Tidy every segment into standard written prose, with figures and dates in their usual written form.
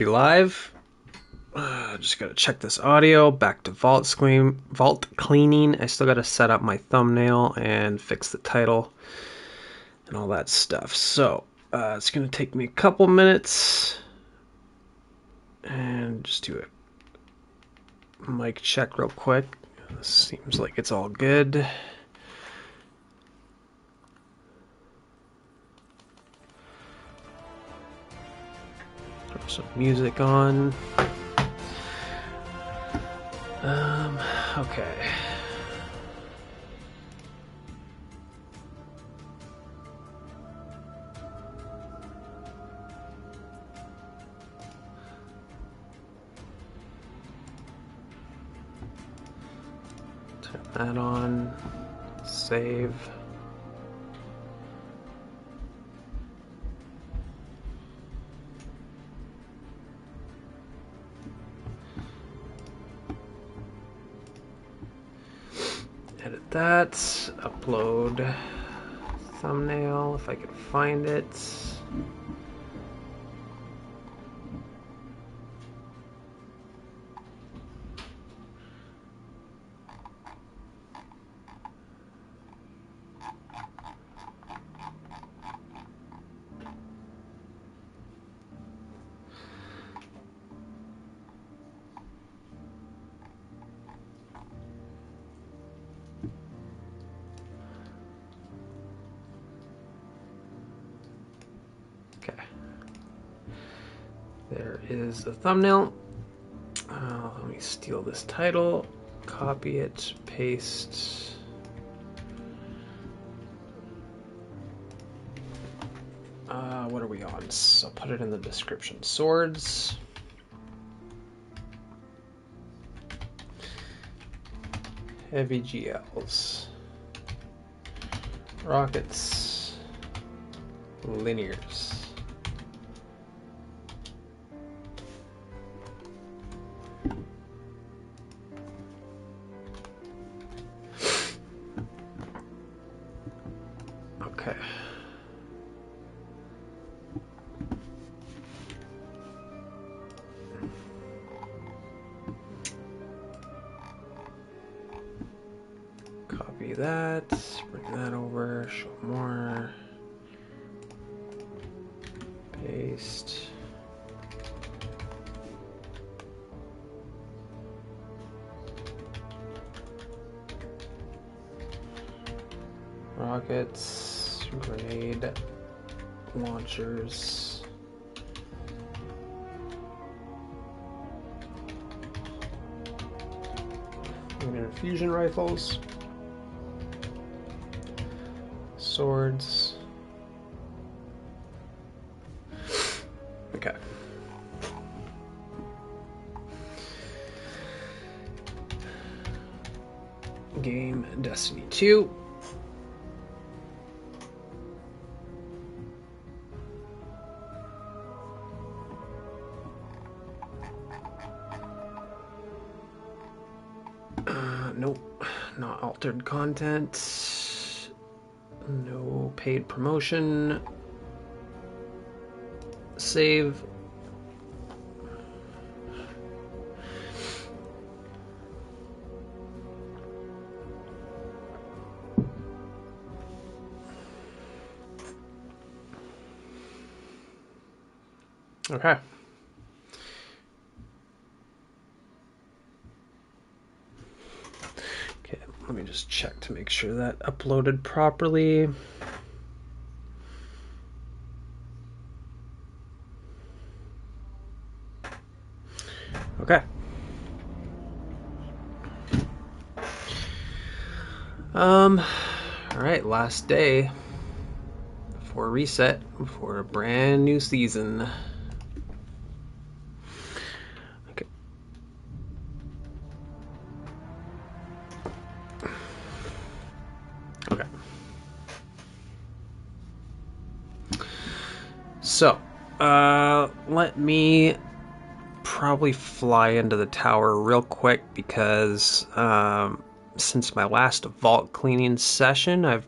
Be live. Just gotta check this audio. Back to vault cleaning. I still gotta set up my thumbnail and fix the title and all that stuff. So it's gonna take me a couple minutes and just do a mic check real quick. Seems like it's all good. Throw some music on. Okay. Turn that on. Save. Edit that, upload thumbnail if I can find it. Okay, there is the thumbnail. Let me steal this title, copy it, paste. What are we on? So I'll put it in the description. Swords. Heavy GLs. Rockets. Linears. Okay. Copy that, bring that over, show more. Paste. Rockets, grenade, launchers. Fusion rifles. Swords. Okay. Game Destiny 2. Nope, not altered content. No paid promotion. Save. Okay. Okay, let me just check to make sure that uploaded properly. Okay. All right, last day before reset, before a brand new season. Okay. Okay. So, let me probably fly into the tower real quick because since my last vault cleaning session, I've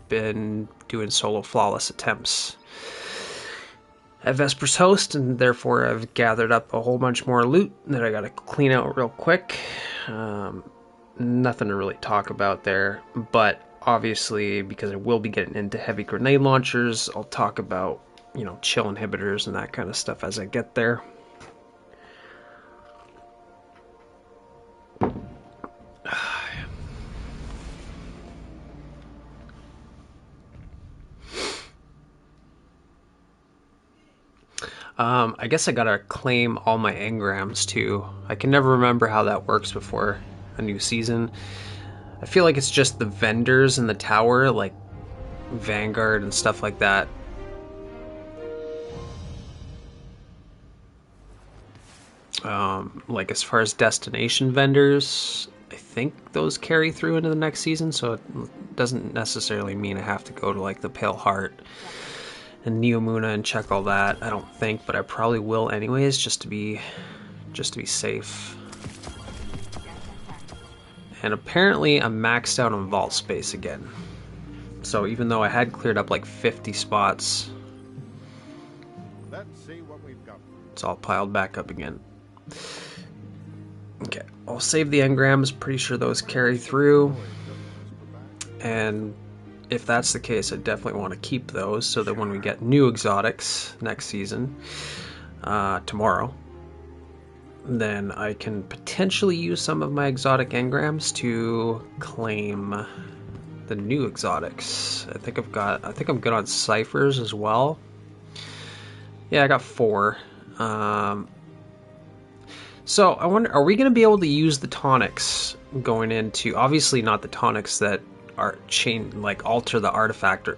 been doing solo flawless attempts. at Vesper's Host, and therefore I've gathered up a whole bunch more loot that I gotta clean out real quick. Nothing to really talk about there, but obviously, because I will be getting into heavy grenade launchers, I'll talk about, you know, chill inhibitors and that kind of stuff as I get there. I guess I gotta claim all my engrams too. I can never remember how that works before a new season. I feel like it's just the vendors in the tower, like Vanguard and stuff like that. Like as far as destination vendors, I think those carry through into the next season, so it doesn't necessarily mean I have to go to like the Pale Heart and Neomuna and check all that. I don't think, but I probably will anyways, just to be safe. And apparently I'm maxed out on vault space again. So even though I had cleared up like 50 spots, let's see what we've got. It's all piled back up again. Okay, I'll save the engrams. Pretty sure those carry through. And if that's the case, I definitely want to keep those so that when we get new exotics next season, tomorrow, then I can potentially use some of my exotic engrams to claim the new exotics. I think I'm good on ciphers as well. Yeah, I got 4. So I wonder, are we going to be able to use the tonics going into, obviously not the tonics that are alter the artifact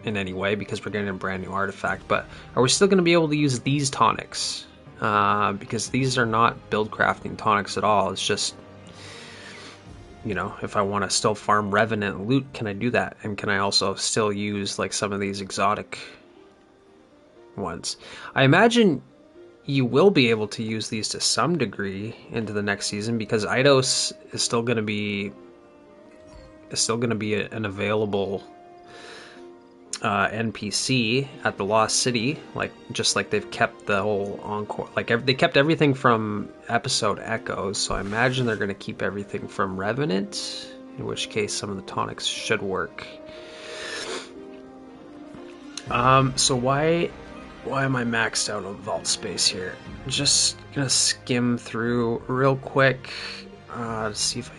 in any way, because we're getting a brand new artifact, but are we still going to be able to use these tonics? Because these are not build crafting tonics at all. It's just, you know, if I want to still farm Revenant loot, can I do that? And can I also still use like some of these exotic ones? I imagine you will be able to use these to some degree into the next season, because Eidos is still going to be an available NPC at the Lost City, just like they've kept the whole Encore, they kept everything from episode Echoes, so I imagine they're going to keep everything from Revenant, in which case some of the tonics should work. So why am I maxed out on vault space here? Just gonna skim through real quick to see if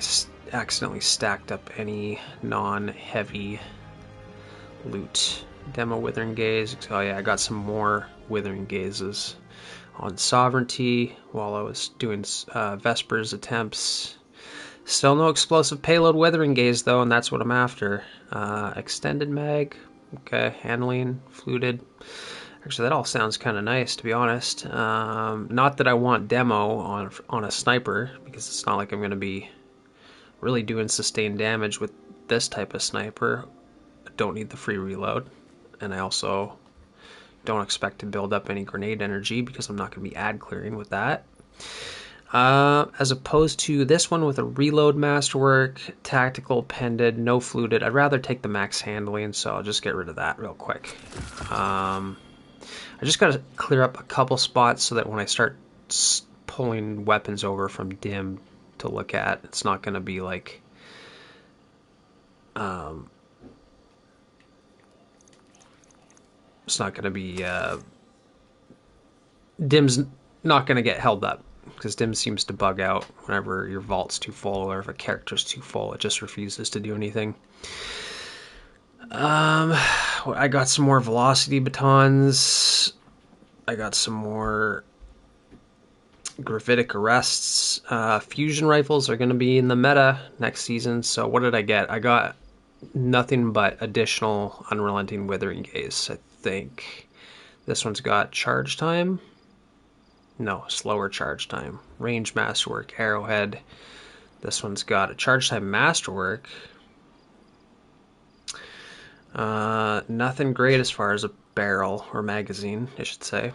I accidentally stacked up any non-heavy loot. Demo Withering Gaze. Oh yeah, I got some more Withering Gazes on Sovereignty while I was doing Vespers attempts. Still no explosive payload Withering Gaze though, and that's what I'm after. Extended mag. Okay, handling, fluted. Actually, that all sounds kind of nice, to be honest. Not that I want demo on a sniper, because it's not like I'm going to be really doing sustained damage with this type of sniper. I don't need the free reload, and I also don't expect to build up any grenade energy, because I'm not going to be ad clearing with that. As opposed to this one with a reload masterwork, tactical, pended, no fluted. I'd rather take the max handling, so I'll just get rid of that real quick. I just got to clear up a couple spots so that when I start pulling weapons over from dim to look at, it's not going to be like it's not going to be dim's not going to get held up, because dim seems to bug out whenever your vault's too full, or if a character's too full, it just refuses to do anything. I got some more velocity batons. I got some more gravitic arrests. Fusion rifles are going to be in the meta next season. So what did I get? I got nothing but additional Unrelenting Withering Gaze, I think. This one's got charge time. No, slower charge time. Range Masterwork, Arrowhead. This one's got a charge time Masterwork. Nothing great as far as a barrel or magazine, I should say.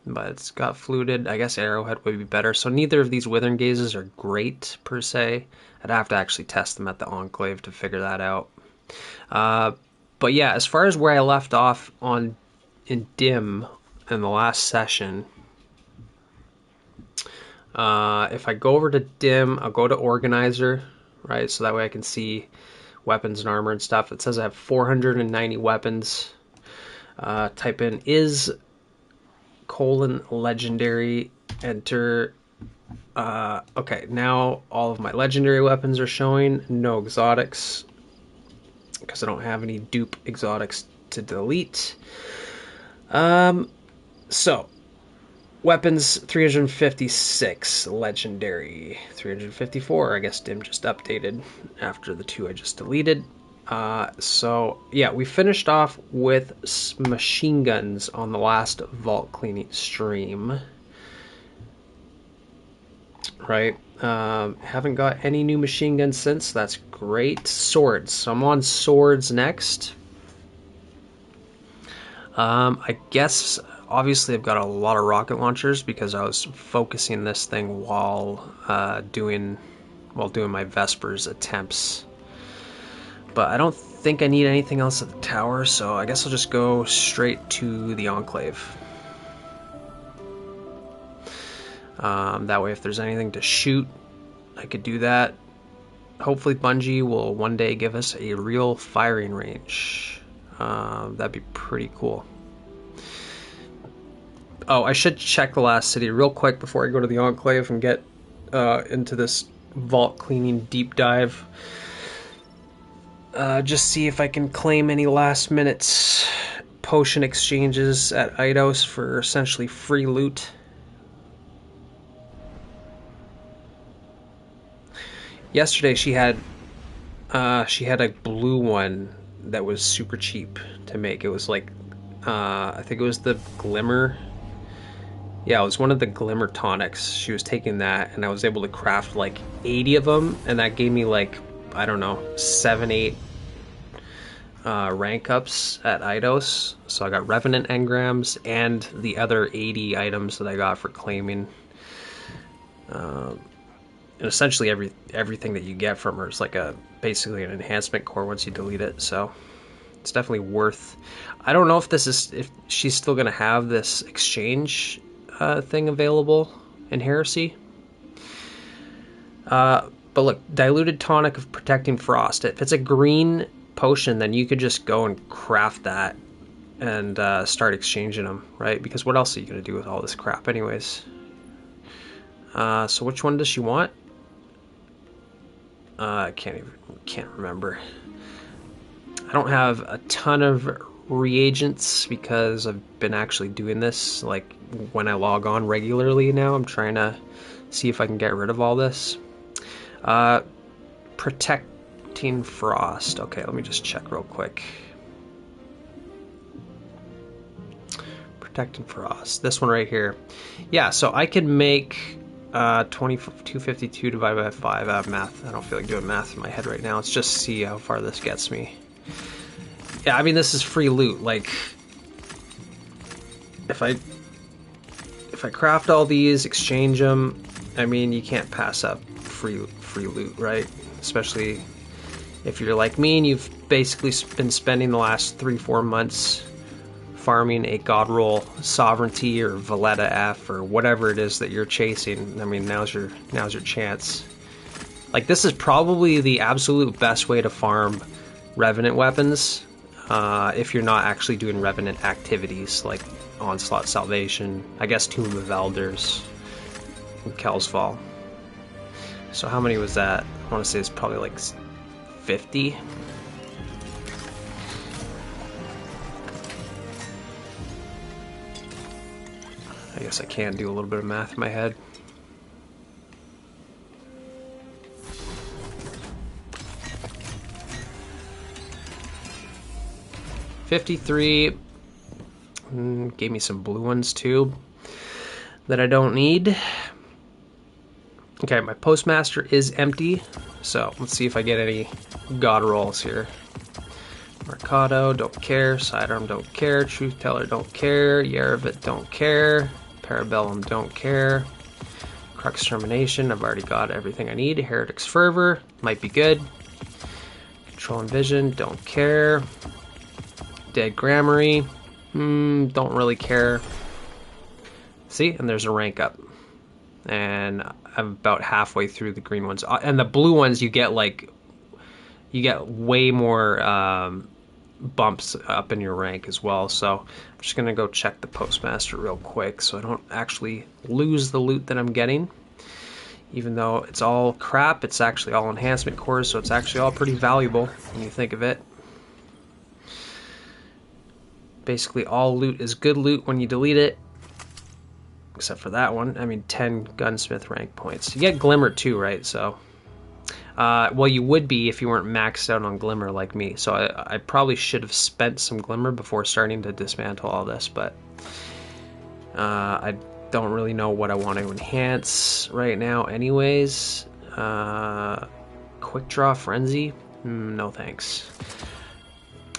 But it's got fluted. I guess Arrowhead would be better. So neither of these Withering Gazes are great, per se. I'd have to actually test them at the Enclave to figure that out. But yeah, as far as where I left off in Dim, in the last session. If I go over to dim, I'll go to organizer, right? So that way I can see weapons and armor and stuff. It says I have 490 weapons. Type in is legendary, enter. Okay, now all of my legendary weapons are showing. No exotics, because I don't have any dupe exotics to delete. So weapons 356, legendary 354. I guess Dim just updated after the 2 I just deleted. So yeah, we finished off with machine guns on the last vault cleaning stream. Right, haven't got any new machine guns since. That's great. Swords, so I'm on swords next. I guess obviously I've got a lot of rocket launchers because I was focusing this thing while doing my Vespers attempts. But I don't think I need anything else at the tower, so I guess I'll just go straight to the Enclave. That way if there's anything to shoot, I could do that. Hopefully Bungie will one day give us a real firing range. That'd be pretty cool. Oh, I should check the last city real quick before I go to the Enclave and get into this vault cleaning deep dive. Just see if I can claim any last minute potion exchanges at Eidos for essentially free loot. Yesterday she had a blue one that was super cheap to make. It was like I think it was the Glimmer. Yeah, it was one of the Glimmer tonics. She was taking that, and I was able to craft like 80 of them, and that gave me like, I don't know, 7-8 rank ups at Eidos. So I got Revenant engrams and the other 80 items that I got for claiming. And essentially everything that you get from her is like basically an enhancement core once you delete it. So it's definitely worth. I don't know if she's still gonna have this exchange thing available in Heresy. But look, diluted tonic of protecting frost. If it's a green potion, then you could just go and craft that and start exchanging them, right? Because what else are you gonna do with all this crap anyways? So which one does she want? I can't remember. I don't have a ton of reagents because I've been actually doing this like when I log on regularly now. I'm trying to see if I can get rid of all this. Protecting frost. Okay, let me just check real quick. Protecting frost. This one right here. Yeah, so I can make 252 divided by 5 out of math. I don't feel like doing math in my head right now. Let's just see how far this gets me. Yeah, I mean, this is free loot. Like, if I craft all these, exchange them, I mean, you can't pass up free loot, right? Especially if you're like me and you've basically been spending the last 3-4 months farming a god roll sovereignty or Valletta F or whatever it is that you're chasing. I mean, now's your chance. Like, this is probably the absolute best way to farm Revenant weapons if you're not actually doing Revenant activities like Onslaught Salvation, I guess Tomb of Elders, and Kelsfall. So how many was that? I want to say it's probably like 50. I guess I can do a little bit of math in my head. $53. Gave me some blue ones too that I don't need. Okay, my postmaster is empty, so let's see if I get any god rolls here. Mercado, don't care. Sidearm, don't care. Truth Teller, don't care. Yeravit, don't care. Parabellum, don't care. Crux Termination, I've already got everything I need. Heretic's Fervor, might be good. Control and Vision, don't care. Dead Grammary, don't really care. See, and there's a rank up. And I'm about halfway through the green ones. And the blue ones, you get way more bumps up in your rank as well. So I'm just gonna go check the postmaster real quick so I don't actually lose the loot that I'm getting. Even though it's all crap, it's actually all enhancement cores, so it's actually all pretty valuable when you think of it. Basically all loot is good loot when you delete it. Except for that one. I mean, 10 gunsmith rank points. You get Glimmer too, right? So, well, you would be if you weren't maxed out on Glimmer like me. So I probably should have spent some Glimmer before starting to dismantle all this, but I don't really know what I want to enhance right now anyways. Quick Draw Frenzy? No thanks.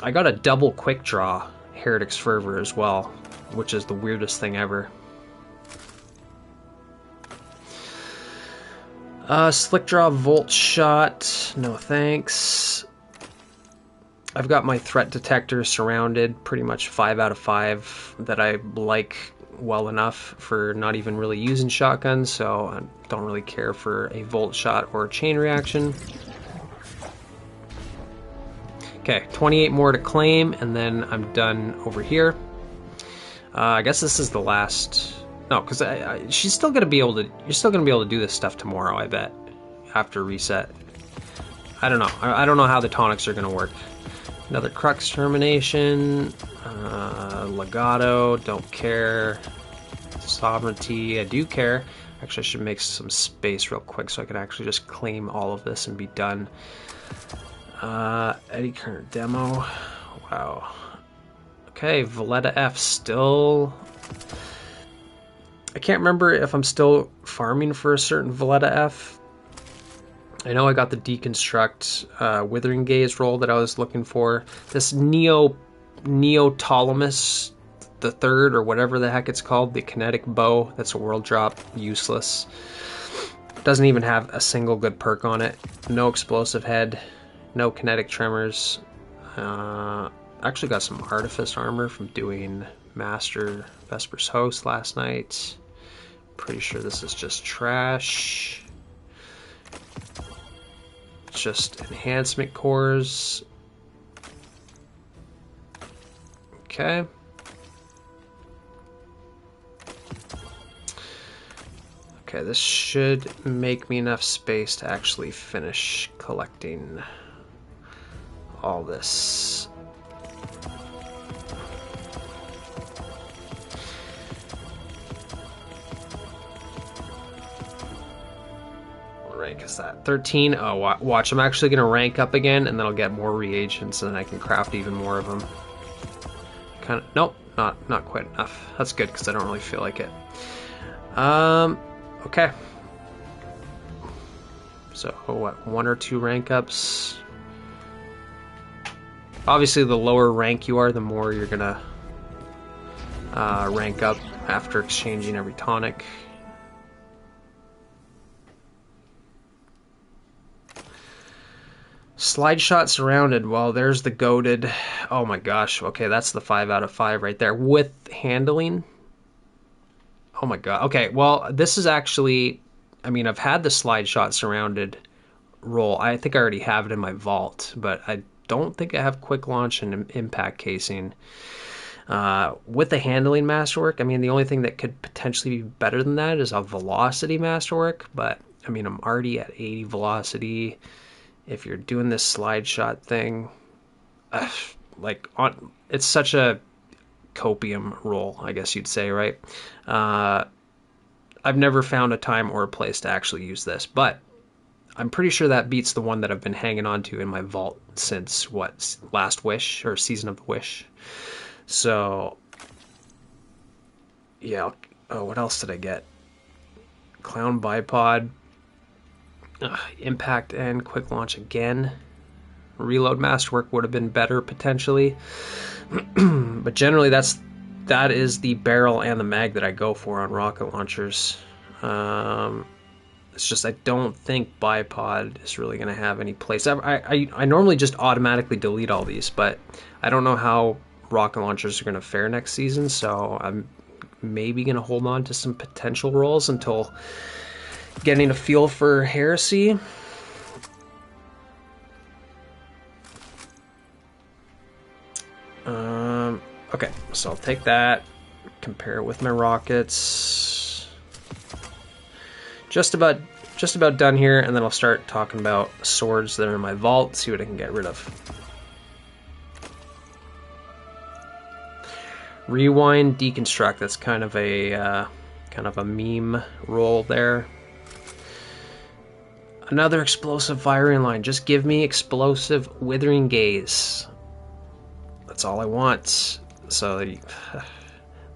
I got a double Quick Draw Heretic's Fervor as well, which is the weirdest thing ever. Slick Draw Volt Shot, no thanks. I've got my threat detector surrounded, pretty much 5 out of 5 that I like well enough for not even really using shotguns, so I don't really care for a Volt Shot or a chain reaction. Okay, 28 more to claim, and then I'm done over here. I guess this is the last... No, because she's still gonna be able to. You're still gonna be able to do this stuff tomorrow, I bet. After reset. I don't know. I don't know how the tonics are gonna work. Another Crux Termination. Legato. Don't care. Sovereignty. I do care. Actually, I should make some space real quick so I can actually just claim all of this and be done. Eddy Current Demo. Wow. Okay, Valletta F still. I can't remember if I'm still farming for a certain Valletta F. I know I got the Deconstruct Withering Gaze roll that I was looking for. This Neoptolemus the Third, or whatever the heck it's called, the kinetic bow, that's a world drop, useless. Doesn't even have a single good perk on it. No explosive head, no kinetic tremors. Actually got some artifice armor from doing Master Vesper's Host last night. Pretty sure this is just trash. Just enhancement cores. Okay. Okay, this should make me enough space to actually finish collecting all this. Rank is that 13? Oh, watch, I'm actually gonna rank up again, and then I'll get more reagents, and then I can craft even more of them. Kind of, nope, not quite enough. That's good because I don't really feel like it. Okay. So what? 1 or 2 rank ups. Obviously, the lower rank you are, the more you're gonna rank up after exchanging every tonic. Slide shot surrounded. Well, there's the goated. Oh my gosh. Okay, that's the 5 out of 5 right there with handling. Oh my god. Okay, well, this is actually, I mean, I've had the slide shot surrounded roll. I think I already have it in my vault, but I don't think I have quick launch and impact casing. With the handling masterwork, I mean, the only thing that could potentially be better than that is a velocity masterwork, but I mean, I'm already at 80 velocity. If you're doing this slide shot thing, it's such a copium roll, I guess you'd say, right? I've never found a time or a place to actually use this, but I'm pretty sure that beats the one that I've been hanging on to in my vault since, what, Last Wish, or Season of the Wish. So, yeah. Oh, what else did I get? Clown Bipod. Impact and quick launch again. Reload masterwork would have been better potentially, but generally that is the barrel and the mag that I go for on rocket launchers. It's just I don't think bipod is really going to have any place. I normally just automatically delete all these, but I don't know how rocket launchers are going to fare next season, so I'm maybe going to hold on to some potential rolls until getting a feel for heresy. Okay, so I'll take that, compare it with my rockets. Just about done here, and then I'll start talking about swords that are in my vault, see what I can get rid of. Rewind, deconstruct, that's kind of a meme roll there. Another explosive firing line. Just give me explosive withering gaze. That's all I want. So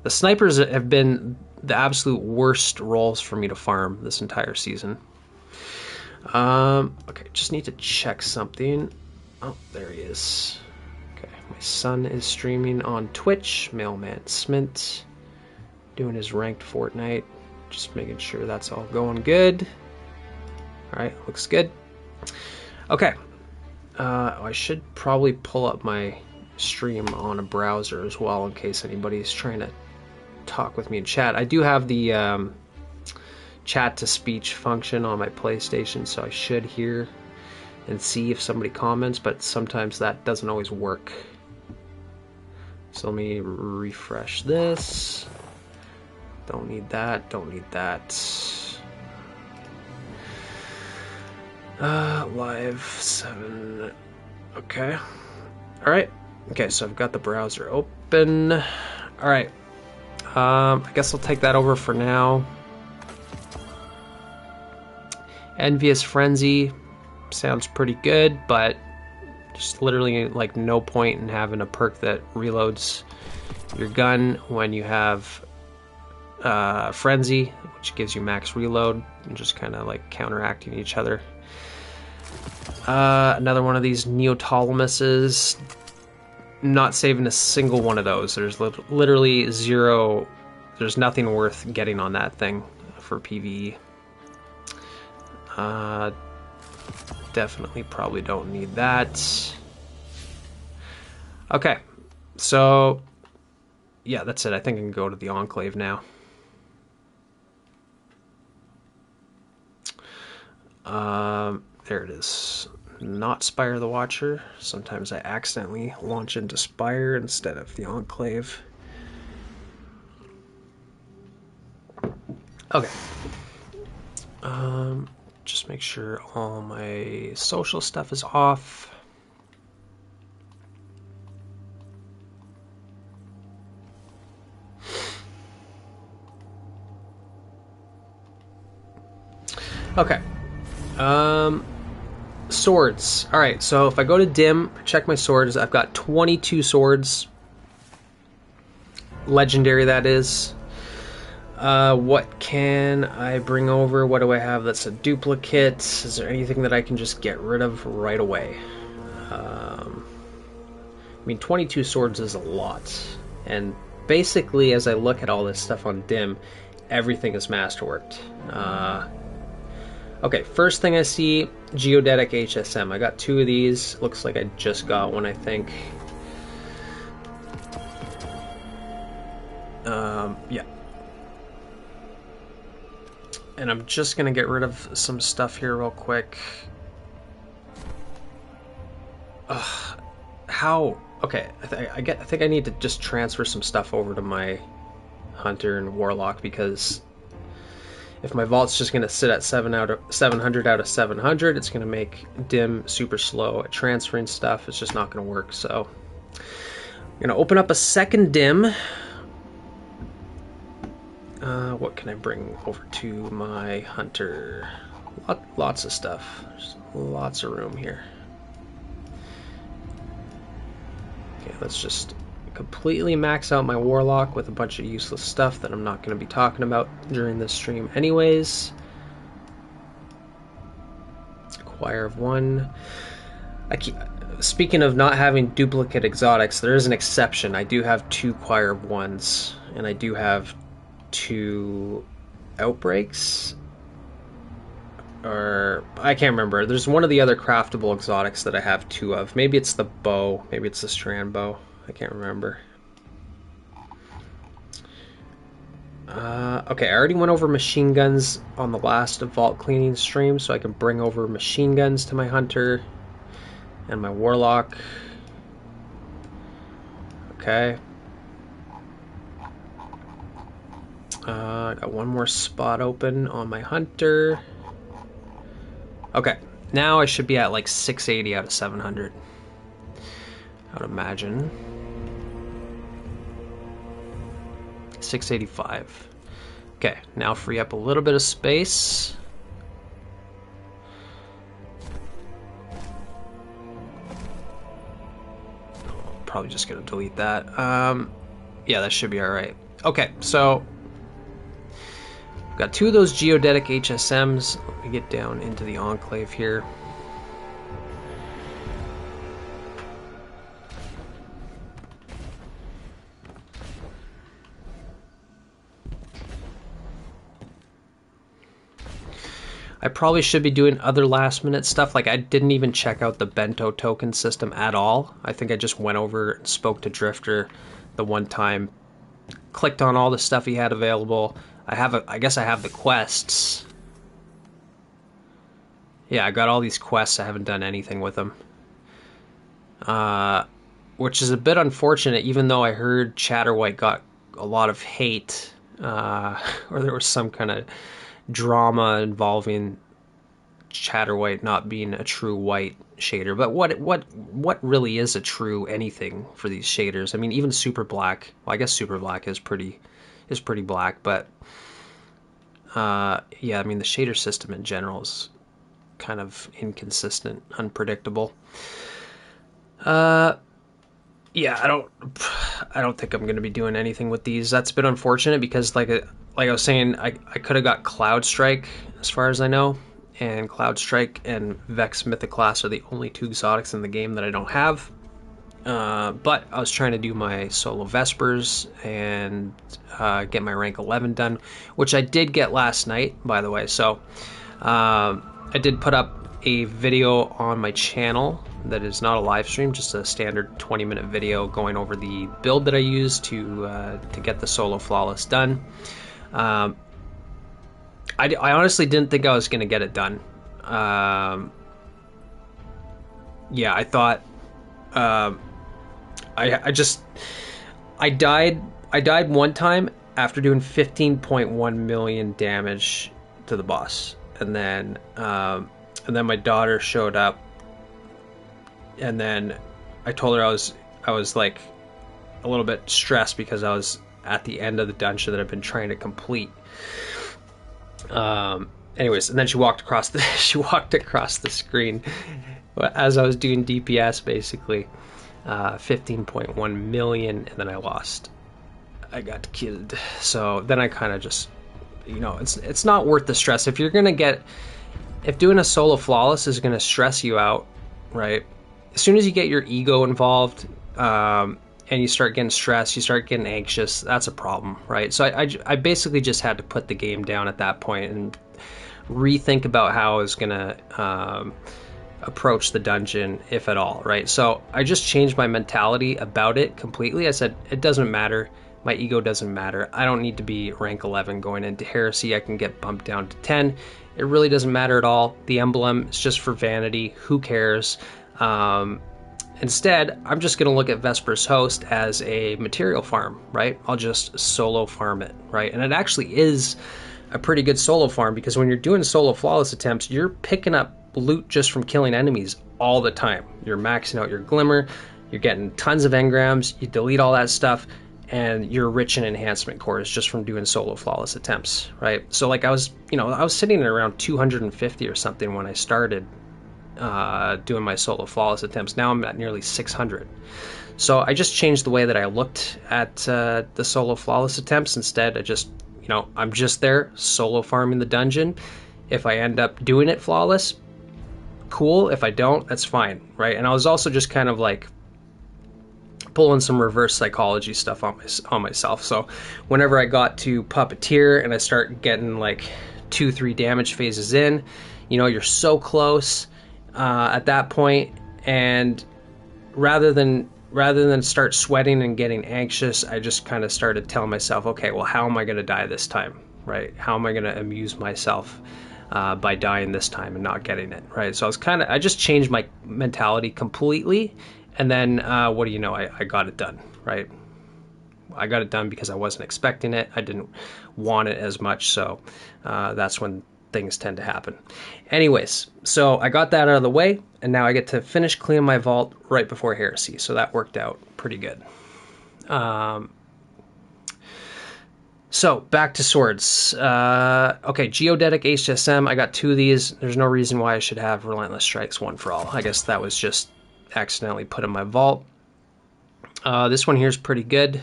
the snipers have been the absolute worst rolls for me to farm this entire season. Okay, just need to check something. Oh, there he is. Okay, my son is streaming on Twitch. Mailman Smint doing his ranked Fortnite. Just making sure that's all going good. Alright, looks good. Okay. I should probably pull up my stream on a browser as well in case anybody's trying to talk with me in chat. I do have the chat to speech function on my PlayStation, so I should hear and see if somebody comments, but sometimes that doesn't always work. So let me refresh this. Don't need that, don't need that. Live 7. Okay. Alright. Okay, so I've got the browser open. Alright. I guess I'll take that over for now. Envious Frenzy sounds pretty good, but just literally like no point in having a perk that reloads your gun when you have Frenzy, which gives you max reload, and just kind of like counteracting each other. Another one of these Neoptolemuses. Not saving a single one of those. There's literally zero. There's nothing worth getting on that thing for PvE. Definitely probably don't need that. Okay, so yeah, that's it. I think I can go to the Enclave now. There it is. Not Spire the Watcher. Sometimes I accidentally launch into Spire instead of the Enclave. Okay. Just make sure all my social stuff is off. Okay. Swords. Alright, so if I go to Dim, check my swords, I've got 22 swords. Legendary, that is. What can I bring over? What do I have that's a duplicate? Is there anything that I can just get rid of right away? I mean, 22 swords is a lot. And basically, as I look at all this stuff on Dim, everything is masterworked. Okay, first thing I see, Geodetic HSM. I got 2 of these. Looks like I just got one, I think. Yeah. And I'm just gonna get rid of some stuff here real quick. How? Okay, I think I need to just transfer some stuff over to my Hunter and Warlock, because if my vault's just gonna sit at 700 out of 700, it's gonna make Dim super slow at transferring stuff. It's just not gonna work. So I'm gonna open up a second Dim. What can I bring over to my Hunter? Lots of stuff. There's lots of room here. Okay, let's just completely max out my Warlock with a bunch of useless stuff that I'm not going to be talking about during this stream anyways. Choir of 1. Speaking of not having duplicate exotics, there is an exception. I do have 2 Choir of 1s, and I do have 2 Outbreaks, or I can't remember. There's one of the other craftable exotics that I have 2 of. Maybe it's the bow, maybe it's the strand bow. I can't remember. Okay, I already went over machine guns on the last vault cleaning stream, so I can bring over machine guns to my hunter and my warlock. Okay. I got one more spot open on my hunter. Okay, now I should be at like 680 out of 700. I would imagine. 685. Okay, now free up a little bit of space. Probably just gonna delete that. Yeah, that should be alright. Okay, so got two of those geodetic HSMs. Let me get down into the enclave here. I probably should be doing other last minute stuff. Like, I didn't even check out the bento token system at all. I think I just went over and spoke to Drifter the one time, clicked on all the stuff he had available. I guess I have the quests. Yeah, I got all these quests. I haven't done anything with them. Which is a bit unfortunate, even though I heard Chatterwhite got a lot of hate, or there was some kind of drama involving Chatterwhite not being a true white shader. But what really is a true anything for these shaders? I mean, even super black. Well, I guess super black is pretty black, but yeah, I mean the shader system in general is kind of inconsistent, unpredictable. Yeah, I don't think I'm going to be doing anything with these. That's a bit unfortunate because, like I was saying, I could have got Cloud Strike, as far as I know, and Cloud Strike and Vex Mythic Class are the only two exotics in the game that I don't have. But I was trying to do my solo Vespers and get my rank 11 done, which I did get last night, by the way. So I did put up a video on my channel that is not a live stream, just a standard 20-minute video going over the build that I used to get the solo flawless done. I honestly didn't think I was going to get it done. Yeah, I thought I died one time after doing 15.1 million damage to the boss, and then my daughter showed up, and then I told her I was like a little bit stressed because I was at the end of the dungeon that I've been trying to complete. Anyways, and then she walked across the screen as I was doing DPS, basically 15.1 million, and then I lost. I got killed. So then I kind of just, it's not worth the stress. If doing a solo flawless is gonna stress you out, right? As soon as you get your ego involved, and you start getting stressed, you start getting anxious, that's a problem, right? So I basically just had to put the game down at that point and rethink about how I was gonna approach the dungeon, if at all, right? So I just changed my mentality about it completely. I said, it doesn't matter. My ego doesn't matter. I don't need to be rank 11 going into heresy. I can get bumped down to 10. It really doesn't matter at all. The emblem is just for vanity. Who cares? Instead, I'm just going to look at Vesper's Host as a material farm, right? I'll just solo farm it, right? And it actually is a pretty good solo farm, because when you're doing solo flawless attempts, you're picking up loot just from killing enemies all the time. You're maxing out your Glimmer, you're getting tons of engrams, you delete all that stuff, and you're rich in enhancement cores just from doing solo flawless attempts, right? So like I was sitting at around 250 or something when I started doing my solo flawless attempts. Now I'm at nearly 600. So I just changed the way that I looked at the solo flawless attempts. Instead, I'm just there solo farming the dungeon. If I end up doing it flawless, cool. If I don't, that's fine, right? And I was also just kind of like pulling some reverse psychology stuff on myself. So whenever I got to Puppeteer and I start getting like 2-3 damage phases in, you're so close at that point, and rather than rather than start sweating and getting anxious, I just kind of started telling myself, okay, well, how am I going to die this time, right? How am I going to amuse myself by dying this time and not getting it, right? So I just changed my mentality completely, and then what do you know, I got it done, right? I got it done because I wasn't expecting it. I didn't want it as much, so that's when things tend to happen. Anyways, so I got that out of the way, and now I get to finish cleaning my vault right before heresy, so that worked out pretty good. So back to swords. Okay, Geodetic HSM. I got 2 of these. There's no reason why I should have Relentless Strikes one for all. I guess that was just accidentally put in my vault. This one here is pretty good.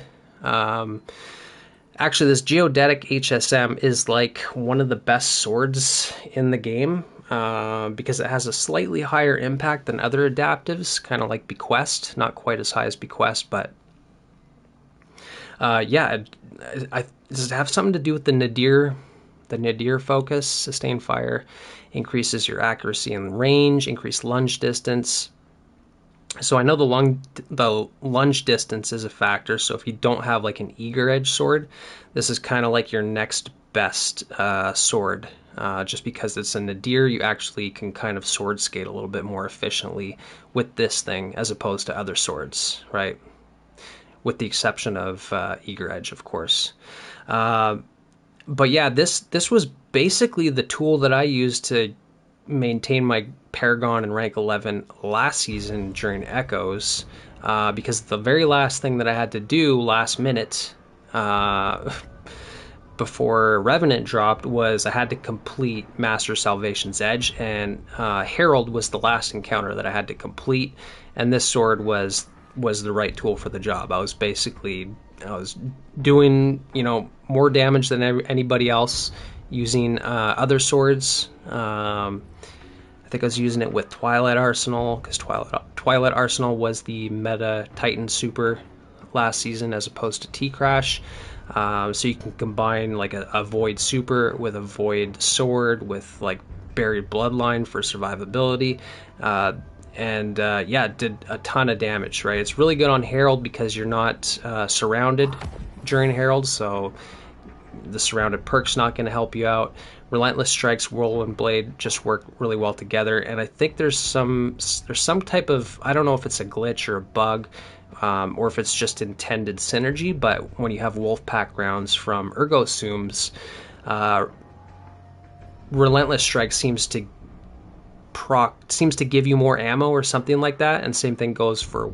Actually, this Geodetic HSM is like one of the best swords in the game because it has a slightly higher impact than other adaptives, kind of like Bequest. Not quite as high as Bequest, but yeah, does it have something to do with the nadir? The nadir focus, sustained fire, increases your accuracy and range, increased lunge distance. So I know the lunge distance is a factor. So if you don't have like an eager edge sword, this is kind of like your next best sword. Just because it's a nadir, you actually can kind of sword skate a little bit more efficiently with this thing as opposed to other swords, right? With the exception of eager edge, of course. But yeah, this was basically the tool that I used to maintain my Paragon and rank 11 last season during Echoes, because the very last thing that I had to do last minute before Revenant dropped was I had to complete Master Salvation's Edge, and Herald was the last encounter that I had to complete, and this sword was the right tool for the job. I was doing, more damage than anybody else using other swords. I think I was using it with Twilight Arsenal, because Twilight Arsenal was the meta Titan super last season as opposed to T-Crash. So you can combine like a Void super with a Void sword with like Buried Bloodline for survivability. Yeah, it did a ton of damage, right? It's really good on Herald because you're not surrounded during Herald, so the surrounded perk's not going to help you out. Relentless Strikes, Whirlwind Blade just work really well together, and I think there's some type of, I don't know if it's a glitch or a bug, or if it's just intended synergy, but when you have Wolfpack rounds from Ergosums, Relentless Strike seems to give you more ammo or something like that, and same thing goes for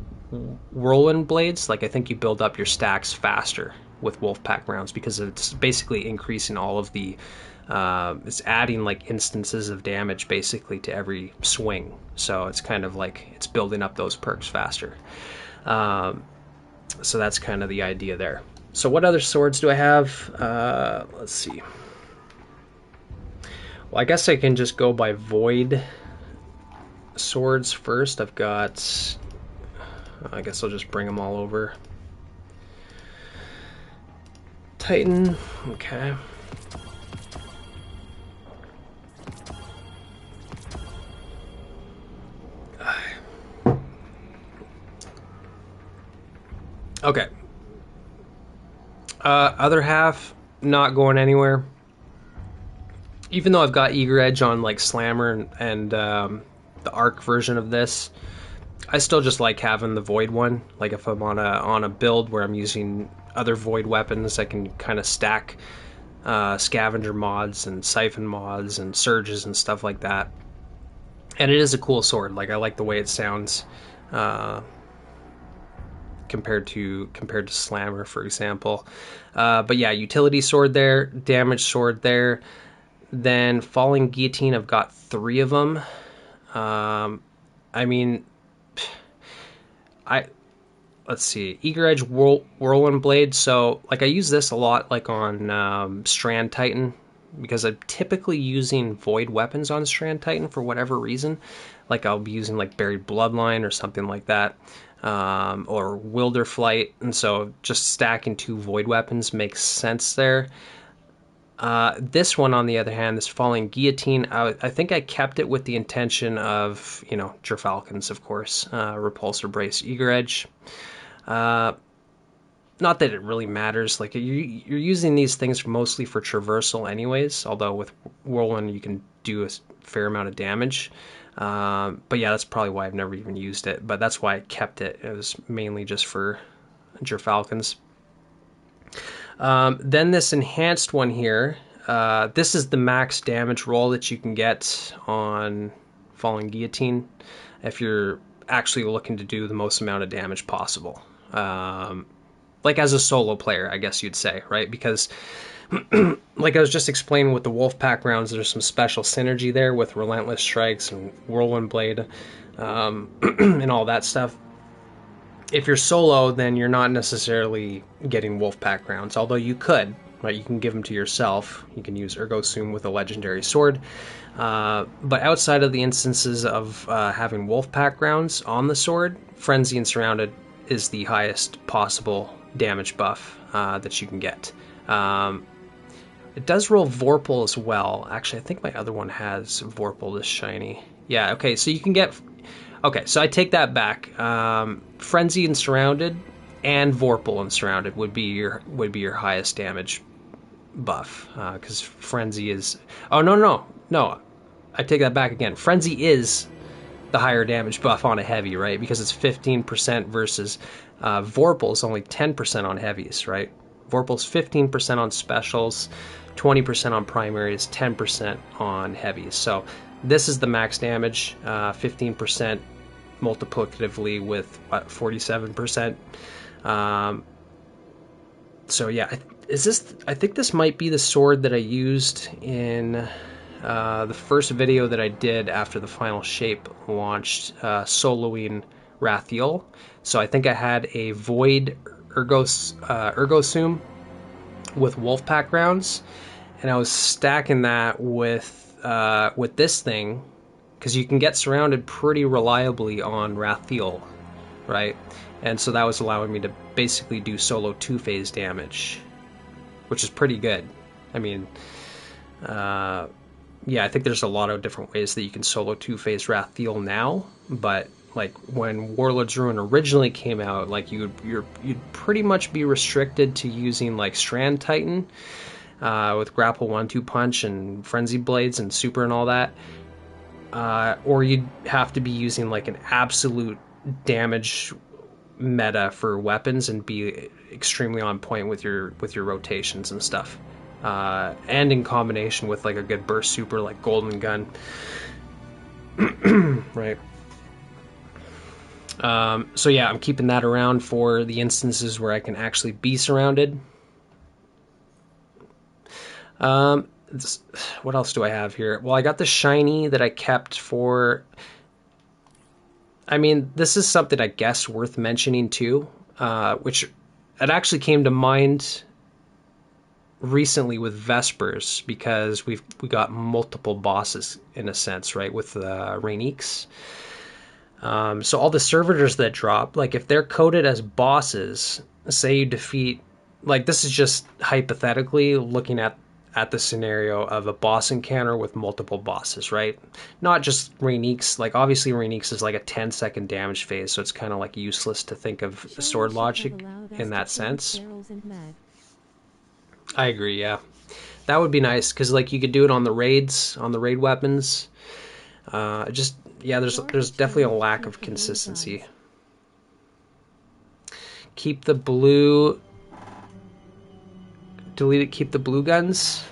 Whirlwind Blades. Like, I think you build up your stacks faster with Wolfpack rounds because it's basically increasing all of the it's adding like instances of damage basically to every swing, so it's kind of like it's building up those perks faster. So that's kind of the idea there. So what other swords do I have? Let's see. Well, I guess I can just go by Void swords first. I've got, I guess I'll just bring them all over. Titan, okay. Okay. Other half, not going anywhere. Even though I've got Eager Edge on like Slammer and the Arc version of this, I still just like having the Void one. Like if I'm on a build where I'm using other Void weapons, I can kind of stack Scavenger mods and Siphon mods and Surges and stuff like that. And it is a cool sword. Like I like the way it sounds. Compared to Slammer, for example. But yeah, utility sword there, damage sword there. Then Falling Guillotine, I've got 3 of them. I mean, let's see, Eager Edge, Whirlwind Blade. So like I use this a lot like on Strand Titan, because I'm typically using Void weapons on Strand Titan for whatever reason. Like I'll be using like Buried Bloodline or something like that. Or Wilder Flight, and so just stacking 2 Void weapons makes sense there. This one, on the other hand, this Falling Guillotine, I think I kept it with the intention of, you know, Gerfalcons, of course, Repulsor Brace, Eager Edge. Not that it really matters. Like, you're using these things mostly for traversal anyways, although with Whirlwind you can do a fair amount of damage. But yeah, that's probably why I've never even used it, but that's why I kept it. It was mainly just for Gerfalcons. Then this enhanced one here, this is the max damage roll that you can get on Falling Guillotine if you're actually looking to do the most amount of damage possible. Like as a solo player, I guess you'd say, right? Because like I was just explaining with the Wolfpack rounds, there's some special synergy there with Relentless Strikes and Whirlwind Blade, and all that stuff. If you're solo, then you're not necessarily getting Wolfpack rounds, although you could, right? You can give them to yourself. You can use Ergo Sum with a legendary sword. But outside of the instances of having Wolfpack rounds on the sword, Frenzy and Surrounded is the highest possible damage buff that you can get. It does roll Vorpal as well. Actually, I think my other one has Vorpal, this shiny. Yeah, okay, so you can get... Okay, so I take that back. Frenzy and Surrounded and Vorpal and Surrounded would be your highest damage buff, because Frenzy is... Oh, no. I take that back again. Frenzy is the higher damage buff on a heavy, right? Because it's 15% versus Vorpal is only 10% on heavies, right? Vorpal's 15% on specials, 20% on primaries, 10% on heavies. So this is the max damage, 15% multiplicatively with what, 47%. So yeah, I think this might be the sword that I used in the first video that I did after the final shape launched, soloing Rathiel. So I think I had a Void Ergo Sum with Wolfpack rounds, and I was stacking that with this thing, because you can get surrounded pretty reliably on Rathiel, right? And so that was allowing me to basically do solo 2-phase damage, which is pretty good. I mean, yeah, I think there's a lot of different ways that you can solo 2-phase Rathiel now, but like when Warlord's Ruin originally came out, like you'd pretty much be restricted to using like Strand Titan with Grapple 1-2 Punch and Frenzy Blades and Super and all that, or you'd have to be using like an absolute damage meta for weapons and be extremely on point with your rotations and stuff, and in combination with like a good burst super like Golden Gun. Right. So yeah, I'm keeping that around for the instances where I can actually be surrounded. What else do I have here? Well, I got the shiny that I kept for... I mean, this is something I guess worth mentioning too, which it actually came to mind recently with Vespers, because we got multiple bosses in a sense, right, with Rainiques. So all the servitors that drop, like if they're coded as bosses, say you defeat, like this is just hypothetically looking at the scenario of a boss encounter with multiple bosses, right? Not just Rainiques. Like obviously Rainiques is like a 10-second damage phase, so it's kind of like useless to think of sword logic in that sense. I agree, yeah. That would be nice, because like you could do it on the raids, on the raid weapons. Just, yeah, there's definitely a lack of consistency. Keep the blue... Delete it, keep the blue guns.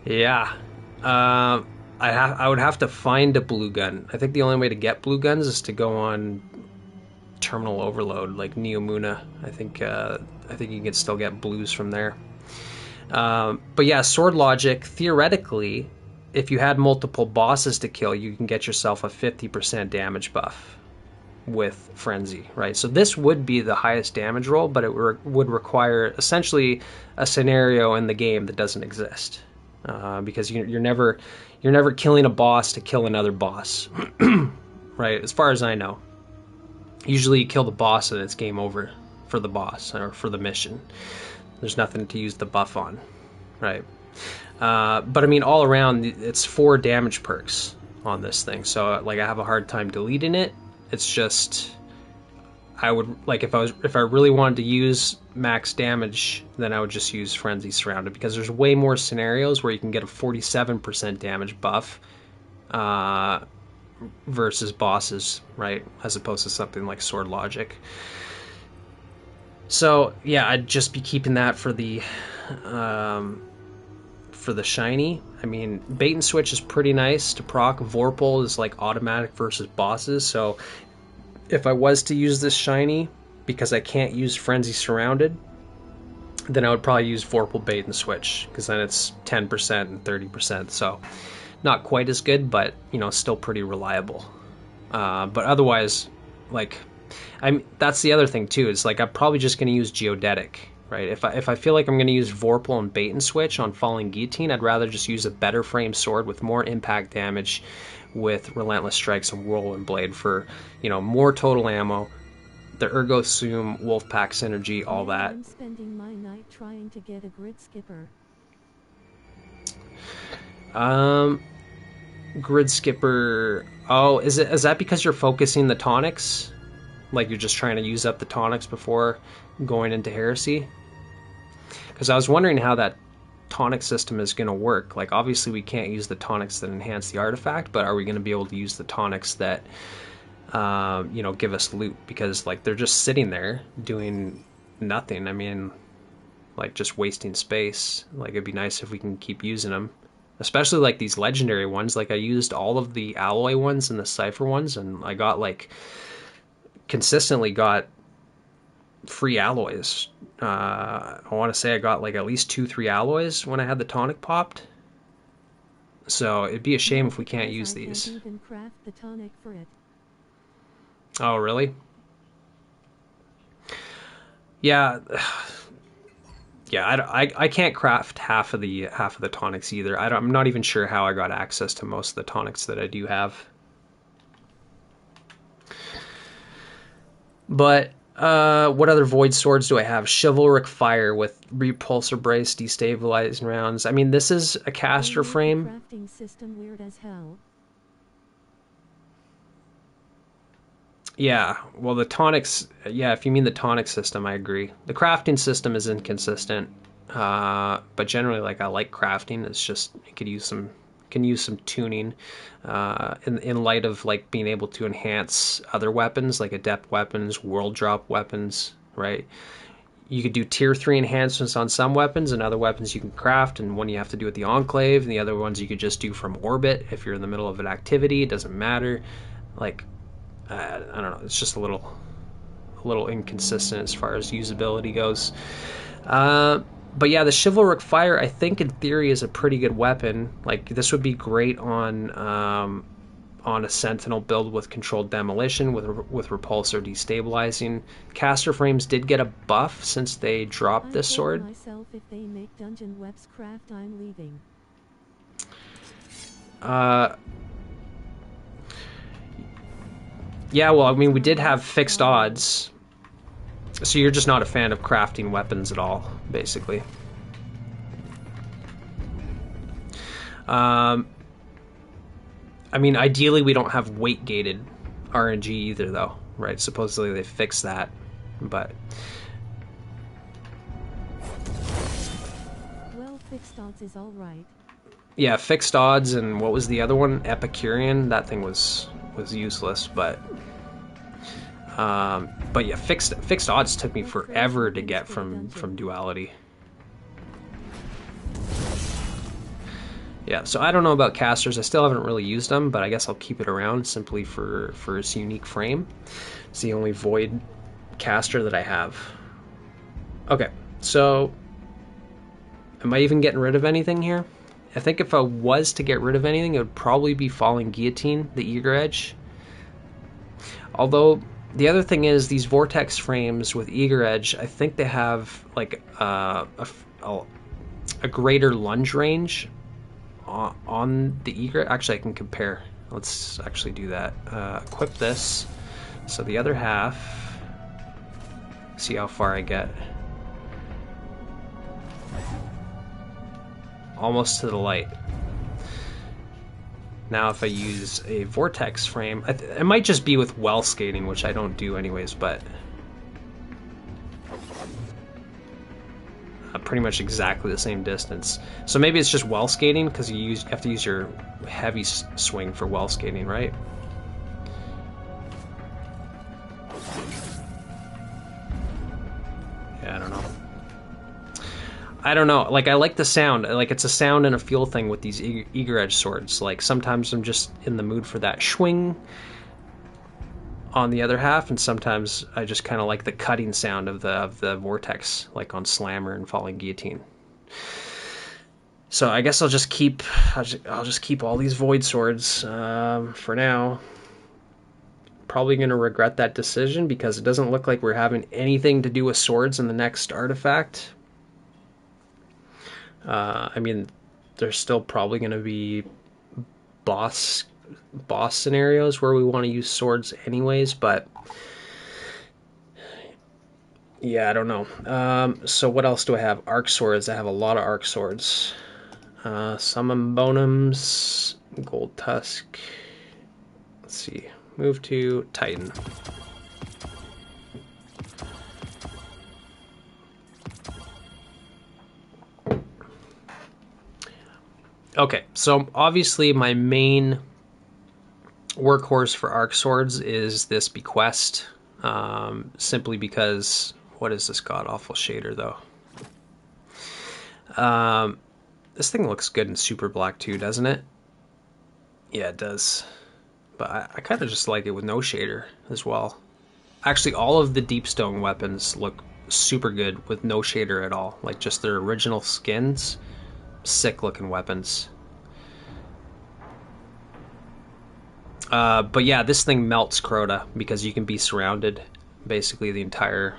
Yeah. I would have to find a blue gun. I think the only way to get blue guns is to go on Terminal Overload, like Neomuna. I think you can still get blues from there. But yeah, sword logic, theoretically, if you had multiple bosses to kill, you can get yourself a 50% damage buff with Frenzy, right? So this would be the highest damage roll, but it would require essentially a scenario in the game that doesn't exist, because you're never killing a boss to kill another boss, right? As far as I know, usually you kill the boss and it's game over for the boss or for the mission. There's nothing to use the buff on, right? But I mean, all around, it's 4 damage perks on this thing, so like I have a hard time deleting it. It's just, I would like, if I really wanted to use max damage, then I would just use Frenzy Surrounded, because there's way more scenarios where you can get a 47% damage buff versus bosses, right? As opposed to something like Sword Logic. So yeah, I'd just be keeping that for the shiny. I mean, Bait and Switch is pretty nice to proc. Vorpal is like automatic versus bosses, so if I was to use this shiny, because I can't use Frenzy Surrounded, then I would probably use Vorpal Bait and Switch, because then it's 10% and 30%, so not quite as good, but you know, still pretty reliable. But otherwise, like, that's the other thing too, is like I'm probably just going to use Geodetic, right? If I feel like I'm going to use Vorpal and Bait and Switch on Falling Guillotine, I'd rather just use a better frame sword with more impact damage, with Relentless Strikes and Whirlwind Blade for, you know, more total ammo, the Ergo Sum, Wolfpack synergy, all that. I'm spending my night trying to get a Grid Skipper. Grid Skipper. Oh, is that because you're focusing the tonics? Like you're just trying to use up the tonics before going into Heresy? Because I was wondering how that tonic system is going to work. Like, obviously we can't use the tonics that enhance the artifact, but are we going to be able to use the tonics that you know, give us loot? Because like they're just sitting there doing nothing. I mean, like just wasting space. Like it'd be nice if we can keep using them, especially like these legendary ones. Like I used all of the alloy ones and the cipher ones, and I got like consistently got free alloys. I want to say I got like at least 2-3 alloys when I had the tonic popped. So it'd be a shame if we can't use these. I can't even craft the tonic for it. Oh, really? Yeah. Yeah, I can't craft half of the tonics either. I'm not even sure how I got access to most of the tonics that I do have. But what other void swords do I have? Chivalric Fire with repulsor brace, destabilizing rounds. I mean, this is a caster frame. Crafting system weird as hell. Yeah, well, the tonics, yeah, if you mean the tonic system, I agree. The crafting system is inconsistent, but generally, like, I like crafting. It's just, it could use some, can use some tuning, in light of, like, being able to enhance other weapons, like adept weapons, world drop weapons, right? You could do tier 3 enhancements on some weapons, and other weapons you can craft, and one you have to do at the Enclave, and the other ones you could just do from orbit if you're in the middle of an activity. It doesn't matter. Like, I don't know, it's just a little inconsistent as far as usability goes. But yeah, the Chivalric Fire, I think in theory is a pretty good weapon. Like, this would be great on a Sentinel build with controlled demolition, with repulsor destabilizing. Caster frames did get a buff since they dropped this sword. Myself, if they make dungeon webs craft, I'm leaving. Yeah, well, I mean, we did have fixed odds. So you're just not a fan of crafting weapons at all, basically. I mean, ideally we don't have weight-gated RNG either, though, right? Supposedly they fixed that, but... Well, fixed odds is alright. Yeah, fixed odds, and what was the other one? Epicurean? That thing was useless, but yeah, fixed odds took me forever to get from duality. Yeah, so I don't know about casters. I still haven't really used them, but I guess I'll keep it around simply for its unique frame. It's the only void caster that I have. Okay, so am I even getting rid of anything here? I think if I was to get rid of anything, it would probably be Falling Guillotine, the Eager Edge. Although, the other thing is, these Vortex frames with Eager Edge, I think they have like a greater lunge range on the Eager. Actually, I can compare. Let's actually do that. Equip this. So the other half, see how far I get. almost to the light. Now if I use a vortex frame, it might just be with well skating, which I don't do anyways, but pretty much exactly the same distance. So maybe it's just well skating, because you have to use your heavy swing for well skating, right? Yeah, I don't know. Like, I like the sound. Like, it's a sound and a feel thing with these eager edge swords. Like, sometimes I'm just in the mood for that swing on the other half, and sometimes I just kind of like the cutting sound of the vortex, like on Slammer and Falling Guillotine. So I guess I'll just keep all these void swords for now. Probably going to regret that decision because it doesn't look like we're having anything to do with swords in the next artifact. I mean, there's still probably going to be boss scenarios where we want to use swords anyways, but yeah, I don't know. So what else do I have? Arc swords. I have a lot of arc swords. Summon Bonums, Gold Tusk. Let's see. Move to Titan. Okay, so obviously my main workhorse for arc swords is this Bequest, simply because, what is this god-awful shader, though? This thing looks good in Super Black too, doesn't it? Yeah, it does. But I kind of just like it with no shader as well. Actually, all of the Deepstone weapons look super good with no shader at all. Like, just their original skins. Sick looking weapons. But yeah, this thing melts Crota because you can be surrounded basically the entire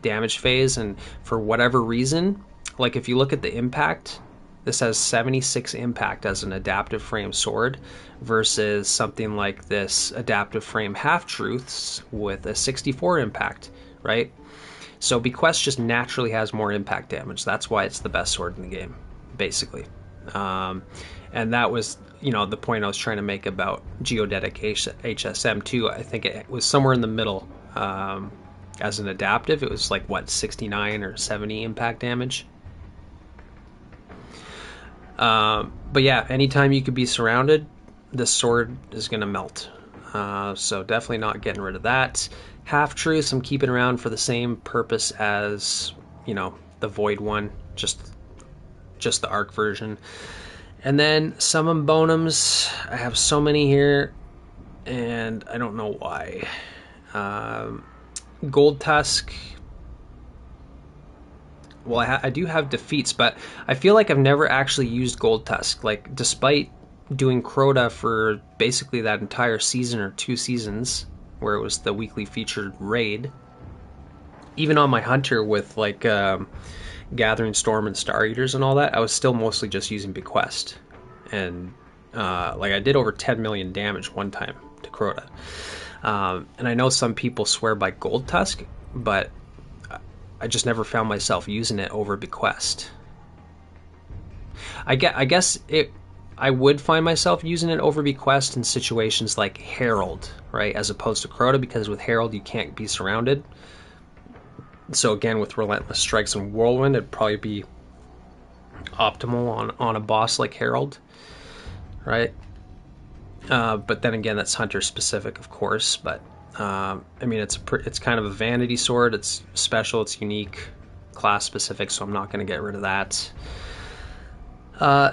damage phase, and for whatever reason, like if you look at the impact, this has 76 impact as an adaptive frame sword versus something like this adaptive frame half-truths with a 64 impact, right? So Bequest just naturally has more impact damage. That's why it's the best sword in the game, basically. And that was, the point I was trying to make about Geodetic HSM too. I think it was somewhere in the middle. As an adaptive, it was like, what, 69 or 70 impact damage? But yeah, anytime you could be surrounded, this sword is going to melt. So definitely not getting rid of that. Half-truths I'm keeping around for the same purpose as, the Void one, just the Arc version. And then Summon Bonums, I have so many here, and I don't know why. Gold Tusk, well, I do have defeats, but I feel like I've never actually used Gold Tusk. Like, despite doing Crota for basically that entire season or 2 seasons, where it was the weekly featured raid, even on my Hunter with, like, Gathering Storm and Star Eaters and all that, I was still mostly just using Bequest. And, I did over 10 million damage one time to Crota. And I know some people swear by Gold Tusk, but I just never found myself using it over Bequest. I guess I would find myself using it over Bequest in situations like Herald, right, as opposed to Crota, because with Herald you can't be surrounded. So again, with Relentless Strikes and Whirlwind, it'd probably be optimal on a boss like Herald, right? But then again, that's Hunter specific, of course. But I mean, it's kind of a vanity sword. It's special. It's unique, class specific. So I'm not going to get rid of that.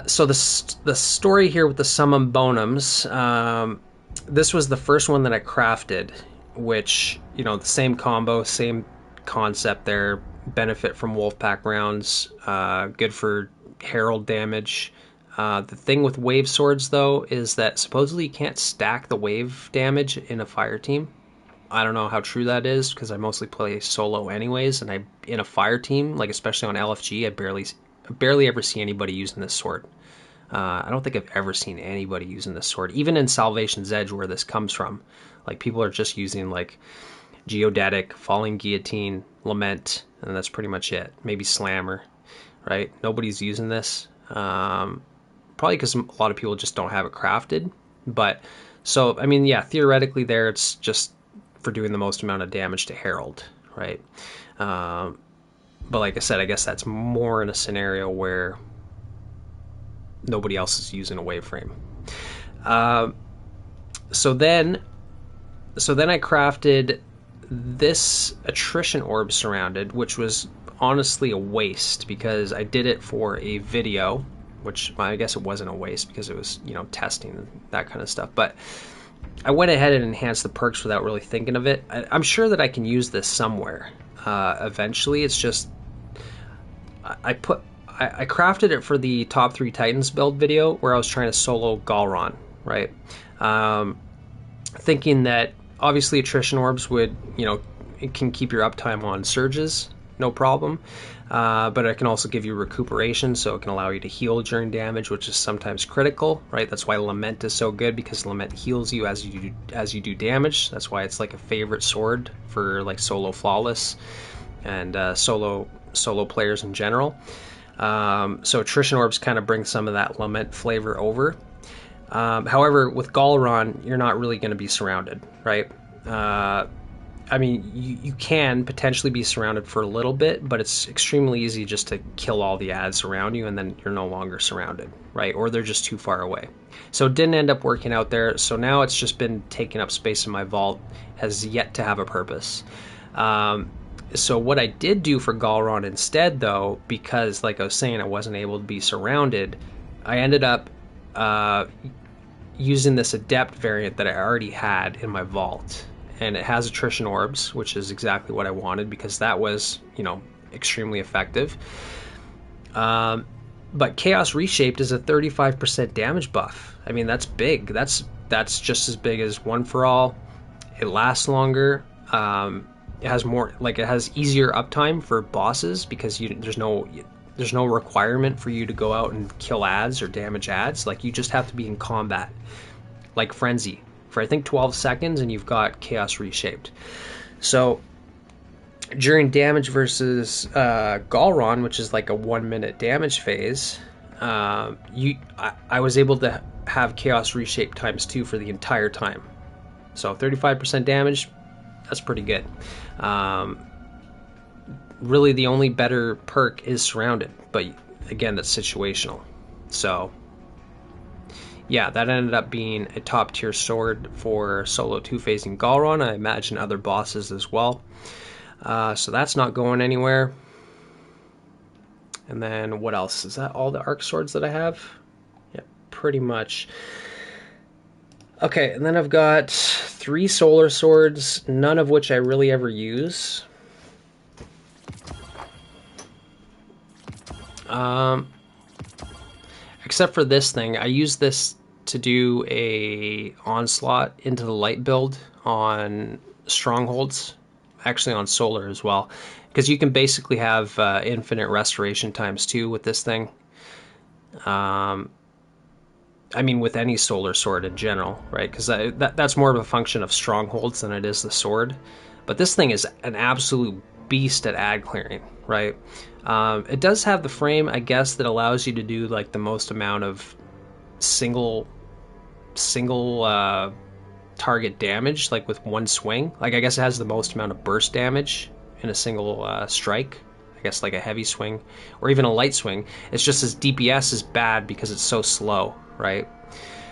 So the story here with the Summon Bonums, this was the first one that I crafted, which, the same combo, same concept there. Benefit from Wolfpack rounds, good for Herald damage. The thing with wave swords, though, is that supposedly you can't stack the wave damage in a fire team. I don't know how true that is, because I mostly play solo anyways, and in a fire team, like especially on LFG, I barely ever see anybody using this sword. I don't think I've ever seen anybody using this sword, even in Salvation's Edge, where this comes from. Like, people are just using, like, Geodetic, Falling Guillotine, Lament, and that's pretty much it. Maybe Slammer, right? Nobody's using this. Probably because a lot of people just don't have it crafted. But so, I mean, yeah, theoretically there it's just for doing the most amount of damage to Herald, right? But like I said, I guess that's more in a scenario where nobody else is using a wave frame. So then I crafted this attrition orb surrounded, which was honestly a waste because I did it for a video, which I guess it wasn't a waste because it was, you know, testing and that kind of stuff. But I went ahead and enhanced the perks without really thinking of it. I'm sure that I can use this somewhere eventually. It's just I crafted it for the top 3 Titans build video where I was trying to solo Galron, right? Thinking that obviously attrition orbs would, you know, it can keep your uptime on surges, no problem. But it can also give you recuperation, so it can allow you to heal during damage, which is sometimes critical, right? That's why Lament is so good, because Lament heals you as you do damage. That's why it's like a favorite sword for like solo flawless and solo players in general. So attrition orbs kind of bring some of that Lament flavor over. However, with Galron, you're not really going to be surrounded, right? I mean, you can potentially be surrounded for a little bit, but it's extremely easy just to kill all the ads around you, and then you're no longer surrounded, right? Or they're just too far away. So it didn't end up working out there, so now it's just been taking up space in my vault, has yet to have a purpose. So what I did do for Galron instead, though, because, like I was saying, I wasn't able to be surrounded, I ended up using this Adept variant that I already had in my vault. And it has attrition orbs, which is exactly what I wanted because that was, you know, extremely effective. But Chaos Reshaped is a 35% damage buff. I mean, that's big. That's just as big as One for All. It lasts longer. It has more, like, it has easier uptime for bosses because there's no requirement for you to go out and kill ads or damage ads. Like, you just have to be in combat, like Frenzy, for I think 12 seconds, and you've got Chaos Reshaped. So during damage versus Galron, which is like a 1 minute damage phase, I was able to have Chaos Reshaped times 2 for the entire time. So 35% damage, that's pretty good. Really the only better perk is Surrounded, but again, that's situational. So yeah, that ended up being a top tier sword for solo 2-phasing Galron. I imagine other bosses as well. So that's not going anywhere. And then what else? Is that all the arc swords that I have? Yeah, pretty much. Okay, and then I've got 3 solar swords, none of which I really ever use. Except for this thing. I use this to do a onslaught into the light build on strongholds, actually on solar as well, because you can basically have infinite restoration times 2 with this thing. I mean, with any solar sword in general, right? Because that's more of a function of strongholds than it is the sword. But this thing is an absolute beast at ad clearing, right? It does have the frame, I guess, that allows you to do like the most amount of single target damage, like with one swing. Like, I guess it has the most amount of burst damage in a single strike. I guess like a heavy swing or even a light swing. It's just as DPS is bad because it's so slow, right?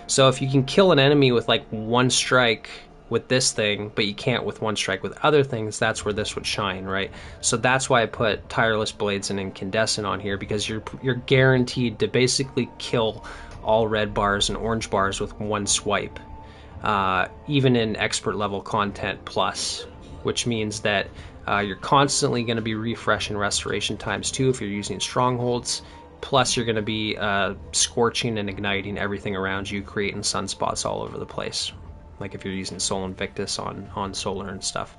So if you can kill an enemy with like one strike with this thing, but you can't with one strike with other things, that's where this would shine, right? So that's why I put Tireless Blades and Incandescent on here, because you're guaranteed to basically kill all red bars and orange bars with one swipe, even in expert level content plus, which means that you're constantly going to be refreshing restoration times 2 if you're using strongholds, plus you're going to be scorching and igniting everything around you, creating sunspots all over the place, like if you're using Sol Invictus on solar and stuff.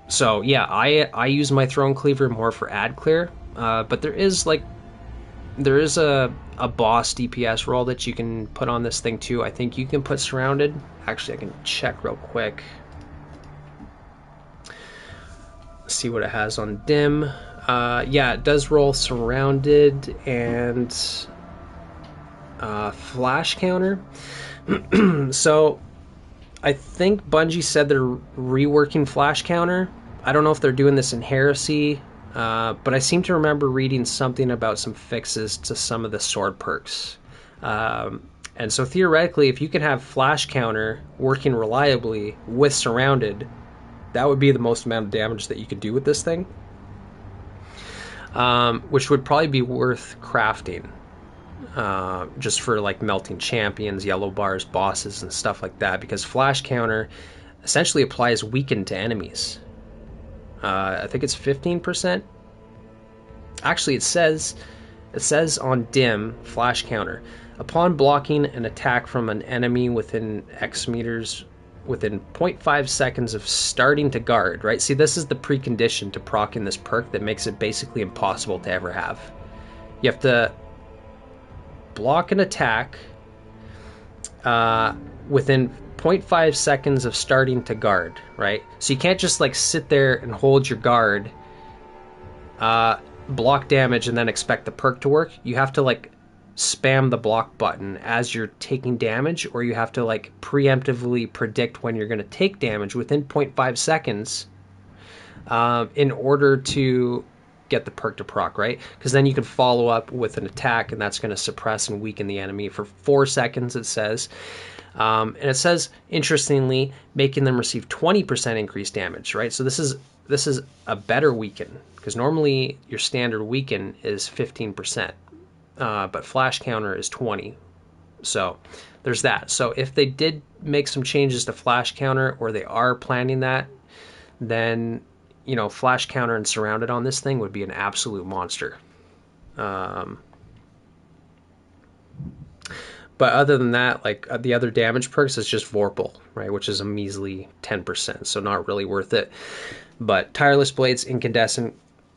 So yeah, I use my Throne Cleaver more for ad clear, but there is a boss DPS roll that you can put on this thing too. I think you can put Surrounded. Actually, I can check real quick. See what it has on dim. Yeah, it does roll surrounded and flash counter. So I think Bungie said they're reworking flash counter. I don't know if they're doing this in heresy, but I seem to remember reading something about some fixes to some of the sword perks. And so theoretically, if you can have flash counter working reliably with surrounded, that would be the most amount of damage that you could do with this thing, which would probably be worth crafting. Just for like melting champions, yellow bars, bosses, and stuff like that, because flash counter essentially applies weaken to enemies. I think it's 15%. Actually, it says on dim flash counter, upon blocking an attack from an enemy within X meters within 0.5 seconds of starting to guard. Right? See, this is the precondition to proccing this perk that makes it basically impossible to ever have. You have to block an attack within 0.5 seconds of starting to guard, right? So you can't just like sit there and hold your guard, block damage, and then expect the perk to work. You have to like spam the block button as you're taking damage, or you have to like preemptively predict when you're going to take damage within 0.5 seconds in order to get the perk to proc, right? Because then you can follow up with an attack, and that's going to suppress and weaken the enemy for 4 seconds, it says. And it says, interestingly, making them receive 20% increased damage, right? So this is a better weaken, because normally your standard weaken is 15%, but flash counter is 20. So there's that. So if they did make some changes to flash counter, or they are planning that, then flash counter and surrounded on this thing would be an absolute monster. But other than that, like the other damage perks is just Vorpal, right, which is a measly 10%, so not really worth it. But Tireless Blades Incandescent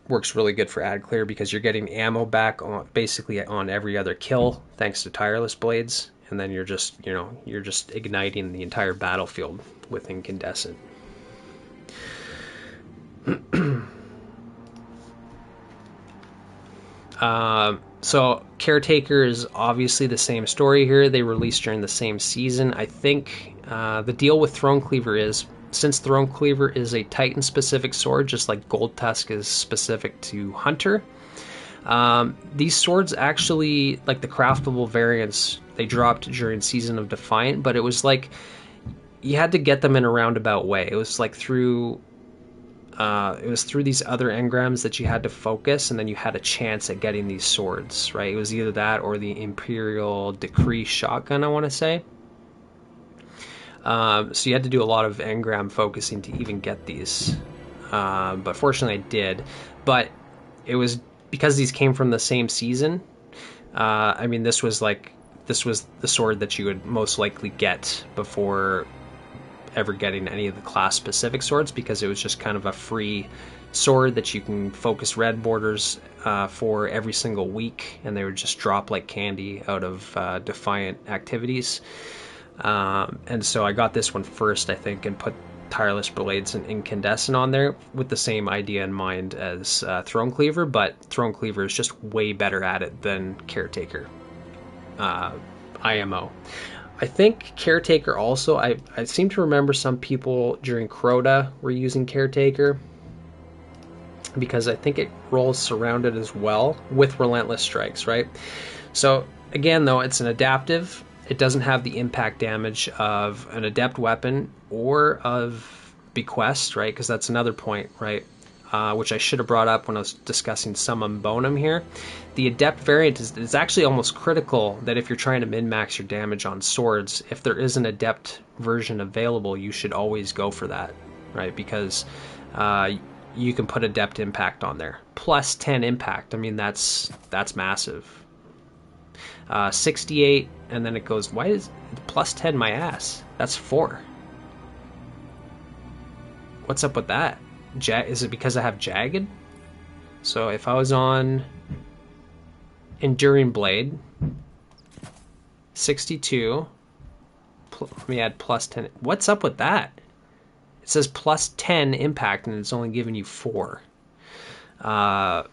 works really good for ad clear, because you're getting ammo back on basically on every other kill thanks to Tireless Blades, and then you're just igniting the entire battlefield with Incandescent. So Caretaker is obviously the same story here. They released during the same season. I think the deal with Throne Cleaver is, since Throne Cleaver is a Titan specific sword, just like Gold Tusk is specific to Hunter, these swords actually, like the craftable variants, they dropped during Season of Defiant, but it was like you had to get them in a roundabout way. It was like through these other engrams that you had to focus, and then you had a chance at getting these swords, right? It was either that or the Imperial Decree shotgun, I want to say. So you had to do a lot of engram focusing to even get these. But fortunately I did. But it was because these came from the same season. I mean, this was the sword that you would most likely get before ever getting any of the class specific swords, because it was just kind of a free sword that you can focus red borders for every single week, and they would just drop like candy out of Defiant activities. And so I got this one first, I think, and put Tireless Blades and Incandescent on there with the same idea in mind as Throne Cleaver, but Throne Cleaver is just way better at it than Caretaker. IMO. I think Caretaker also, I seem to remember some people during Crota were using Caretaker, because I think it rolls surrounded as well with Relentless Strikes, right? So again, though, it's an adaptive. It doesn't have the impact damage of an adept weapon or of Bequest, right? Because that's another point, right? Which I should have brought up when I was discussing Summum Bonum here. The adept variant is actually almost critical that if you're trying to min-max your damage on swords, if there is an adept version available, you should always go for that, right? Because you can put adept impact on there. Plus 10 impact, I mean, that's massive. 68, and then it goes, why is it plus 10 my ass? That's 4. What's up with that? Is it because I have Jagged? So if I was on Enduring Blade, 62, let me add plus 10. What's up with that? It says plus 10 impact, and it's only giving you 4. That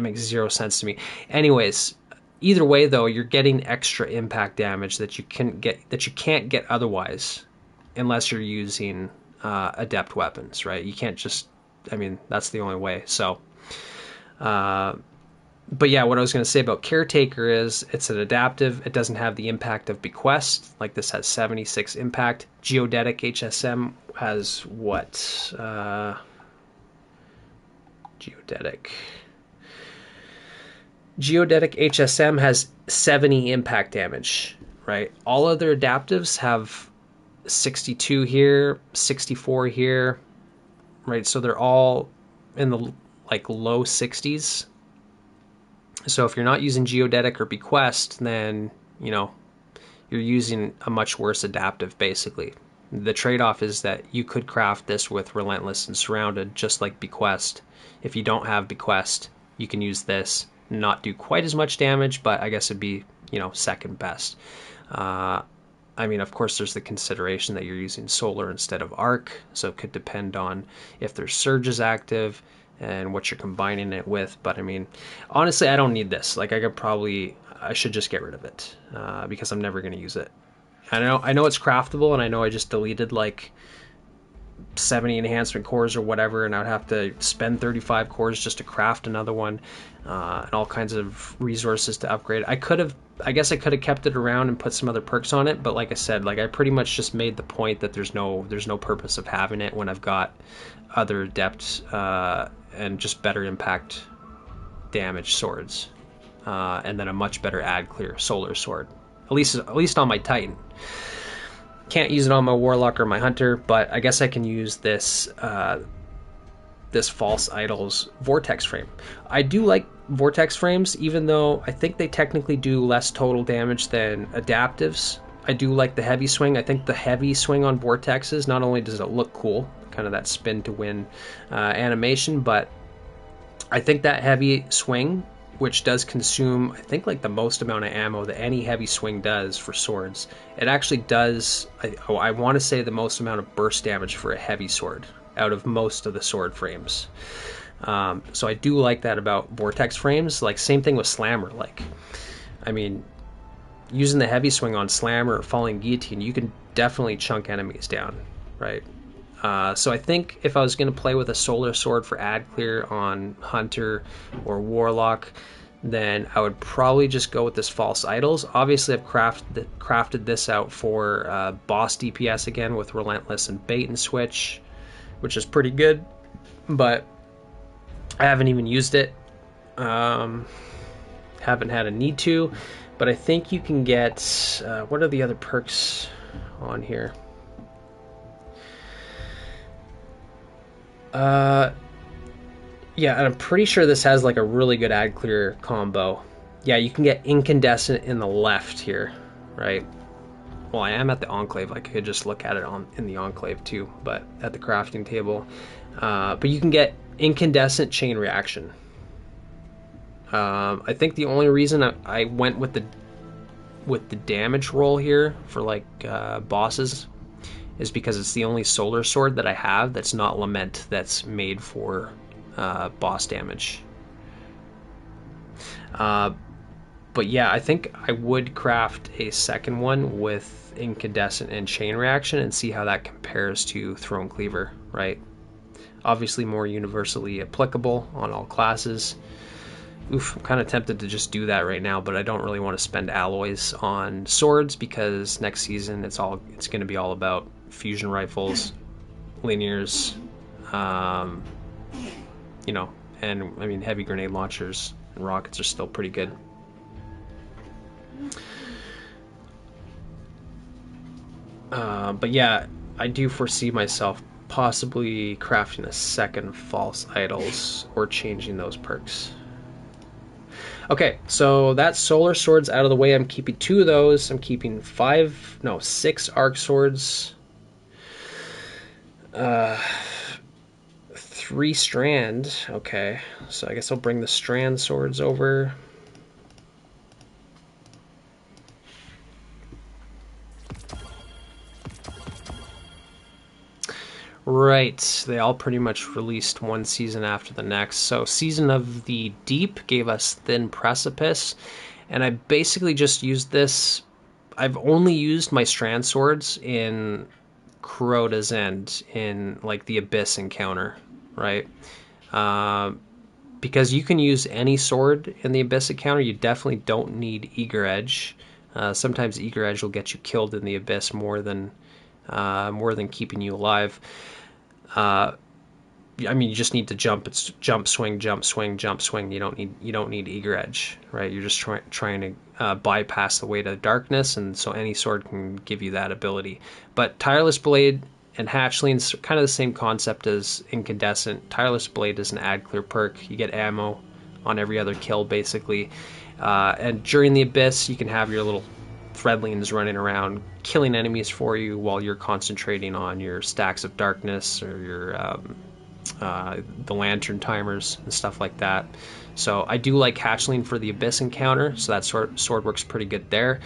makes zero sense to me. Anyways, either way though, you're getting extra impact damage that you can't get otherwise, unless you're using adept weapons, right? You can't just. I mean, that's the only way. So, but yeah, what I was going to say about Caretaker is it's an adaptive. It doesn't have the impact of Bequest. Like this has 76 impact. Geodetic HSM has what? Geodetic. Geodetic HSM has 70 impact damage, right? All other adaptives have 62 here, 64 here, right? So they're all in the like low 60s. So if you're not using Geodetic or Bequest, then, you know, you're using a much worse adaptive, basically. The trade-off is that you could craft this with Relentless and Surrounded, just like Bequest. If you don't have Bequest, you can use this, not do quite as much damage, but I guess it'd be, you know, second best. I mean, of course, there's the consideration that you're using Solar instead of Arc, so it could depend on if there's Surges active and what you're combining it with. But I mean, honestly, I don't need this. Like, I should just get rid of it because I'm never going to use it. I know it's craftable, and I know I just deleted like 70 enhancement cores or whatever, and I'd have to spend 35 cores just to craft another one, and all kinds of resources to upgrade. I guess I could have kept it around and put some other perks on it, but like I said, like I pretty much just made the point that there's no purpose of having it when I've got other adept and just better impact damage swords, and then a much better ad clear solar sword. At least on my Titan. Can't use it on my Warlock or my Hunter, but I guess I can use this this False Idols Vortex frame. I do like Vortex frames, even though I think they technically do less total damage than adaptives. I do like the heavy swing. I think the heavy swing on Vortexes, not only does it look cool, kind of that spin to win animation, but I think that heavy swing, which does consume, I think, like the most amount of ammo that any heavy swing does for swords. It actually does, I want to say, the most amount of burst damage for a heavy sword out of most of the sword frames. So I do like that about Vortex frames. Like, same thing with Slammer. Like, I mean, using the heavy swing on Slammer or Falling Guillotine, you can definitely chunk enemies down, right? So I think if I was going to play with a Solar Sword for ad clear on Hunter or Warlock, then I would probably just go with this False Idols. Obviously, I've crafted this out for boss DPS again with Relentless and Bait and Switch, which is pretty good, but I haven't even used it. Haven't had a need to, but I think you can get... what are the other perks on here? Yeah, and I'm pretty sure this has like a really good ad clear combo. Yeah, you can get Incandescent in the left here, right? Well, I am at the Enclave. I could just look at it in the Enclave too, but at the crafting table. But you can get Incandescent Chain Reaction. I think the only reason I went with the damage roll here for like bosses is because it's the only solar sword that I have that's not Lament, that's made for boss damage. But yeah, I think I would craft a second one with Incandescent and Chain Reaction and see how that compares to Throne Cleaver, right? Obviously more universally applicable on all classes. Oof, I'm kind of tempted to just do that right now, but I don't really want to spend alloys on swords because next season it's going to be all about fusion rifles, linears, you know, and I mean heavy grenade launchers and rockets are still pretty good. But yeah, I do foresee myself possibly crafting a second False Idols or changing those perks. Okay, so that's Solar Swords out of the way. I'm keeping 2 of those. I'm keeping 6 Arc Swords. 3 Strand. Okay, so I guess I'll bring the Strand Swords over. Right. They all pretty much released one season after the next. So, Season of the Deep gave us Thin Precipice, and I basically just used this. I've only used my Strand Swords in Kuroda's End, in like the Abyss encounter, right? Because you can use any sword in the Abyss encounter, you definitely don't need Eager Edge. Sometimes Eager Edge will get you killed in the Abyss more than keeping you alive. I mean, you just need to jump. It's jump, swing, jump, swing, jump, swing. You don't need Eager Edge, right? You're just trying to bypass the weight of darkness, and so any sword can give you that ability. But Tireless Blade and Hatchling is kind of the same concept as Incandescent. Tireless Blade is an add clear perk. You get ammo on every other kill, basically. And during the Abyss, you can have your little threadlings running around killing enemies for you while you're concentrating on your stacks of darkness or your the lantern timers and stuff like that. So I do like Hatchling for the Abyss encounter, so that sword works pretty good there.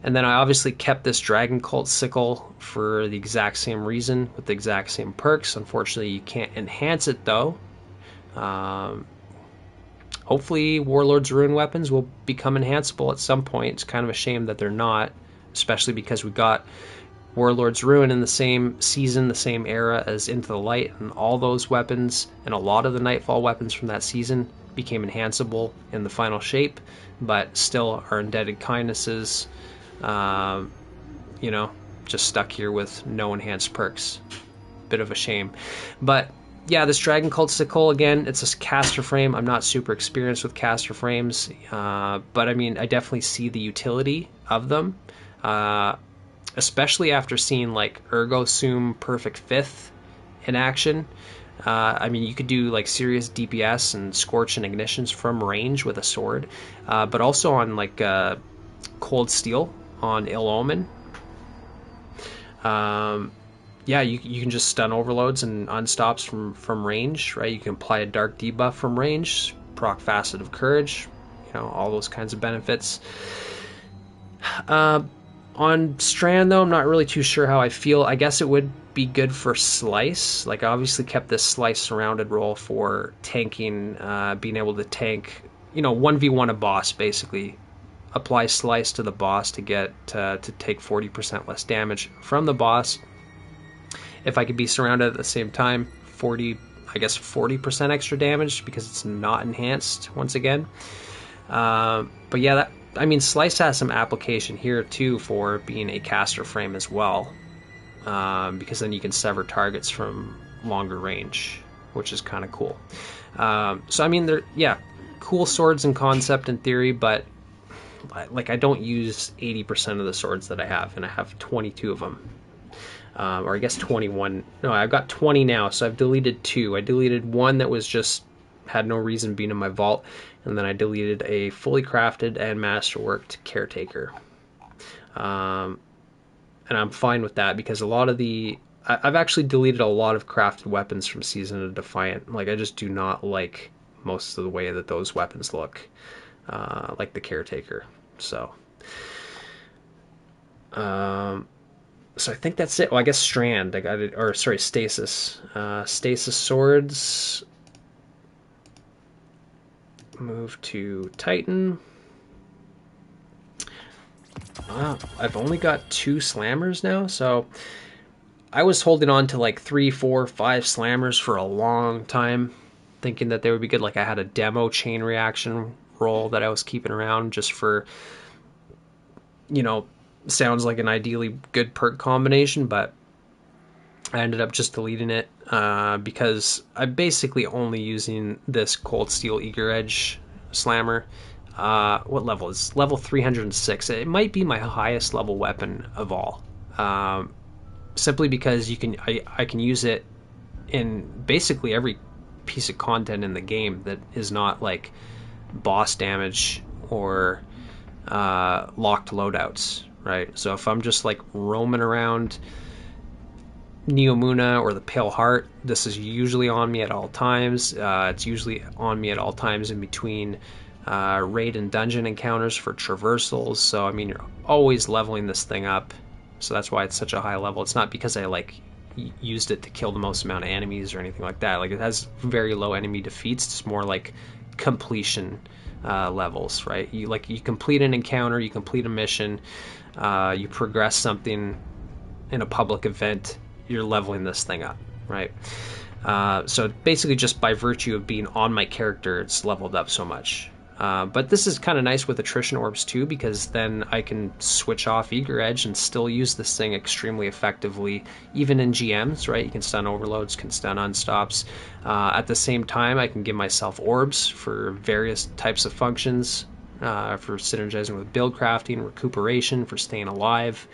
And then I obviously kept this Dragon Cult Sickle for the exact same reason with the exact same perks. Unfortunately, you can't enhance it though. Hopefully, Warlord's Ruin weapons will become enhanceable at some point. It's kind of a shame that they're not, especially because we got Warlord's Ruin in the same season, the same era as Into the Light, and all those weapons and a lot of the Nightfall weapons from that season became enhanceable in the final shape, but still are indebted kindnesses, you know, just stuck here with no enhanced perks. Bit of a shame. But yeah, this Dragon Cult Sickle, again, it's a caster frame. I'm not super experienced with caster frames, but I mean, I definitely see the utility of them. Especially after seeing like Ergo Sum Perfect Fifth in action. I mean, you could do like serious DPS and Scorch and Ignitions from range with a sword, but also on like Cold Steel on Ill Omen. Yeah, you can just stun overloads and unstops from range, right? You can apply a dark debuff from range, proc Facet of Courage, all those kinds of benefits. On Strand, though, I'm not really too sure how I feel. I guess it would be good for Slice. Like, I obviously kept this Slice Surrounded role for tanking, being able to tank, 1v1 a boss, basically. Apply Slice to the boss to get to take 40% less damage from the boss. If I could be surrounded at the same time, 40% extra damage because it's not enhanced, once again. But yeah, Slice has some application here too for being a caster frame as well, because then you can sever targets from longer range, which is kind of cool. So I mean, they're cool swords in concept and theory, but like I don't use 80% of the swords that I have, and I have 22 of them, or I guess 21. No, I've got 20 now, so I've deleted 2. I deleted one that was just had no reason being in my vault, and then I deleted a fully crafted and masterworked Caretaker. And I'm fine with that because a lot of I've actually deleted a lot of crafted weapons from Season of Defiant. Like, I just do not like most of the way that those weapons look, like the Caretaker. So I think that's it. Well, I guess Strand. I got it, or sorry, Stasis. Stasis swords. Move to Titan. I've only got 2 slammers now, so I was holding on to like 3, 4, 5 slammers for a long time, thinking that they would be good. Like, I had a demo chain reaction roll that I was keeping around just for, sounds like an ideally good perk combination, but I ended up just deleting it because I'm basically only using this Cold Steel Eager Edge Slammer. What level is level 306? It might be my highest level weapon of all, simply because I can use it in basically every piece of content in the game that is not like boss damage or locked loadouts, right? So if I'm just like roaming around Neomuna or the Pale Heart, this is usually on me at all times. It's usually on me at all times in between raid and dungeon encounters for traversals. So I mean, you're always leveling this thing up. So that's why it's such a high level. It's not because I like used it to kill the most amount of enemies or anything like that. Like, it has very low enemy defeats. It's more like completion levels, right? You complete an encounter, you complete a mission, you progress something in a public event, you're leveling this thing up, right? So basically, just by virtue of being on my character, it's leveled up so much. But this is kind of nice with attrition orbs too, because then I can switch off Eager Edge and still use this thing extremely effectively, even in GMs, right? You can stun overloads, can stun unstops. At the same time, I can give myself orbs for various types of functions, for synergizing with build crafting, recuperation, for staying alive.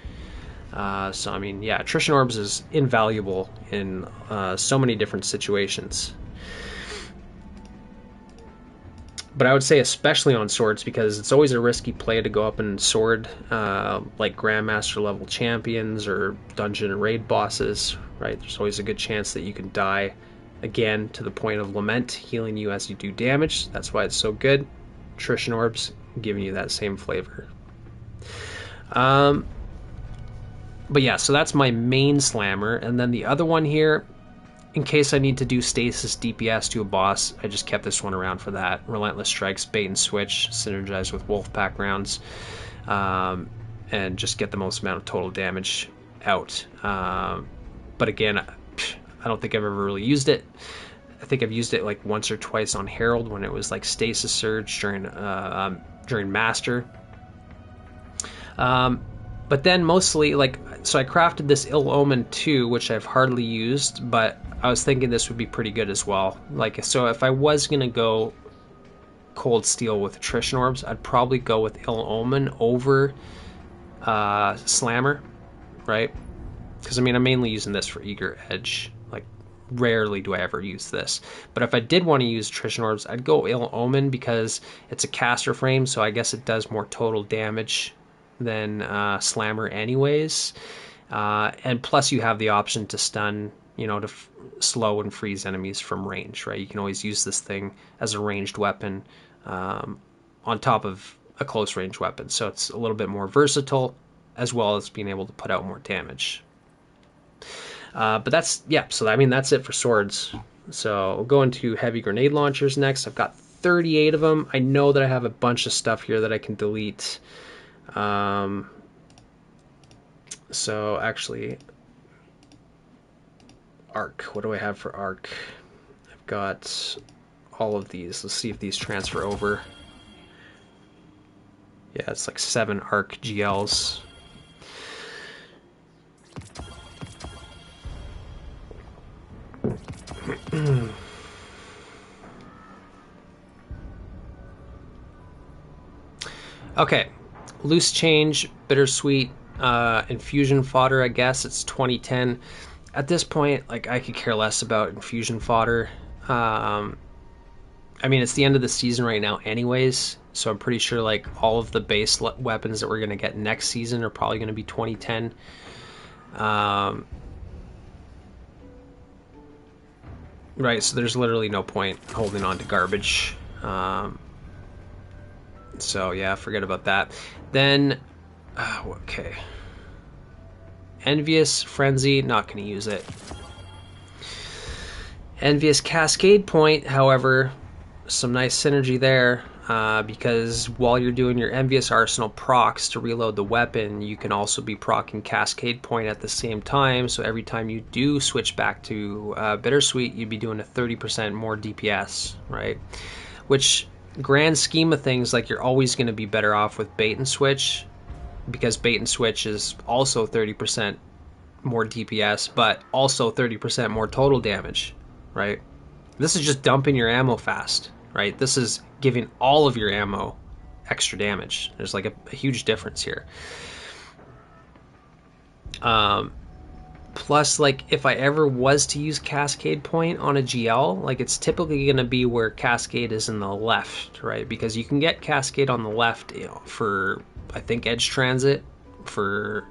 So, I mean, yeah, attrition orbs is invaluable in so many different situations. But I would say especially on swords, because it's always a risky play to go up and sword like Grandmaster level champions or dungeon and raid bosses, right? There's always a good chance that you can die again to the point of lament, healing you as you do damage. That's why it's so good. Attrition orbs giving you that same flavor. But yeah, so that's my main slammer. And then the other one here, in case I need to do stasis DPS to a boss, I just kept this one around for that. Relentless Strikes, bait and switch, synergize with Wolfpack rounds, and just get the most amount of total damage out. But again, I don't think I've ever really used it. I think I've used it like once or twice on Herald when it was like stasis surge during Master. But then mostly, like, so I crafted this Ill Omen 2, which I've hardly used, but I was thinking this would be pretty good as well. Like, so if I was going to go Cold Steel with Attrition Orbs, I'd probably go with Ill Omen over Slammer, right? Because, I mean, I'm mainly using this for Eager Edge. Like, rarely do I ever use this. But if I did want to use Attrition Orbs, I'd go Ill Omen because it's a caster frame, so I guess it does more total damage than Slammer anyways. And plus you have the option to stun, you know, to slow and freeze enemies from range, right? You can always use this thing as a ranged weapon on top of a close range weapon. So it's a little bit more versatile, as well as being able to put out more damage. But that's, yeah, so I mean, that's it for swords. So we'll go into heavy grenade launchers next. I've got 38 of them. I know that I have a bunch of stuff here that I can delete. So actually, arc, what do I have for arc? I've got all of these. Let's see if these transfer over. Yeah, it's like 7 arc GLs. Okay, loose change, bittersweet, infusion fodder, I guess. It's 2010. At this point, like, I could care less about infusion fodder. I mean, it's the end of the season right now anyways, so I'm pretty sure, like, all of the base weapons that we're going to get next season are probably going to be 2010. Right, so there's literally no point holding on to garbage. So, yeah, forget about that. Then, okay. Envious Frenzy, not going to use it. Envious Cascade Point, however, some nice synergy there, because while you're doing your Envious Arsenal procs to reload the weapon, you can also be proccing Cascade Point at the same time, so every time you do switch back to Bittersweet, you'd be doing a 30% more DPS, right? Which, grand scheme of things, like, you're always going to be better off with Bait and Switch, because Bait and Switch is also 30% more DPS, but also 30% more total damage, right? This is just dumping your ammo fast, right? This is giving all of your ammo extra damage. There's like a huge difference here. Plus, like, if I ever was to use Cascade Point on a GL, like, it's typically going to be where Cascade is in the left, right? Because you can get Cascade on the left, you know, for, I think, Edge Transit, for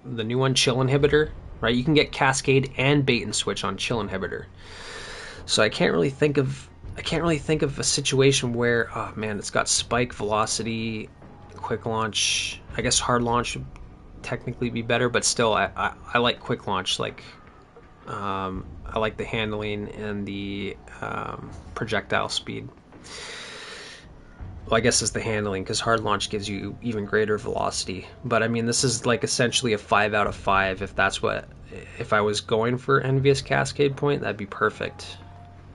the new one, Chill Inhibitor, right? You can get Cascade and Bait and Switch on Chill Inhibitor. So I can't really think of a situation where, oh man, it's got spike, velocity, quick launch. I guess hard launch would technically be better, but still, I like quick launch. Like, I like the handling and the projectile speed. Well, I guess it's the handling, because hard launch gives you even greater velocity. But I mean, this is like essentially a 5 out of 5. If I was going for Envious Cascade Point, that'd be perfect.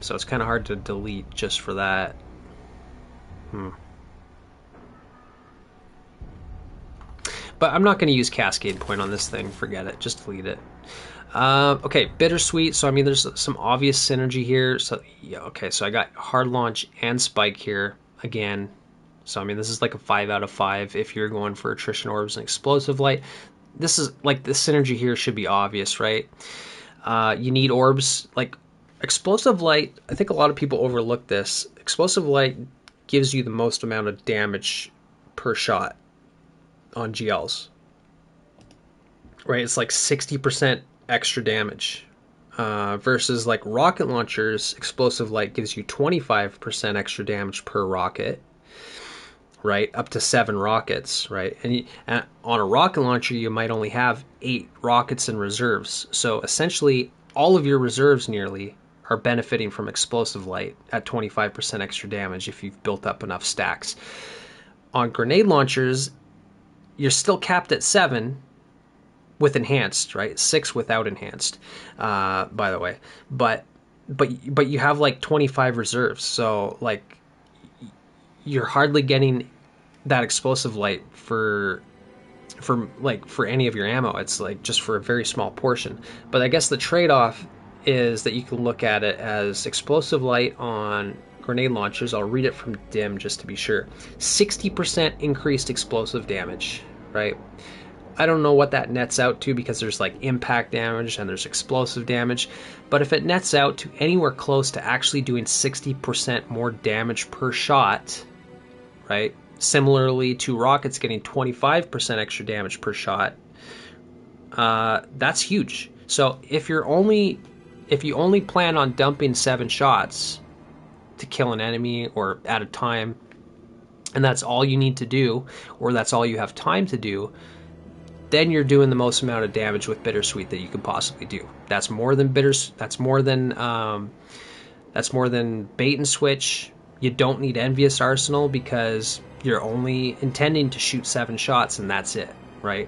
So it's kind of hard to delete just for that. But I'm not going to use Cascade Point on this thing. Forget it. Just delete it. Okay, Bittersweet. So I mean, there's some obvious synergy here. So yeah, okay. So I got hard launch and spike here again. So I mean, this is like a 5 out of 5 if you're going for attrition orbs and explosive light. This is like the synergy here should be obvious, right? You need orbs like explosive light. I think a lot of people overlook this. Explosive light gives you the most amount of damage per shot on GLs, right? It's like 60% extra damage versus like rocket launchers. Explosive light gives you 25% extra damage per rocket, right? Up to 7 rockets, right? And on a rocket launcher, you might only have 8 rockets in reserves. So essentially, all of your reserves nearly are benefiting from explosive light at 25% extra damage if you've built up enough stacks. On grenade launchers, you're still capped at 7 with enhanced, right? 6 without enhanced, by the way. But you have like 25 reserves, so like you're hardly getting that explosive light for any of your ammo. It's like just for a very small portion. But I guess the trade-off is that you can look at it as explosive light on grenade launchers. I'll read it from Dim just to be sure. 60% increased explosive damage, right? I don't know what that nets out to, because there's like impact damage and there's explosive damage. But if it nets out to anywhere close to actually doing 60% more damage per shot, right? Similarly to rockets getting 25% extra damage per shot, that's huge. So if you only plan on dumping 7 shots to kill an enemy or at a time, and that's all you need to do, or that's all you have time to do, then you're doing the most amount of damage with Bittersweet that you could possibly do. That's more than That's more than bait and switch. You don't need Envious Arsenal because you're only intending to shoot 7 shots and that's it, right?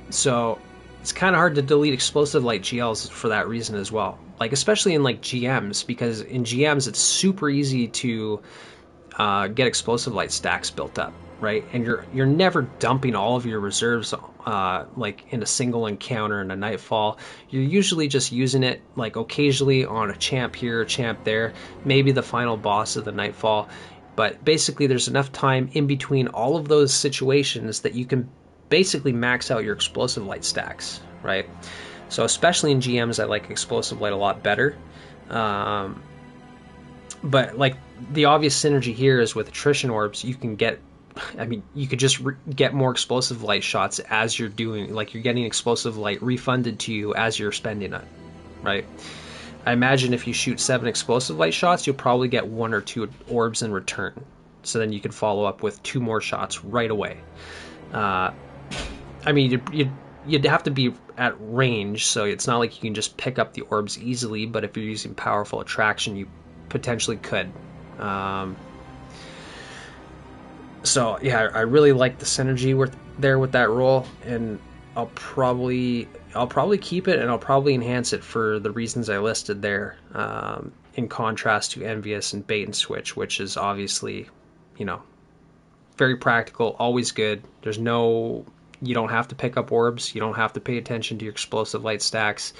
So it's kind of hard to delete explosive light GLs for that reason as well. Like especially in like GMs, because in GMs it's super easy to get explosive light stacks built up, right? And you're never dumping all of your reserves like in a single encounter in a Nightfall. You're usually just using it like occasionally on a champ here, a champ there, maybe the final boss of the Nightfall. But basically there's enough time in between all of those situations that you can basically max out your explosive light stacks, right? So especially in GMs, I like explosive light a lot better. But like the obvious synergy here is with attrition orbs, you can get, I mean, you could just get more explosive light shots as you're doing, like you're getting explosive light refunded to you as you're spending it, right? I imagine if you shoot 7 explosive light shots, you'll probably get 1 or 2 orbs in return. So then you can follow up with 2 more shots right away. I mean, you'd have to be at range, so it's not like you can just pick up the orbs easily, but if you're using powerful attraction, you potentially could. So yeah, I really like the synergy with that roll, and I'll probably keep it, and I'll probably enhance it for the reasons I listed there. In contrast to Envious and Bait and Switch, which is obviously, very practical, always good. You don't have to pick up orbs. You don't have to pay attention to your explosive light stacks.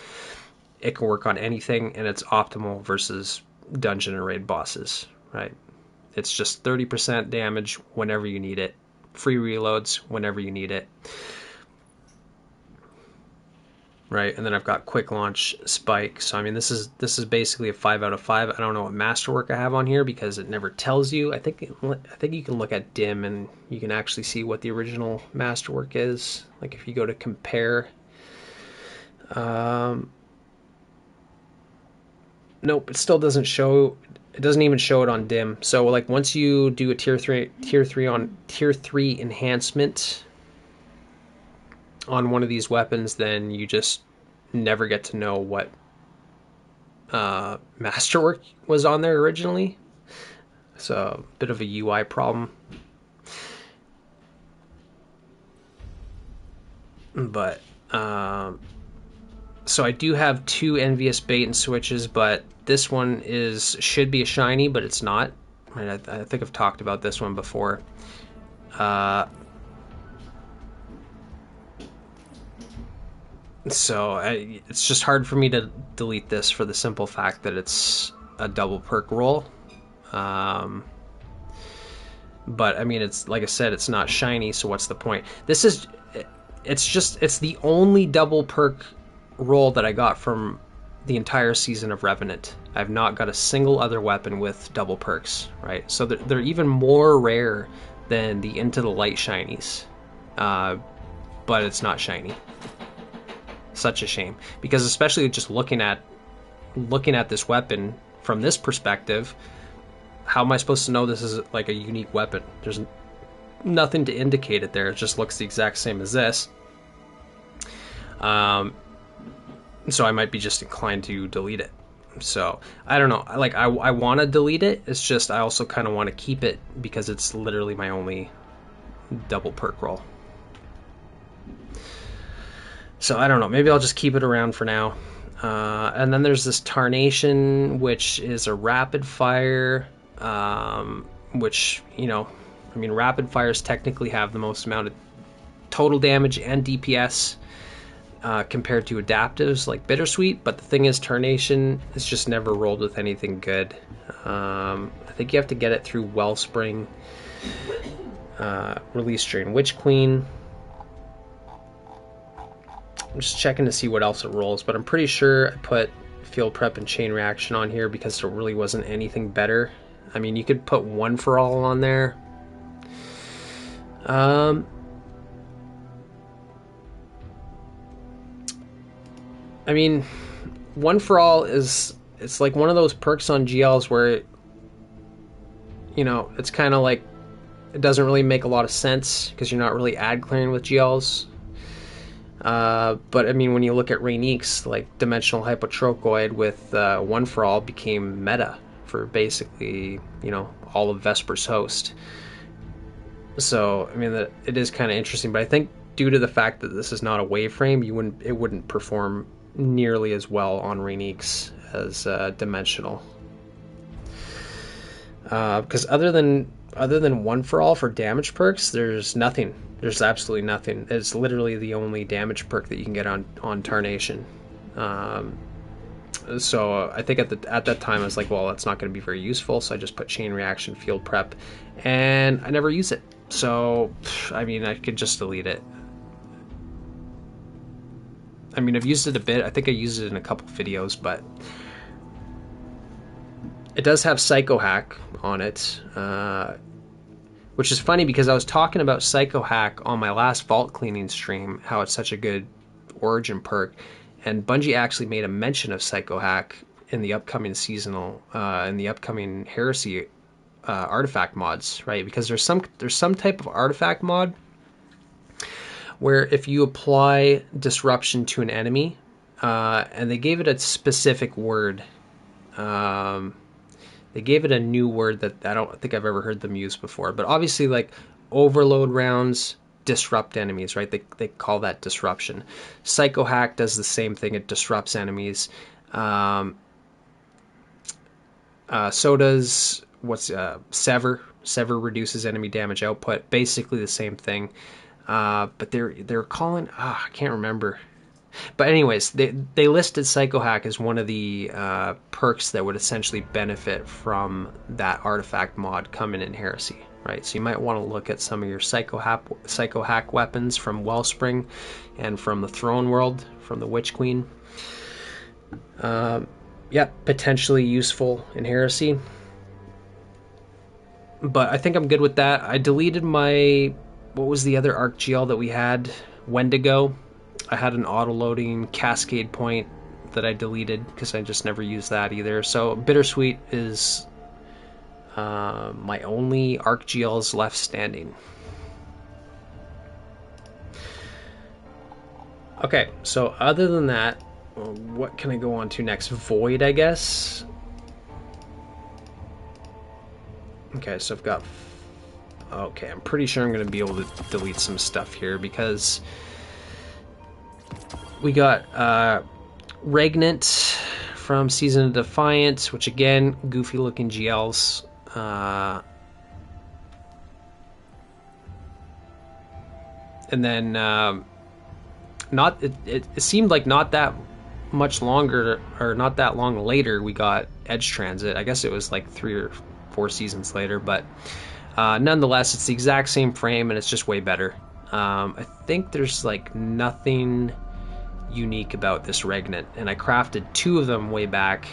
It can work on anything, and it's optimal versus dungeon and raid bosses, right? It's just 30% damage whenever you need it. Free reloads whenever you need it. Right, and then I've got quick launch spike. So I mean, this is basically a 5 out of 5. I don't know what masterwork I have on here because it never tells you. I think you can look at dim and you can actually see what the original masterwork is. Like if you go to compare, nope, it still doesn't show. It doesn't even show it on dim. So like once you do a tier 3 enhancement, on one of these weapons, then you just never get to know what masterwork was on there originally. So a bit of a UI problem. But so I do have 2 envious bait and switches, but this one should be a shiny, but it's not. I think I've talked about this one before. So it's just hard for me to delete this for the simple fact that it's a double perk roll. But I mean, it's like I said, it's not shiny, so what's the point? It's the only double perk roll that I got from the entire season of Revenant. I've not got a single other weapon with double perks, right? So they're even more rare than the Into the Light shinies, but it's not shiny. Such a shame, because especially just looking at this weapon from this perspective, how am I supposed to know this is like a unique weapon? There's nothing to indicate it there. It just looks the exact same as this. So I might be just inclined to delete it. So I don't know. Like I want to delete it. It's just I also kind of want to keep it because it's literally my only double perk roll. So I don't know. Maybe I'll just keep it around for now. And then there's this Tarnation, which is a rapid fire, which, you know, I mean, rapid fires technically have the most amount of total damage and DPS compared to adaptives like Bittersweet. But the thing is, Tarnation is just never rolled with anything good. I think you have to get it through Wellspring, release during Witch Queen. I'm just checking to see what else it rolls, but I'm pretty sure I put Field Prep and Chain Reaction on here because there really wasn't anything better. I mean, you could put One for All on there. I mean, One for All it's like one of those perks on GLs where, you know, it's kind of like it doesn't really make a lot of sense because you're not really ad clearing with GLs. But I mean, when you look at Rainique's, like Dimensional Hypotrochoid with One for All became meta for basically, you know, all of Vesper's host. So I mean, it is kind of interesting, but I think due to the fact that this is not a wave frame, it wouldn't perform nearly as well on Rainique's as Dimensional. Because other than One for All for damage perks, there's nothing. There's absolutely nothing. It's literally the only damage perk that you can get on Tarnation. So I think at that time I was like, well, that's not going to be very useful. So I just put Chain Reaction, Field Prep, and I never use it. So I mean, I could just delete it. I mean, I've used it a bit. I think I used it in a couple videos, but it does have Psycho Hack on it. Which is funny because I was talking about Psycho Hack on my last vault cleaning stream, how it's such a good origin perk, and Bungie actually made a mention of Psycho Hack in the upcoming seasonal, in the upcoming heresy artifact mods, right? Because there's some type of artifact mod where if you apply disruption to an enemy, and they gave it a specific word. They gave it a new word that I don't think I've ever heard them use before. But obviously, like, overload rounds disrupt enemies, right? They call that disruption. Psycho Hack does the same thing. It disrupts enemies. So does Sever. Sever reduces enemy damage output. Basically the same thing. But they're calling... I can't remember. But anyways, they listed Psycho Hack as one of the perks that would essentially benefit from that artifact mod coming in Heresy, right? So you might want to look at some of your Psycho Hack weapons from Wellspring and from the Throne World, from the Witch Queen. Yeah, potentially useful in Heresy. But I think I'm good with that. I deleted my... What was the other Arc GL that we had? Wendigo. I had an auto-loading Cascade point that I deleted because I just never used that either. So Bittersweet is my only Arc GLs left standing. Okay, so other than that, what can I go on to next? Void, I guess. Okay, so I've got... Okay, I'm pretty sure I'm going to be able to delete some stuff here because we got Regnant from Season of Defiance, which again, goofy looking GLs. And then it seemed like not that much longer, or not that long later, we got Edge Transit. I guess it was like 3 or 4 seasons later, but nonetheless, it's the exact same frame and it's just way better. I think there's like nothing unique about this Regnant, and I crafted 2 of them way back.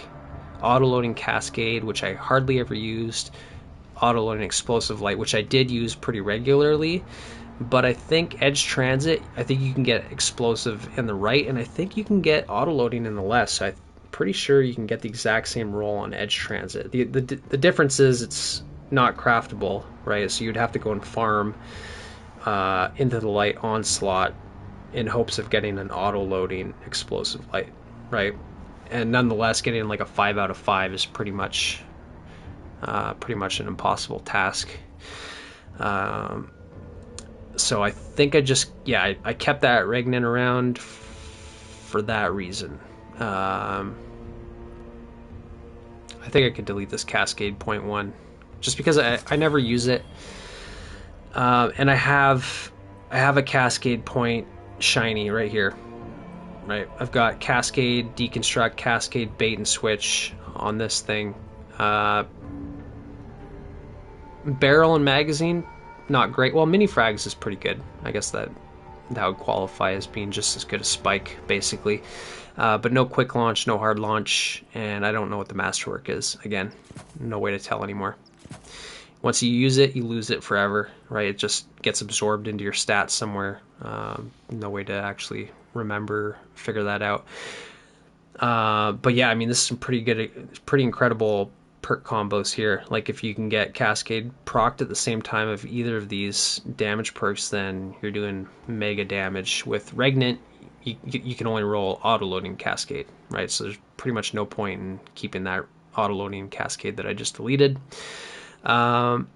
Autoloading Cascade, which I hardly ever used. Autoloading Explosive Light, which I did use pretty regularly. But I think Edge Transit, I think you can get Explosive in the right, and I think you can get Autoloading in the left. So I'm pretty sure you can get the exact same roll on Edge Transit. The difference is it's not craftable, right? So you'd have to go and farm into the light onslaught in hopes of getting an auto-loading Explosive Light, right? And nonetheless, getting like a 5 out of 5 is pretty much an impossible task. So I think I kept that Regnant around for that reason. I think I could delete this Cascade point 1 just because I never use it. And I have a Cascade point shiny right here. Right, I've got Cascade, Deconstruct, Cascade, Bait and Switch on this thing. Barrel and Magazine, not great. Well, Mini Frags is pretty good. I guess that would qualify as being just as good as Spike, basically. But no quick launch, no hard launch, and I don't know what the masterwork is. Again, no way to tell anymore. Once you use it, you lose it forever, right? It just gets absorbed into your stats somewhere. No way to actually remember, figure that out. But yeah, I mean, this is some pretty incredible perk combos here. Like if you can get Cascade procced at the same time of either of these damage perks, then you're doing mega damage. With Regnant, you can only roll auto-loading Cascade, right? So there's pretty much no point in keeping that auto-loading Cascade that I just deleted. And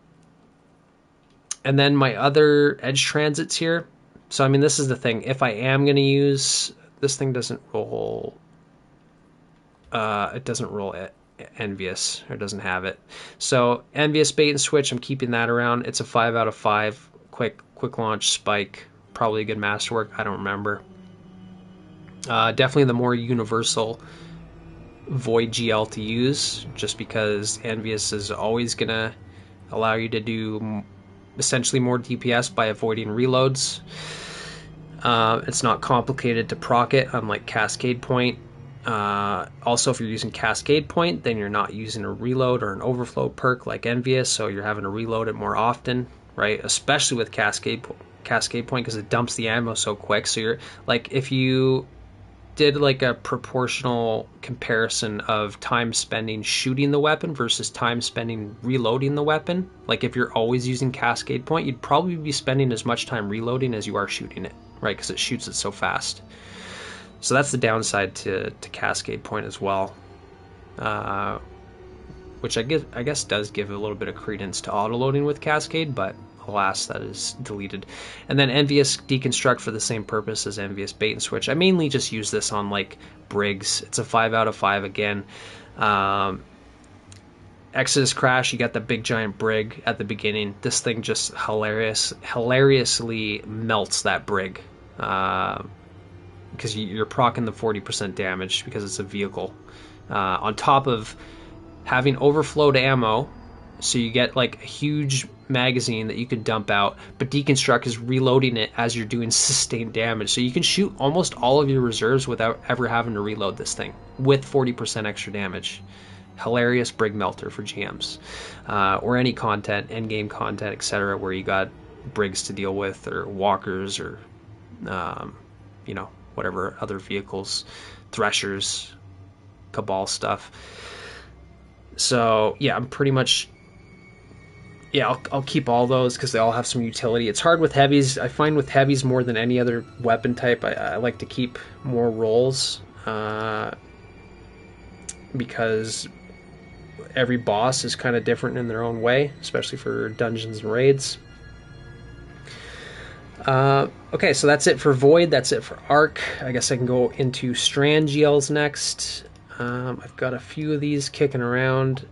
then my other Edge Transits here. So I mean, this is the thing. If I am going to use this thing, doesn't roll. It doesn't roll Envious, or doesn't have it. So Envious, Bait and Switch, I'm keeping that around. It's a 5 out of 5. Quick launch, Spike, probably a good masterwork. I don't remember. Definitely the more universal Void GL to use, just because Envious is always gonna allow you to do essentially more DPS by avoiding reloads. It's not complicated to proc it, unlike Cascade Point. Also, if you're using Cascade Point, then you're not using a reload or an overflow perk like Envious, so you're having to reload it more often, right? Especially with Cascade Point, because it dumps the ammo so quick. So you're like, if you did like a proportional comparison of time spending shooting the weapon versus time spending reloading the weapon, like if you're always using Cascade Point, you'd probably be spending as much time reloading as you are shooting it, right? Because it shoots it so fast. So that's the downside to Cascade Point as well, which I guess does give a little bit of credence to autoloading with Cascade, but alas, that is deleted. And then Envious Deconstruct for the same purpose as Envious Bait and Switch. I mainly just use this on like Briggs. It's a 5 out of 5 again. Exodus Crash, you got the big giant Brig at the beginning. This thing just hilariously melts that Brig. Because you're proccing the 40% damage because it's a vehicle. On top of having overflowed ammo, so you get like a huge magazine that you can dump out, but Deconstruct is reloading it as you're doing sustained damage. So you can shoot almost all of your reserves without ever having to reload this thing with 40% extra damage. Hilarious Brig melter for GMs. Or any content, endgame content, etc., where you got Brigs to deal with, or walkers, or whatever other vehicles, Threshers, Cabal stuff. So yeah, I'm pretty much yeah, I'll keep all those because they all have some utility. It's hard with heavies. I find with heavies more than any other weapon type, I like to keep more rolls because every boss is kind of different in their own way, especially for dungeons and raids. Okay, so that's it for Void. That's it for Arc. I guess I can go into Strand GLs next. I've got a few of these kicking around.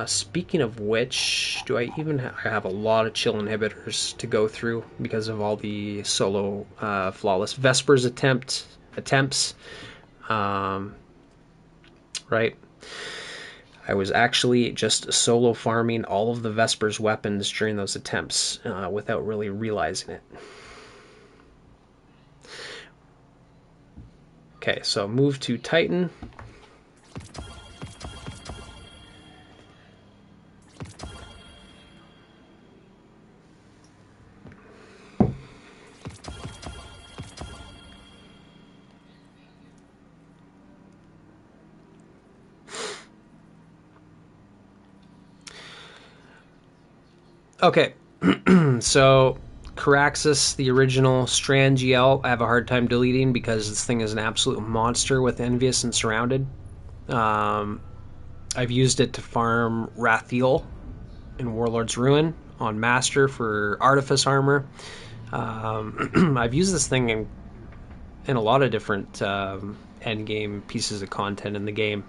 Speaking of which, do I even I have a lot of chill inhibitors to go through because of all the solo flawless Vespers attempts. Right? I was actually just solo farming all of the Vespers weapons during those attempts without really realizing it. Okay, so move to Titan. Okay, so Caraxus, the original Strand GL, I have a hard time deleting because this thing is an absolute monster with Envious and Surrounded. I've used it to farm Rathiel in Warlord's Ruin on Master for Artifice Armor. I've used this thing in a lot of different endgame pieces of content in the game.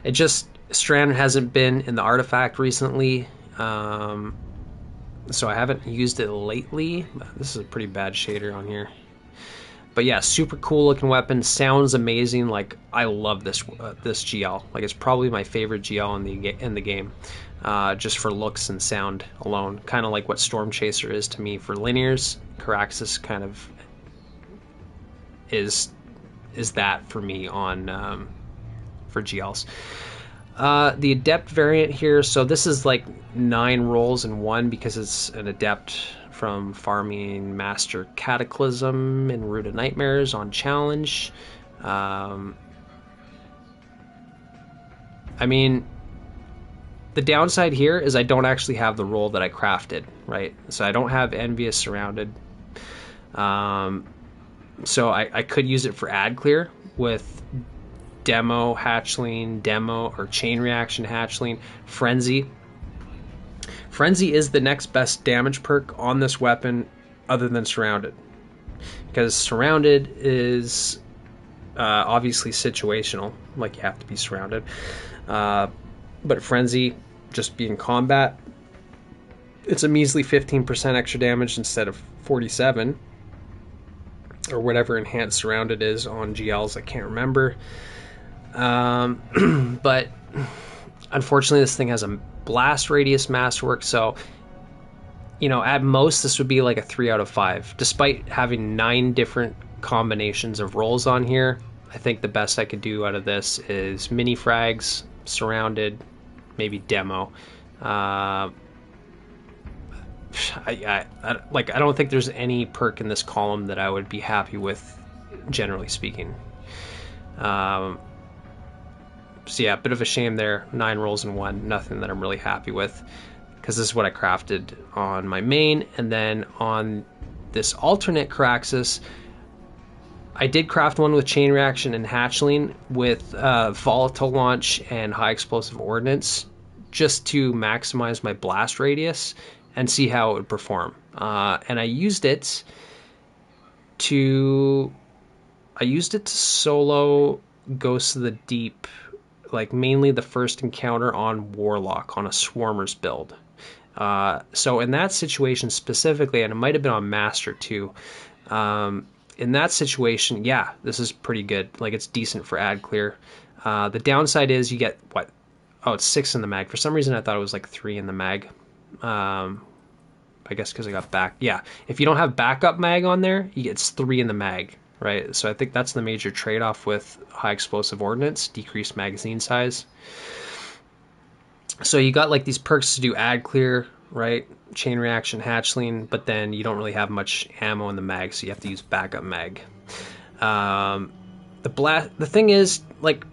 It just, Strand hasn't been in the artifact recently. So I haven't used it lately. This is a pretty bad shader on here. But yeah, super cool looking weapon. Sounds amazing. Like, I love this GL. Like, it's probably my favorite GL in the game. Just for looks and sound alone. Kind of like what Storm Chaser is to me for linears. Caraxus kind of is that for me on for GLs. The Adept variant here, so this is like 9 rolls in one because it's an Adept from farming Master Cataclysm and Root of Nightmares on challenge. I mean, the downside here is I don't actually have the roll that I crafted, right? So I don't have Envious Surrounded. So I could use it for ad clear with Demo, Hatchling, Demo, or Chain Reaction Hatchling, Frenzy. Frenzy is the next best damage perk on this weapon other than Surrounded. Because Surrounded is obviously situational, like you have to be surrounded. But Frenzy, just being combat, it's a measly 15% extra damage instead of 47, or whatever enhanced Surrounded is on GLs, I can't remember. But unfortunately this thing has a blast radius masterwork, so you know, at most this would be like a 3 out of 5 despite having 9 different combinations of rolls on here. I think the best I could do out of this is mini frags, Surrounded, maybe Demo. I don't think there's any perk in this column that I would be happy with, generally speaking. So yeah, a bit of a shame there. 9 rolls in one, nothing that I'm really happy with, because this is what I crafted on my main. And then on this alternate Caraxus, I did craft one with Chain Reaction and Hatchling with Volatile Launch and High Explosive Ordnance, just to maximize my blast radius and see how it would perform. And I used it to solo Ghosts of the Deep, like mainly the first encounter on Warlock on a Swarmers build. So in that situation specifically, and it might have been on Master too, in that situation, yeah, this is pretty good. Like, it's decent for ad clear. The downside is you get, what? Oh, it's 6 in the mag. For some reason I thought it was like 3 in the mag. I guess because I got back. Yeah, if you don't have backup mag on there, it's 3 in the mag. Right, so I think that's the major trade-off with high explosive ordnance, decreased magazine size. So you got like these perks to do ad clear, right? Chain reaction, hatchling, but then you don't really have much ammo in the mag, so you have to use backup mag. The thing is, like,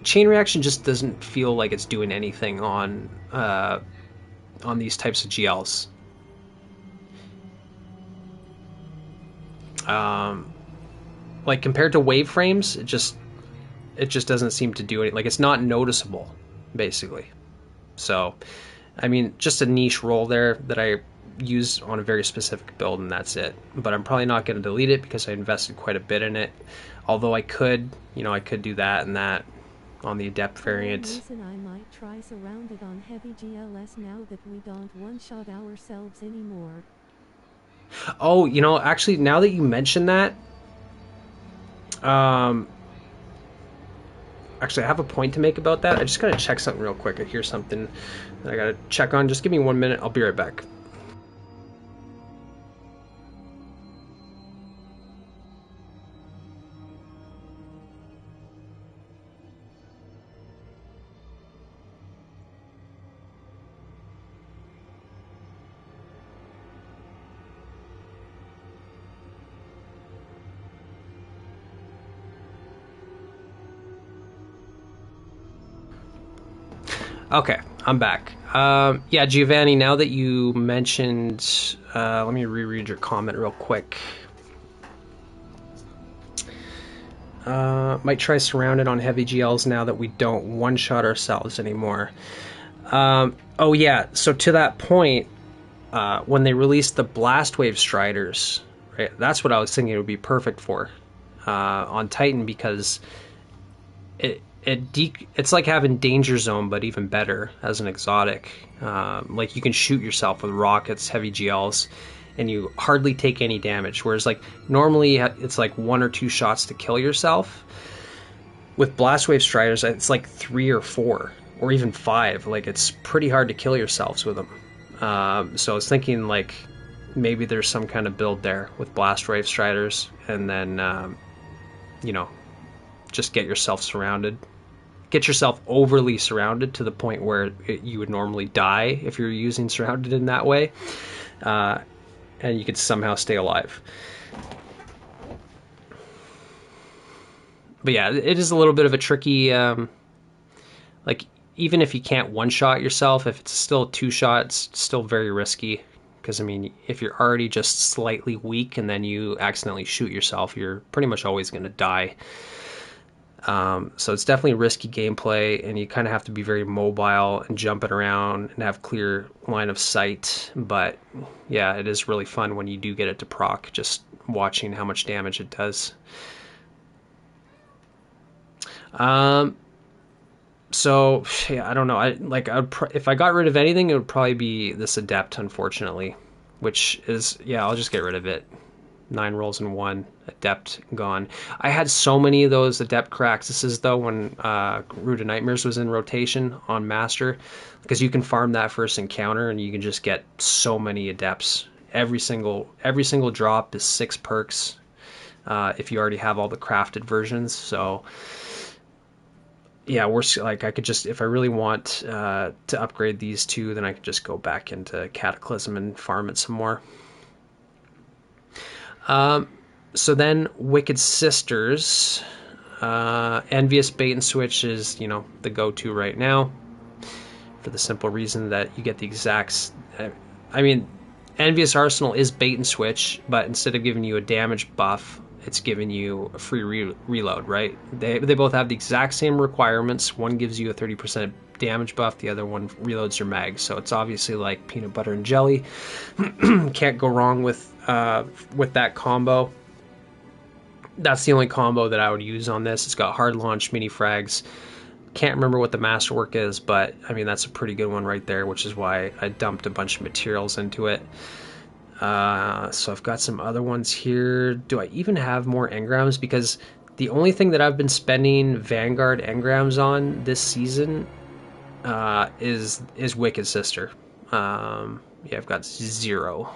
chain reaction just doesn't feel like it's doing anything on these types of GLs. Like compared to wave frames, it just doesn't seem to do it. Like it's not noticeable, basically. So, I mean, just a niche roll there that I use on a very specific build, and that's it. But I'm probably not going to delete it because I invested quite a bit in it. Although I could, I could do that and that on the adept variant. Reason I might try surrounded on heavy GLS now that we don't one-shot ourselves anymore. Oh, actually, now that you mention that, actually, I have a point to make about that. I just gotta check something real quick. I hear something that I gotta check on. Just give me 1 minute. I'll be right back. Okay, I'm back. Yeah, Giovanni, now that you mentioned, let me reread your comment real quick. Might try surrounded on heavy GLs now that we don't one-shot ourselves anymore. Oh yeah, so to that point, when they released the Blast Wave Striders, right, that's what I was thinking it would be perfect for on Titan, because it's like having Danger Zone, but even better as an exotic. Like you can shoot yourself with rockets, heavy GLs, and you hardly take any damage. Whereas like normally it's like 1 or 2 shots to kill yourself. With Blast Wave Striders, it's like 3 or 4 or even 5. Like it's pretty hard to kill yourselves with them. So I was thinking like maybe there's some kind of build there with Blast Wave Striders, and then just get yourself surrounded. Get yourself overly surrounded to the point where you would normally die if you're using surrounded in that way, and you could somehow stay alive. But yeah, it is a little bit of a tricky, like even if you can't one-shot yourself, if it's still 2-shot, it's still very risky. Because I mean, if you're already just slightly weak and then you accidentally shoot yourself, you're pretty much always going to die. So it's definitely risky gameplay, and you kind of have to be very mobile and jumping around and have clear line of sight. But yeah, it is really fun when you do get it to proc, just watching how much damage it does. So yeah, I don't know. If I got rid of anything, it would probably be this adept, unfortunately, which is, yeah, I'll just get rid of it. 9 rolls in 1, adept gone. I had so many of those adept cracks. This is though when Root of Nightmares was in rotation on Master, because you can farm that first encounter and you can just get so many adepts. Every single drop is 6 perks if you already have all the crafted versions. So yeah, I could just, if I really want to upgrade these 2, then I could just go back into Cataclysm and farm it some more. So then Wicked Sisters, Envious Bait and Switch is, the go-to right now, for the simple reason that you get the exact, I mean, Envious Arsenal is bait and switch, but instead of giving you a damage buff, it's giving you a free reload, right? They both have the exact same requirements. One gives you a 30% damage buff, the other one reloads your mag. So it's obviously like peanut butter and jelly. Can't go wrong with that combo. That's the only combo that I would use on this. It's got hard launch, mini frags. Can't remember what the masterwork is, but I mean that's a pretty good one right there, which is why I dumped a bunch of materials into it. So I've got some other ones here. Do I even have more engrams? Because the only thing that I've been spending Vanguard engrams on this season is Wicked Sister. Yeah, I've got 0.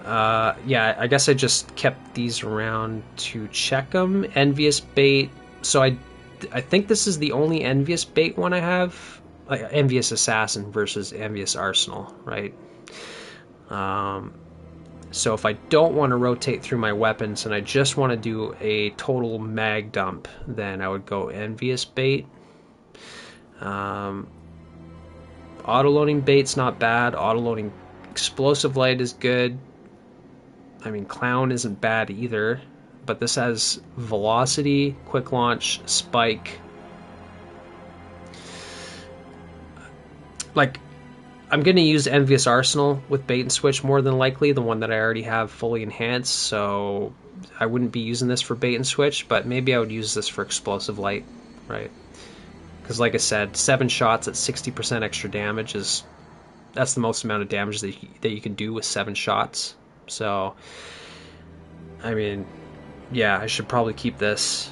Yeah, I guess I just kept these around to check them. Envious Bait. So I think this is the only Envious Bait one I have. Like Envious Assassin versus Envious Arsenal, right? So if I don't want to rotate through my weapons and I just want to do a total mag dump, then I would go Envious Bait. Auto-loading Bait's not bad. Auto-loading Explosive Light is good. I mean, Clown isn't bad either. But this has Velocity, Quick Launch, Spike. Like, I'm going to use Envious Arsenal with Bait and Switch more than likely, the one that I already have fully enhanced, so I wouldn't be using this for Bait and Switch, but maybe I would use this for Explosive Light, right? Because like I said, 7 shots at 60% extra damage that's the most amount of damage that you can do with 7 shots. So, I mean, yeah, I should probably keep this.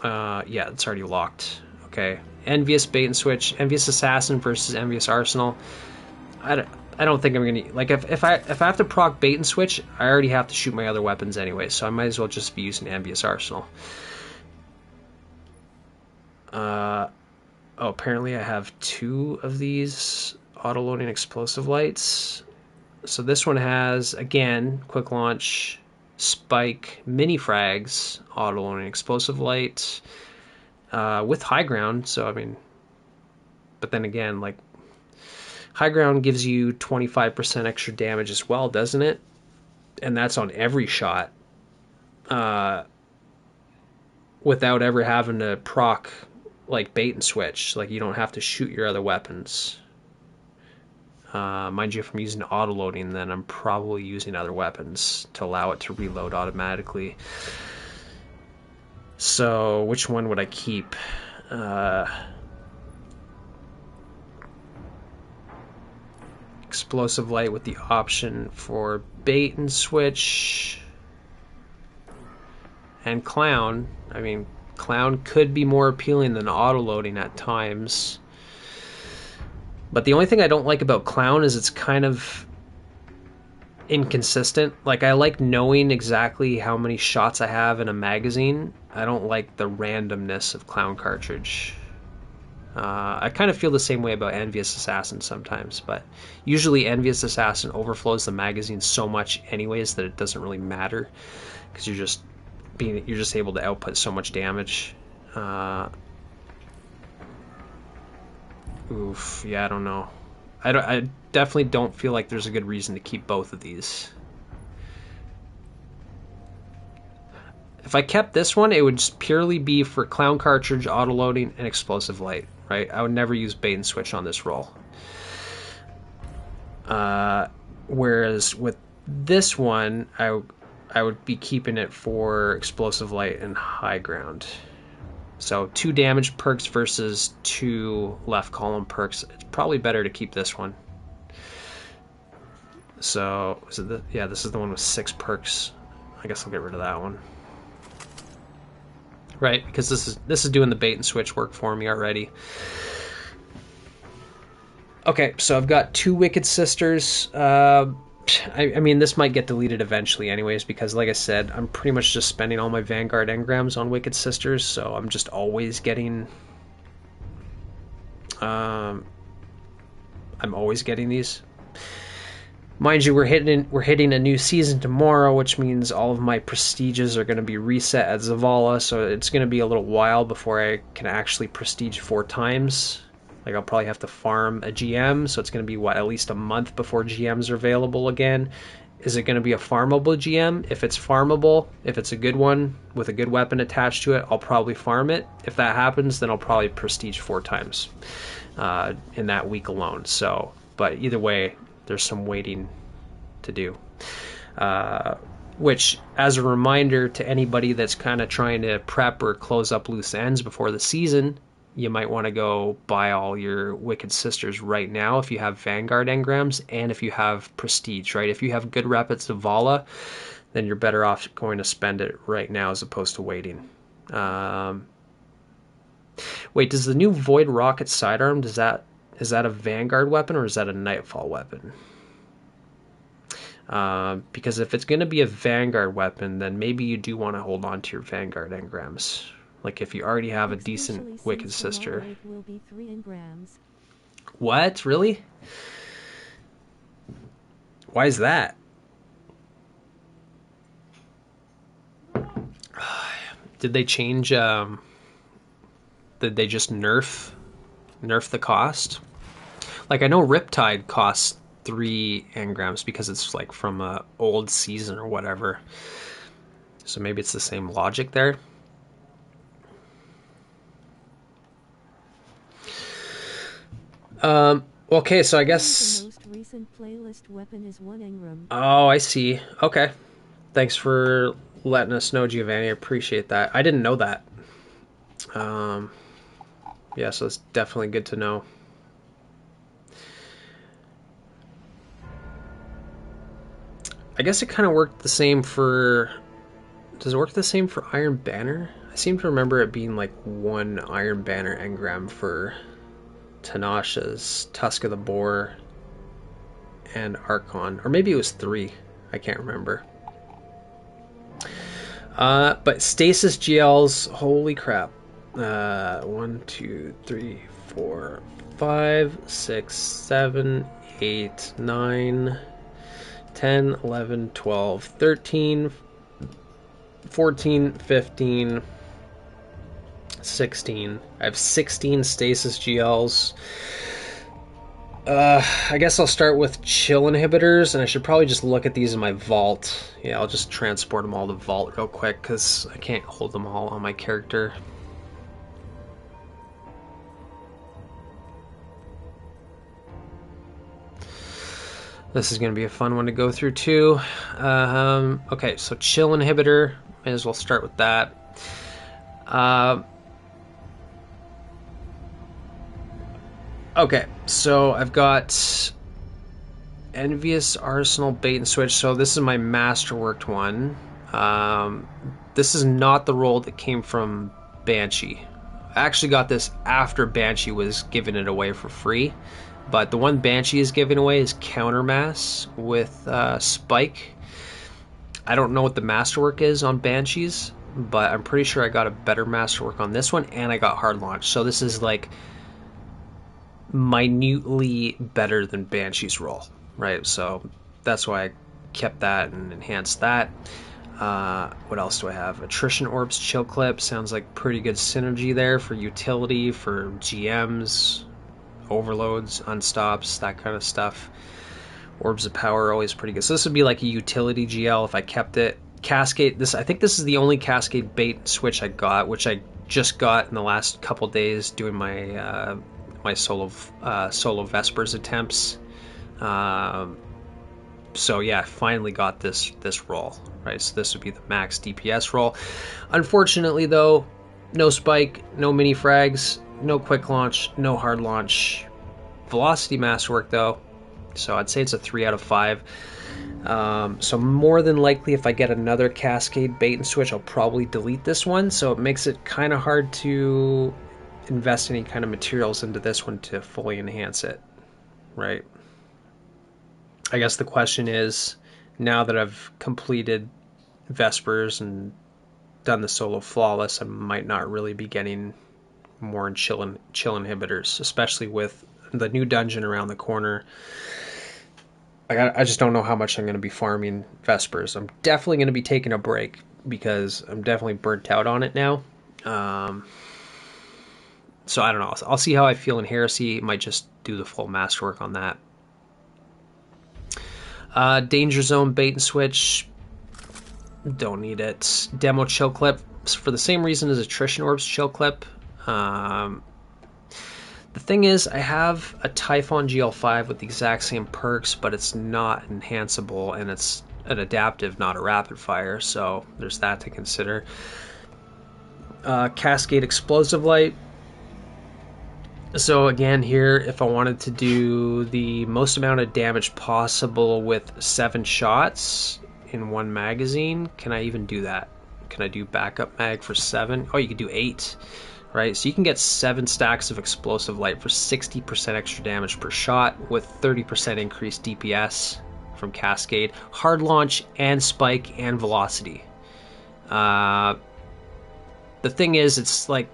Yeah, it's already locked. Okay, Envious Bait and Switch, Envious Assassin versus Envious Arsenal. I don't think I'm gonna like if I have to proc Bait and Switch, I already have to shoot my other weapons anyway, so I might as well just be using Envious Arsenal. Oh, apparently I have 2 of these auto-loading explosive lights. So this one has, again, quick launch, spike, mini frags, auto-loading explosive light, with high ground. So, I mean, but then again, like, high ground gives you 25% extra damage as well, doesn't it? And that's on every shot, without ever having to proc, like, bait and switch. Like, you don't have to shoot your other weapons. Mind you, if I'm using auto-loading, then I'm probably using other weapons to allow it to reload automatically. So, which one would I keep? Explosive Light with the option for Bait and Switch. And Clown. I mean, Clown could be more appealing than auto-loading at times. But the only thing I don't like about Clown is it's kind of inconsistent. Like, I like knowing exactly how many shots I have in a magazine. I don't like the randomness of Clown cartridge. I kind of feel the same way about Envious Assassin sometimes, but usually Envious Assassin overflows the magazine so much anyways that it doesn't really matter, because you're just able to output so much damage. Oof, yeah, I don't know. I definitely don't feel like there's a good reason to keep both of these. If I kept this one, it would just purely be for Clown Cartridge, auto-loading, and Explosive Light, right? I would never use Bait and Switch on this roll. Whereas with this one, I would be keeping it for Explosive Light and High Ground. So 2 damage perks versus 2 left column perks. It's probably better to keep this one. So, yeah, this is the one with 6 perks. I guess I'll get rid of that one. Right, because this is doing the bait and switch work for me already. Okay, so I've got 2 Wicked Sisters. I mean, this might get deleted eventually anyways, because like I said, I'm pretty much just spending all my Vanguard engrams on Wicked Sisters, so I'm just always getting... I'm always getting these. Mind you, we're hitting a new season tomorrow, which means all of my prestiges are going to be reset at Zavala, so it's going to be a little while before I can actually prestige 4 times. Like, I'll probably have to farm a GM, so it's going to be, at least a month before GMs are available again. Is it going to be a farmable GM? If it's farmable, if it's a good one with a good weapon attached to it, I'll probably farm it. If that happens, then I'll probably prestige 4 times in that week alone. So, but either way, there's some waiting to do. Which, as a reminder to anybody that's kind of trying to prep or close up loose ends before the season, you might want to go buy all your Wicked Sisters right now if you have Vanguard engrams and if you have Prestige, right? If you have good rep at Zavala, then you're better off going to spend it right now as opposed to waiting. Wait, does the new Void Rocket sidearm, is that a Vanguard weapon or is that a Nightfall weapon? Because if it's going to be a Vanguard weapon, then maybe you do want to hold on to your Vanguard engrams. Like if you already have a decent Wicked Sister. It will be 3 engrams. What? Really? Why is that? Did they change? Did they just nerf the cost? Like I know Riptide costs 3 engrams because it's like from a old season or whatever. So maybe it's the same logic there. Okay, so I guess. The most recent playlist weapon is 1 engram. Oh, I see. Okay. Thanks for letting us know, Giovanni. I appreciate that. I didn't know that. Um, yeah, so it's definitely good to know. I guess it kind of worked the same for. Does it work the same for Iron Banner? I seem to remember it being like 1 Iron Banner engram for Tanasha's Tusk of the Boar and Archon. Or maybe it was 3. I can't remember. But Stasis GLs, holy crap. 1, 2, 3, 4, 5, 6, 7, 8, 9, 10, 11, 12, 13, 14, 15, 16. I have 16 Stasis GLs. I guess I'll start with chill inhibitors, and I should probably just look at these in my vault. Yeah, I'll just transport them all to vault real quick, because I can't hold them all on my character. This is going to be a fun one to go through, too. Okay, so chill inhibitor. May as well start with that. Okay, so I've got Envious Arsenal Bait and Switch. So this is my masterworked one. This is not the roll that came from Banshee. I actually got this after Banshee was giving it away for free. But the one Banshee is giving away is Countermass with Spike. I don't know what the masterwork is on Banshees, but I'm pretty sure I got a better masterwork on this one, and I got hard launch. So this is like minutely better than Banshee's roll, right? So that's why I kept that and enhanced that. What else do I have? Attrition Orbs Chill Clip sounds like pretty good synergy there for utility, for GMs, overloads, unstops, that kind of stuff. Orbs of Power are always pretty good. So this would be like a utility GL if I kept it. Cascade, I think this is the only Cascade bait switch I got, which I just got in the last couple days doing my my solo Vespers attempts. So yeah, I finally got this roll, right? So this would be the max DPS roll. Unfortunately though, no spike, no mini frags, no quick launch, no hard launch. Velocity masterwork though, so I'd say it's a 3 out of 5. So more than likely if I get another Cascade bait and switch, I'll probably delete this one, so it makes it kind of hard to invest any kind of materials into this one to fully enhance it, right? I guess the question is, now that I've completed Vespers and done the solo flawless, I might not really be getting more in chill inhibitors, especially with the new dungeon around the corner. I just don't know how much I'm going to be farming Vespers. I'm definitely going to be taking a break because I'm definitely burnt out on it now. So I don't know. I'll see how I feel in Heresy. Might just do the full masterwork on that. Danger Zone Bait and Switch. Don't need it. Demo Chill Clip. For the same reason as Attrition Orbs Chill Clip. The thing is, I have a Typhon GL5 with the exact same perks, but it's not enhanceable, and it's an adaptive, not a rapid fire, so there's that to consider. Cascade Explosive Light. So again here, if I wanted to do the most amount of damage possible with 7 shots in one magazine, can I even do that? Can I do backup mag for 7? Oh, you can do 8, right? So you can get 7 stacks of Explosive Light for 60% extra damage per shot with 30% increased DPS from Cascade, Hard Launch, and Spike, and Velocity. The thing is, it's like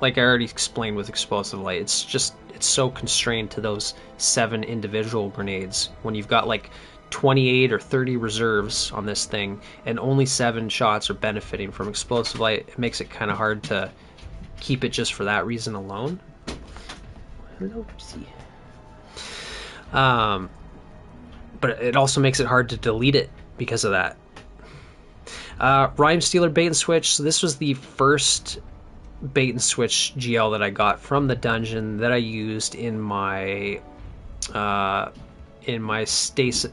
like I already explained with explosive light, it's so constrained to those 7 individual grenades. When you've got like 28 or 30 reserves on this thing, and only 7 shots are benefiting from explosive light, it makes it kind of hard to keep it just for that reason alone. Oopsie. But it also makes it hard to delete it because of that. Rhyme Stealer bait and switch. So this was the first bait and switch GL that I got from the dungeon that I used in my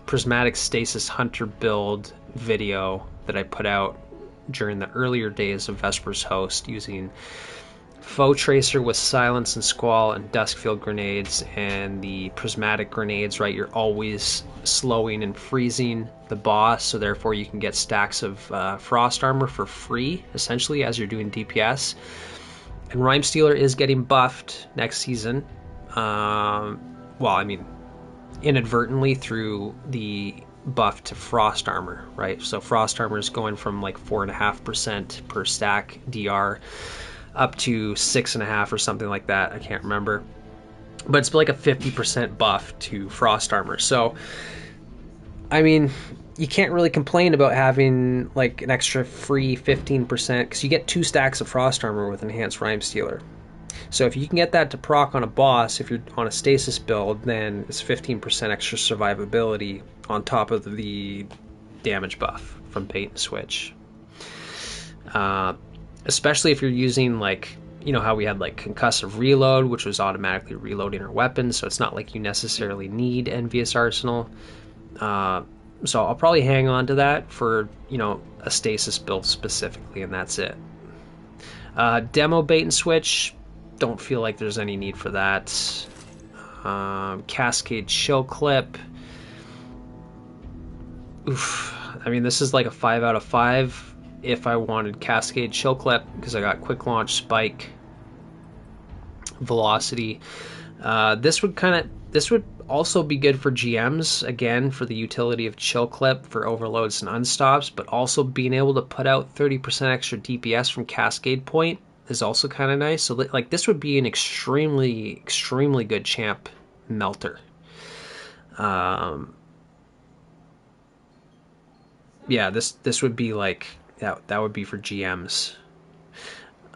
prismatic stasis hunter build video that I put out during the earlier days of Vesper's Host, using Foe Tracer with Silence and Squall and Duskfield grenades, and the prismatic grenades, right? You're always slowing and freezing the boss, so therefore you can get stacks of frost armor for free, essentially, as you're doing DPS. And Rhyme Stealer is getting buffed next season. Well, I mean, inadvertently through the buff to frost armor, right? So frost armor is going from like 4.5% per stack DR up to 6.5 or something like that. I can't remember, but it's like a 50% buff to frost armor. So I mean, you can't really complain about having like an extra free 15%, because you get 2 stacks of frost armor with enhanced Rhyme Stealer. So if you can get that to proc on a boss, if you're on a stasis build, then it's 15% extra survivability on top of the damage buff from bait and switch. Especially if you're using, like, you know how we had like concussive reload, which was automatically reloading our weapons, so it's not like you necessarily need Envious Arsenal. So I'll probably hang on to that for, you know, a stasis build specifically, and that's it. Demo bait and switch, don't feel like there's any need for that. Cascade chill clip. Oof. I mean, this is like a 5 out of 5 if I wanted Cascade chill clip, because I got quick launch, spike, velocity. This would also be good for GMs, again, for the utility of chill clip for overloads and unstops, but also being able to put out 30% extra DPS from Cascade Point is also kind of nice. So like, this would be an extremely good champ melter. Yeah, this would be like, that would be for GMs.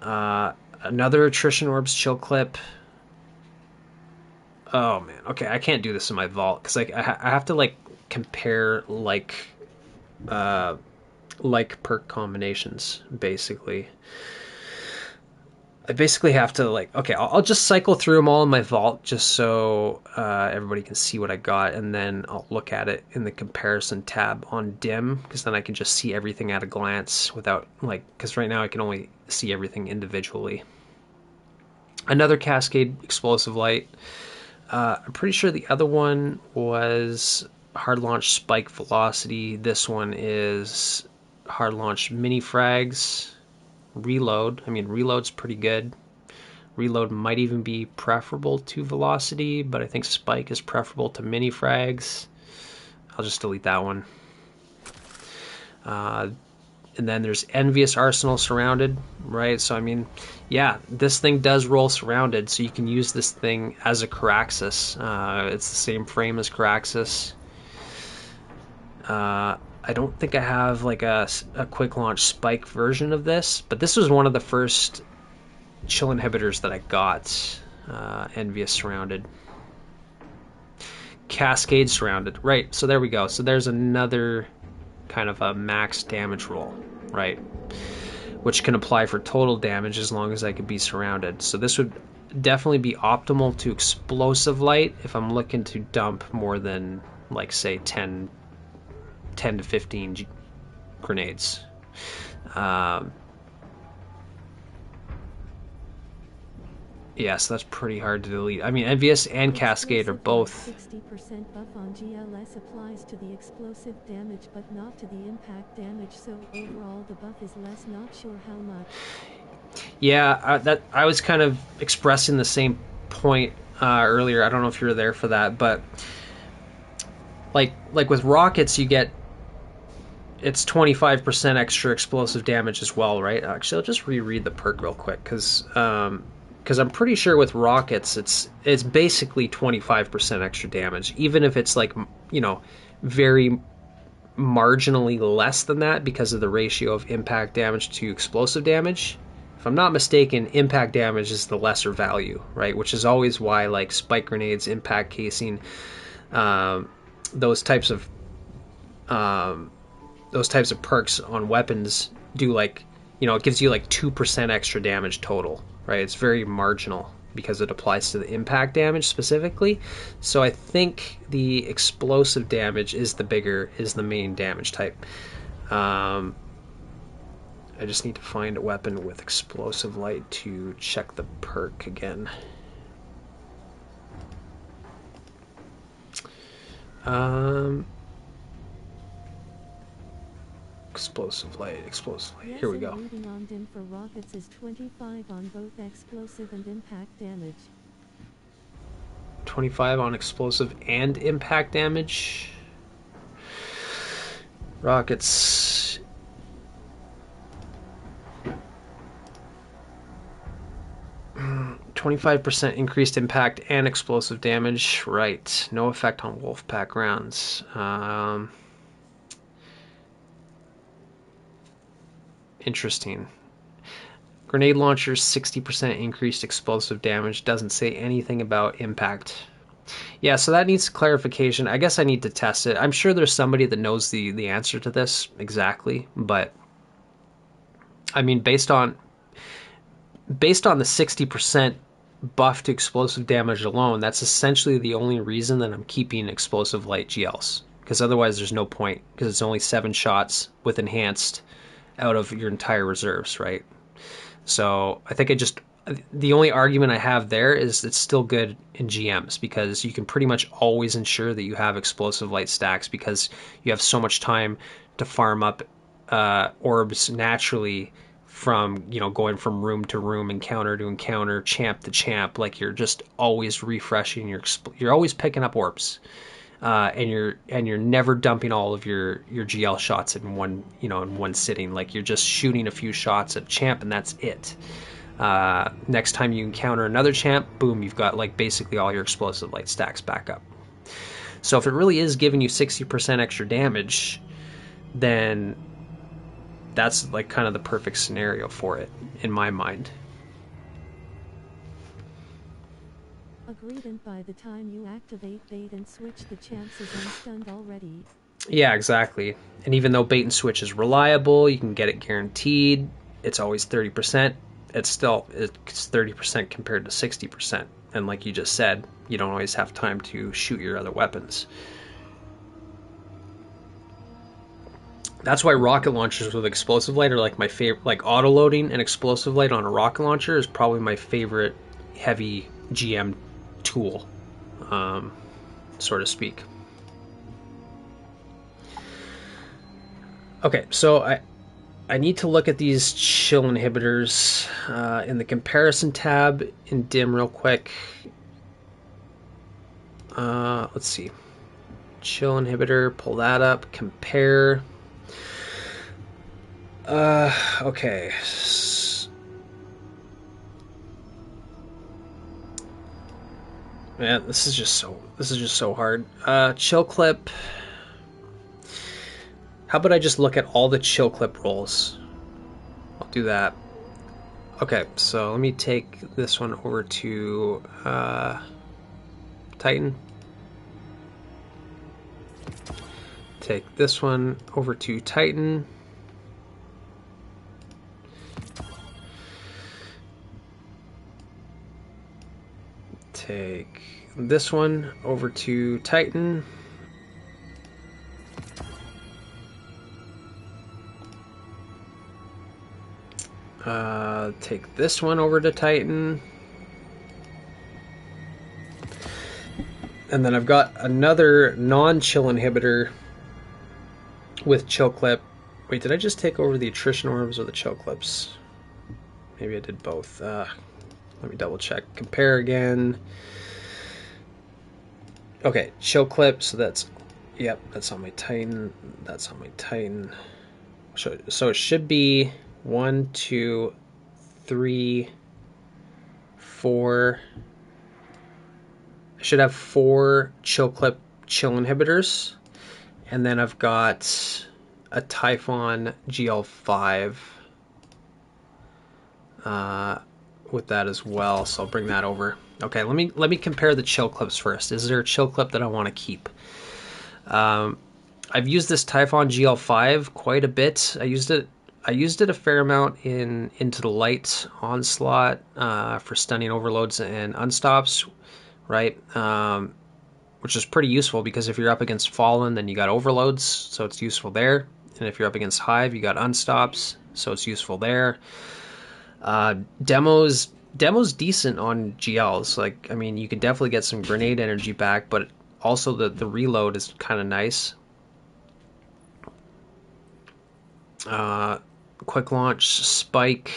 Another attrition orbs chill clip. Oh man, okay, I can't do this in my vault, because like I have to like compare like perk combinations, basically. I basically have to like, okay, I'll just cycle through them all in my vault just so everybody can see what I got, and then I'll look at it in the comparison tab on dim, because then I can just see everything at a glance without, like, because right now I can only see everything individually. Another Cascade explosive light. I'm pretty sure the other one was hard launch spike velocity. This one is hard launch mini frags. Reload. I mean, reload's pretty good. Reload might even be preferable to velocity, but I think spike is preferable to mini frags. I'll just delete that one. And then there's Envious Arsenal surrounded, right? So I mean, yeah, this thing does roll surrounded, so you can use this thing as a Caraxus. It's the same frame as Caraxus. I don't think I have like a quick launch spike version of this, but this was one of the first chill inhibitors that I got. Envious surrounded. Cascade surrounded. Right, so there we go. So there's another kind of a max damage roll, right? Which can apply for total damage as long as I could be surrounded. So this would definitely be optimal to explosive light if I'm looking to dump more than, like, say 10 to 15 grenades. Yeah, so that's pretty hard to delete. I mean, Envious and Cascade are both... 60% buff on GLS applies to the explosive damage, but not to the impact damage, so overall the buff is less, not sure how much. Yeah, I was kind of expressing the same point earlier. I don't know if you were there for that, but like with rockets, you get it's 25% extra explosive damage as well, right? Actually, I'll just reread the perk real quick because I'm pretty sure with rockets it's basically 25% extra damage, even if it's like, you know, very marginally less than that because of the ratio of impact damage to explosive damage. If I'm not mistaken, impact damage is the lesser value, right? Which is always why like spike grenades, impact casing, um, those types of um, those types of perks on weapons do, like, you know, it gives you like 2% extra damage total, right? It's very marginal because it applies to the impact damage specifically. So I think the explosive damage is the main damage type. I just need to find a weapon with explosive light to check the perk again. Explosive light. Yes, Here we and go. rating on dim for rockets is 25 on both explosive and impact damage. 25 on explosive and impact damage. Rockets. Mm, 25% increased impact and explosive damage. Right. No effect on Wolfpack rounds. Interesting. Grenade launchers, 60% increased explosive damage. Doesn't say anything about impact. Yeah, so that needs clarification. I guess I need to test it. I'm sure there's somebody that knows the answer to this exactly, but I mean, based on the 60% buff to explosive damage alone, that's essentially the only reason that I'm keeping explosive light GLs. Because otherwise, there's no point. Because it's only 7 shots with enhanced out of your entire reserves, right? So I think the only argument I have there is it's still good in GMs because you can pretty much always ensure that you have explosive light stacks because you have so much time to farm up orbs naturally from, you know, going from room to room, encounter to encounter, champ to champ. Like you're just always refreshing you're always picking up orbs. And you're never dumping all of your GL shots in one sitting. Like you're just shooting a few shots at champ and that's it. Next time you encounter another champ, boom, you've got like basically all your explosive light stacks back up. So if it really is giving you 60% extra damage, then that's like kind of the perfect scenario for it in my mind. Agreed, and by the time you activate bait and switch, the champs is unstunned already. Yeah, exactly. And even though bait and switch is reliable, you can get it guaranteed. It's always 30%. It's 30% compared to 60%. And like you just said, you don't always have time to shoot your other weapons. That's why rocket launchers with explosive light are like my favorite. Like auto loading and explosive light on a rocket launcher is probably my favorite heavy GM tool, so to speak. Okay, so I need to look at these chill inhibitors in the comparison tab in dim real quick. Let's see. Chill inhibitor, pull that up, compare. Okay. Man, this is just so hard. Chill clip. How about I just look at all the chill clip rolls? I'll do that. Okay, so let me take this one over to Titan. Take this one over to Titan. Take this one over to Titan. Take this one over to Titan. And then I've got another non-chill inhibitor with chill clip. Wait, did I just take over the attrition orbs or the chill clips? Maybe I did both. Let me double check. Compare again. Okay, chill clip, so that's Yep, that's on my Titan. That's on my Titan. So it should be 1, 2, 3, 4. I should have 4 chill clip chill inhibitors, and then I've got a Typhon GL5 with that as well. So I'll bring that over. Okay, let me compare the chill clips first. Is there a chill clip that I want to keep? I've used this Typhon GL5 quite a bit. I used it a fair amount in Into the Light Onslaught for stunning overloads and unstops, right? Which is pretty useful because if you're up against Fallen, then you got overloads, so it's useful there. And if you're up against Hive, you got unstops, so it's useful there. Demo's decent on GLs. Like, I mean, you can definitely get some grenade energy back, but also the reload is kind of nice. Quick launch, spike,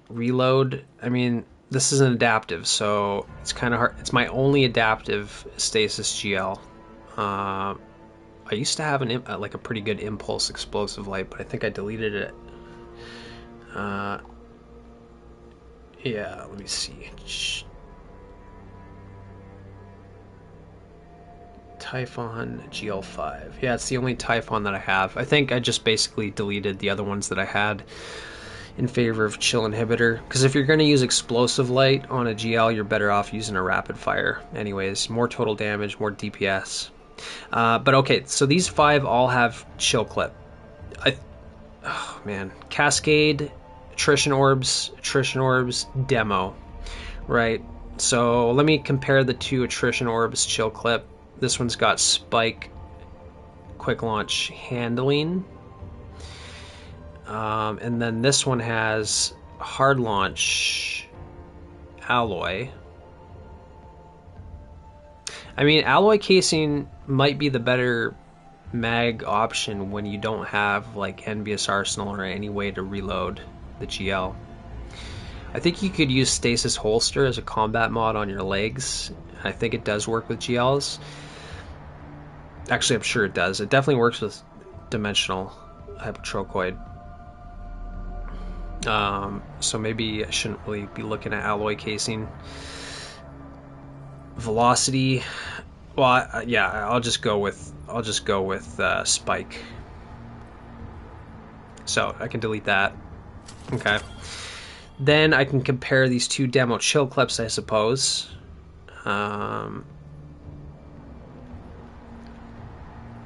reload. I mean, this is an adaptive, so it's kind of hard. It's my only adaptive stasis GL. I used to have like a pretty good impulse explosive light, but I think I deleted it. Yeah, let me see. Typhon GL5. Yeah, it's the only Typhon that I have. I think I just basically deleted the other ones that I had in favor of chill inhibitor, because if you're going to use explosive light on a GL, you're better off using a rapid fire anyways. More total damage, more DPS. But okay, so these 5 all have chill clip. Oh man, Cascade, attrition orbs, demo, right? So let me compare the 2 attrition orbs chill clip. This one's got spike, quick launch, handling. And then this one has hard launch, alloy. I mean, alloy casing might be the better mag option when you don't have like Envious Arsenal or any way to reload the GL. I think you could use Stasis Holster as a combat mod on your legs. I think it does work with GLs. Actually, I'm sure it does. It definitely works with Dimensional Hypotrochoid. So maybe I shouldn't really be looking at alloy casing. Velocity. Well, yeah, I'll just go with spike. So I can delete that. Okay. Then I can compare these 2 demo chill clips, I suppose.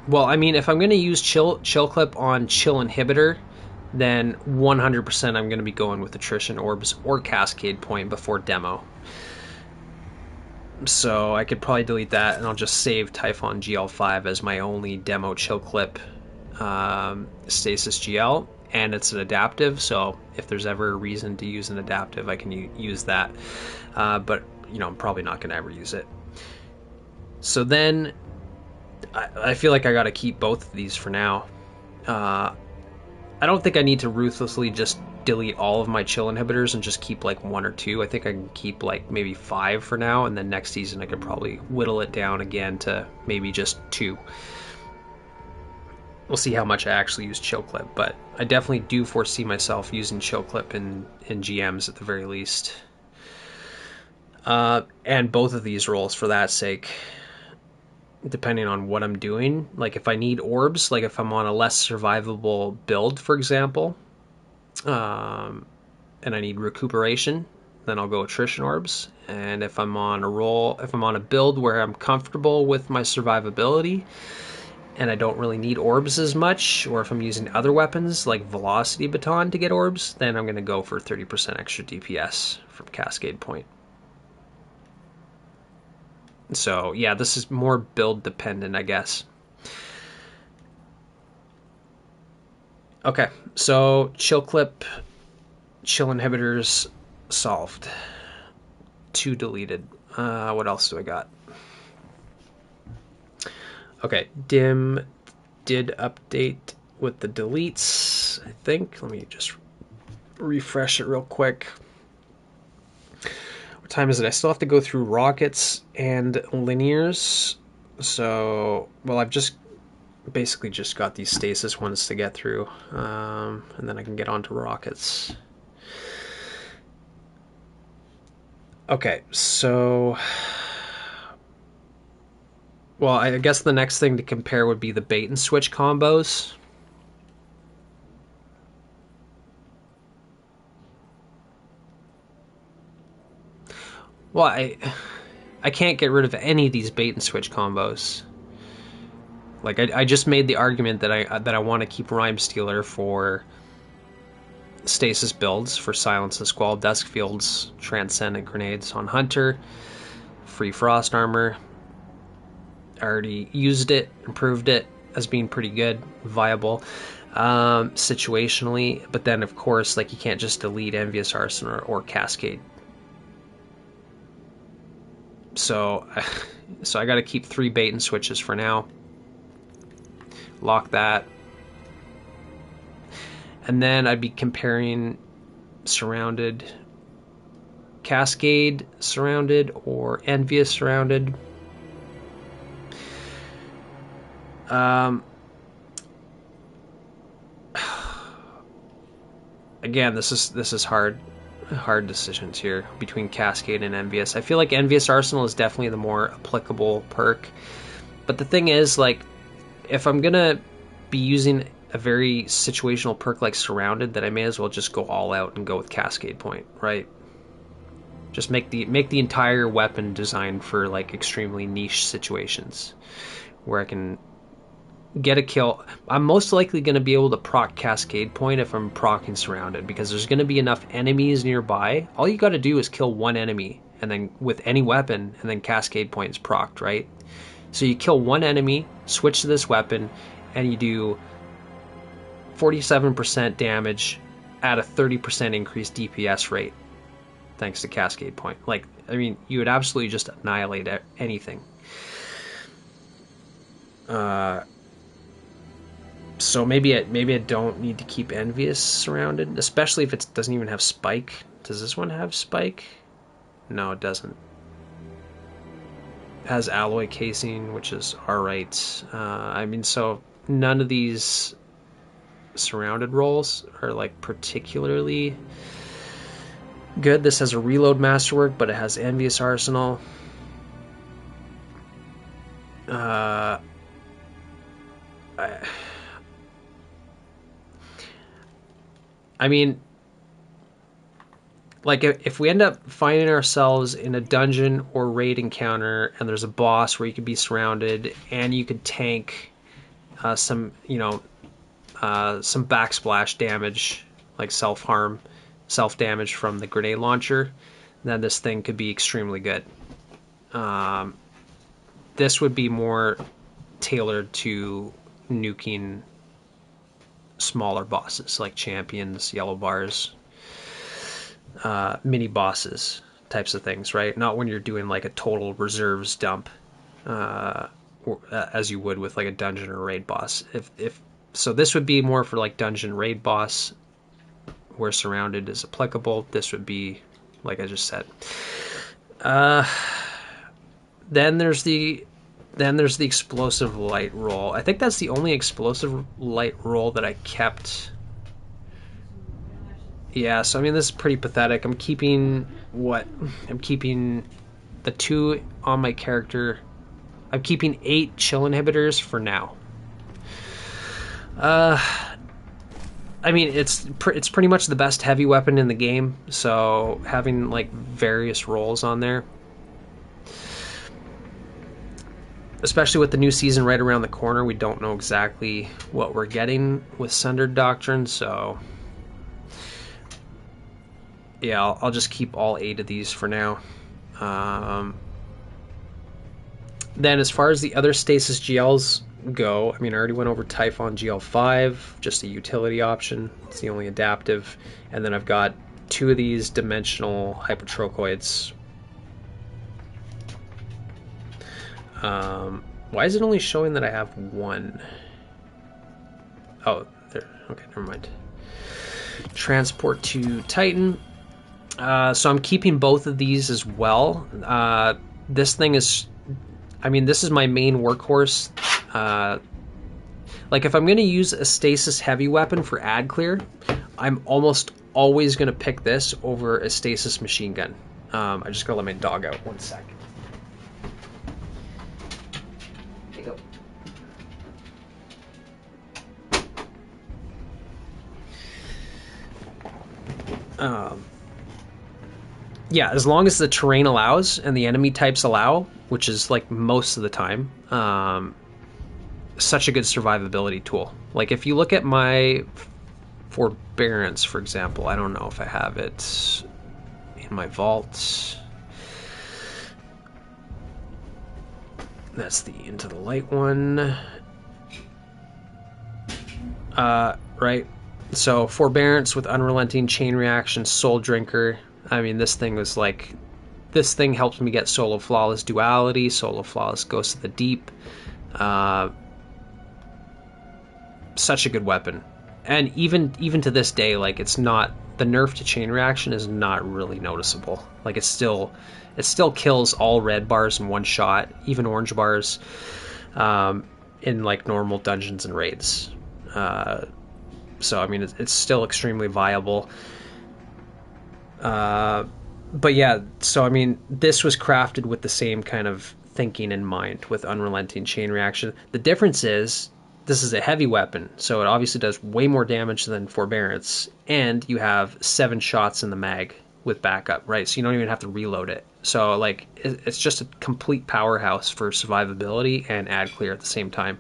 Well, I mean, if I'm going to use chill clip on chill inhibitor, then 100% I'm going to be going with attrition orbs or cascade point before demo. So I could probably delete that, and I'll just save Typhon GL5 as my only demo chill clip stasis GL, and it's an adaptive, so if there's ever a reason to use an adaptive, I can use that. But, you know, I'm probably not going to ever use it. So then I feel like I got to keep both of these for now. I don't think I need to ruthlessly just delete all of my chill inhibitors and just keep like 1 or 2. I think I can keep like maybe 5 for now, and then next season I could probably whittle it down again to maybe just 2. We'll see how much I actually use chill clip, but I definitely do foresee myself using chill clip in GMs at the very least. And both of these roles for that sake, depending on what I'm doing. Like if I need orbs, like if I'm on a less survivable build, for example, and I need recuperation, then I'll go attrition orbs. And if I'm on a build where I'm comfortable with my survivability and I don't really need orbs as much, or if I'm using other weapons like velocity baton to get orbs, then I'm going to go for 30% extra DPS from Cascade Point. So yeah, this is more build dependent, I guess. Okay, so chill clip, chill inhibitors solved. 2 deleted. What else do I got? Okay, dim did update with the deletes, I think. Let me just refresh it real quick. What time is it? I still have to go through rockets and linears. So, well, I've just basically just got these stasis ones to get through, and then I can get onto rockets. Okay, so, well, I guess the next thing to compare would be the bait and switch combos. Well, I can't get rid of any of these bait and switch combos. Like I just made the argument that I want to keep Rhyme Stealer for stasis builds for Silence and Squall, Dusk Fields, Transcendent Grenades on Hunter, Free Frost Armor. I already used it, improved it as being pretty good, viable situationally. But then, of course, like you can't just delete Envious Arsenal or Cascade. So, so I got to keep 3 bait and switches for now. Lock that. And then I'd be comparing Surrounded, Cascade Surrounded, or Envious Surrounded. Again, this is hard decisions here between Cascade and Envious. I feel like Envious Arsenal is definitely the more applicable perk. But the thing is, like, if I'm gonna be using a very situational perk like Surrounded, then I may as well just go all out and go with Cascade Point, right? Just make the entire weapon designed for like extremely niche situations where I can get a kill. I'm most likely going to be able to proc Cascade Point if I'm proccing Surrounded, because there's going to be enough enemies nearby. All you got to do is kill one enemy, and then with any weapon, and then Cascade Point is procced, right? So you kill one enemy, switch to this weapon, and you do 47% damage at a 30% increased DPS rate, thanks to Cascade Point. Like, I mean, you would absolutely just annihilate anything. So maybe I don't need to keep Envious Surrounded, especially if it doesn't even have Spike. Does this one have Spike? No, it doesn't. It has Alloy Casing, which is alright. I mean, so none of these Surrounded rolls are like particularly good. This has a Reload Masterwork, but it has Envious Arsenal. I mean, like, if we end up finding ourselves in a dungeon or raid encounter and there's a boss where you could be surrounded and you could tank some backsplash damage, like self-harm, self-damage from the grenade launcher, then this thing could be extremely good. This would be more tailored to nuking smaller bosses like champions, yellow bars, mini bosses, types of things, right? Not when you're doing like a total reserves dump, as you would with like a dungeon or raid boss. If so, this would be more for like dungeon raid boss, where Surrounded is applicable. This would be like I just said. Then there's the explosive light roll. I think that's the only explosive light roll that I kept. Yeah, so I mean, this is pretty pathetic. I'm keeping the 2 on my character. I'm keeping 8 chill inhibitors for now. I mean, it's pretty much the best heavy weapon in the game, so having like various rolls on there, especially with the new season right around the corner, we don't know exactly what we're getting with Sundered Doctrine, so yeah, I'll just keep all 8 of these for now. Then as far as the other stasis GLs go, I mean, I already went over Typhon GL5, just a utility option. It's the only adaptive. And then I've got 2 of these dimensional hypertrochoids. Why is it only showing that I have 1? Oh, there. Okay, never mind. Transport to Titan. So I'm keeping both of these as well. This thing is I mean, this is my main workhorse. Like, if I'm going to use a stasis heavy weapon for ad clear, I'm almost always going to pick this over a stasis machine gun. I just got to let my dog out 1 sec. Here you go. Yeah, as long as the terrain allows and the enemy types allow, which is like most of the time, such a good survivability tool. Like, if you look at my forbearance, for example, I don't know if I have it in my vault. That's the into the light one. Right. So forbearance with unrelenting chain reaction, soul drinker. I mean, this thing was like, this thing helped me get solo flawless duality, solo flawless ghost of the deep. Such a good weapon. And even to this day, like, it's not, the nerf to chain reaction is not really noticeable. Like, it still kills all red bars in one shot, even orange bars, in like normal dungeons and raids. So I mean, it's still extremely viable. But yeah, so I mean, this was crafted with the same kind of thinking in mind, with unrelenting chain reaction. The difference is, this is a heavy weapon, so it obviously does way more damage than forbearance, and you have 7 shots in the mag with backup, right? So you don't even have to reload it. So like, it's just a complete powerhouse for survivability and ad clear at the same time.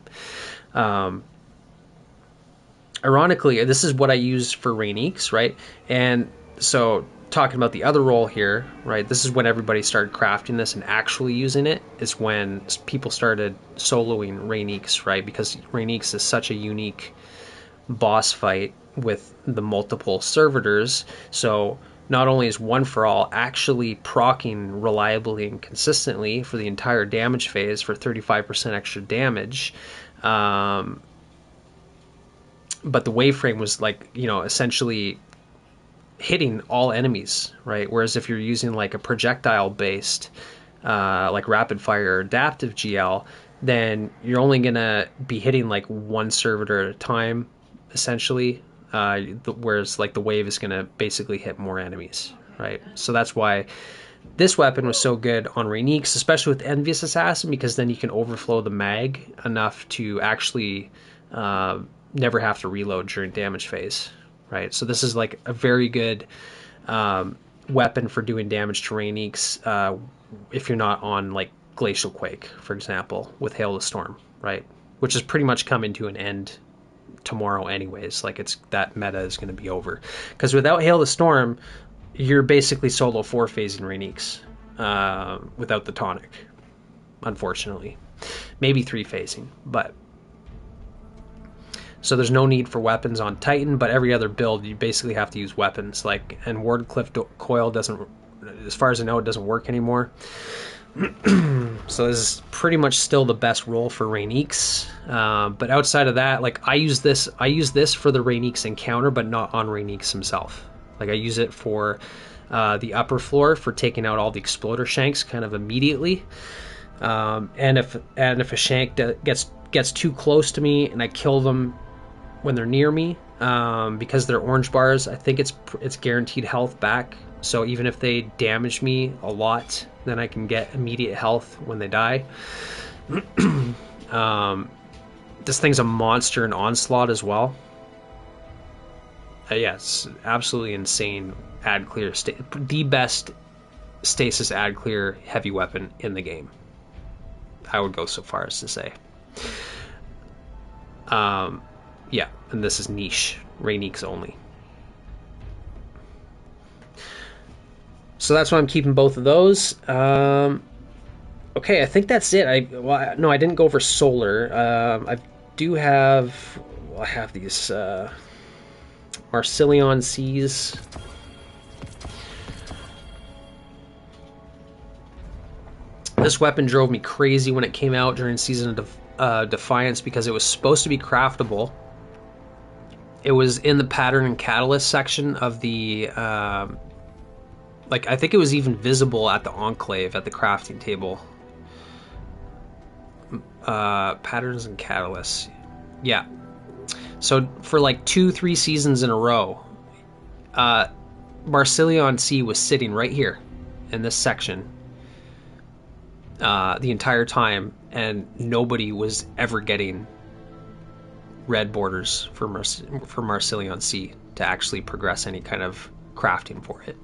Ironically, this is what I use for Rainiques, right? And so, talking about the other role here, right? This is when everybody started crafting this and actually using it. Is when people started soloing Rainiques, right? Because Rainiques is such a unique boss fight with the multiple servitors. So not only is One for All actually proccing reliably and consistently for the entire damage phase for 35% extra damage, but the wave frame was like, you know, essentially hitting all enemies, right? Whereas if you're using like a projectile based, like rapid fire or adaptive GL, then you're only gonna be hitting like one servitor at a time, essentially. Whereas like the wave is gonna basically hit more enemies, right? So that's why this weapon was so good on Rainiques, especially with Envious Assassin, because then you can overflow the mag enough to actually never have to reload during damage phase, right? So this is like a very good weapon for doing damage to Rainiques if you're not on like Glacial Quake, for example, with Hail the Storm, right? Which is pretty much coming to an end tomorrow anyways. Like, it's, that meta is going to be over. Because without Hail the Storm, you're basically solo 4-phasing Rainiques without the tonic, unfortunately. Maybe 3-phasing, but... So there's no need for weapons on Titan, but every other build you basically have to use weapons. Like, and Wardcliff Coil doesn't, as far as I know, it doesn't work anymore. So this is pretty much still the best role for Rainiques. But outside of that, like, I use this for the Rainiques encounter, but not on Rainiques himself. Like, I use it for the upper floor for taking out all the exploder shanks kind of immediately. And if a shank gets too close to me and I kill them when they're near me, because they're orange bars, I think it's guaranteed health back. So even if they damage me a lot, then I can get immediate health when they die. This thing's a monster in Onslaught as well. Yeah, it's absolutely insane ad clear. The best stasis ad clear heavy weapon in the game, I would go so far as to say. Yeah, and this is niche, Rainiques only. So that's why I'm keeping both of those. Okay, I think that's it. I didn't go over solar. I have these Marcelion Seas. This weapon drove me crazy when it came out during Season of Defiance, because it was supposed to be craftable. It was in the pattern and catalyst section of the like, I think it was even visible at the Enclave at the crafting table. Patterns and catalysts. Yeah. So for like 2-3 seasons in a row, Marcelion C was sitting right here in this section the entire time, and nobody was ever getting red borders for Marcelion C to actually progress any kind of crafting for it.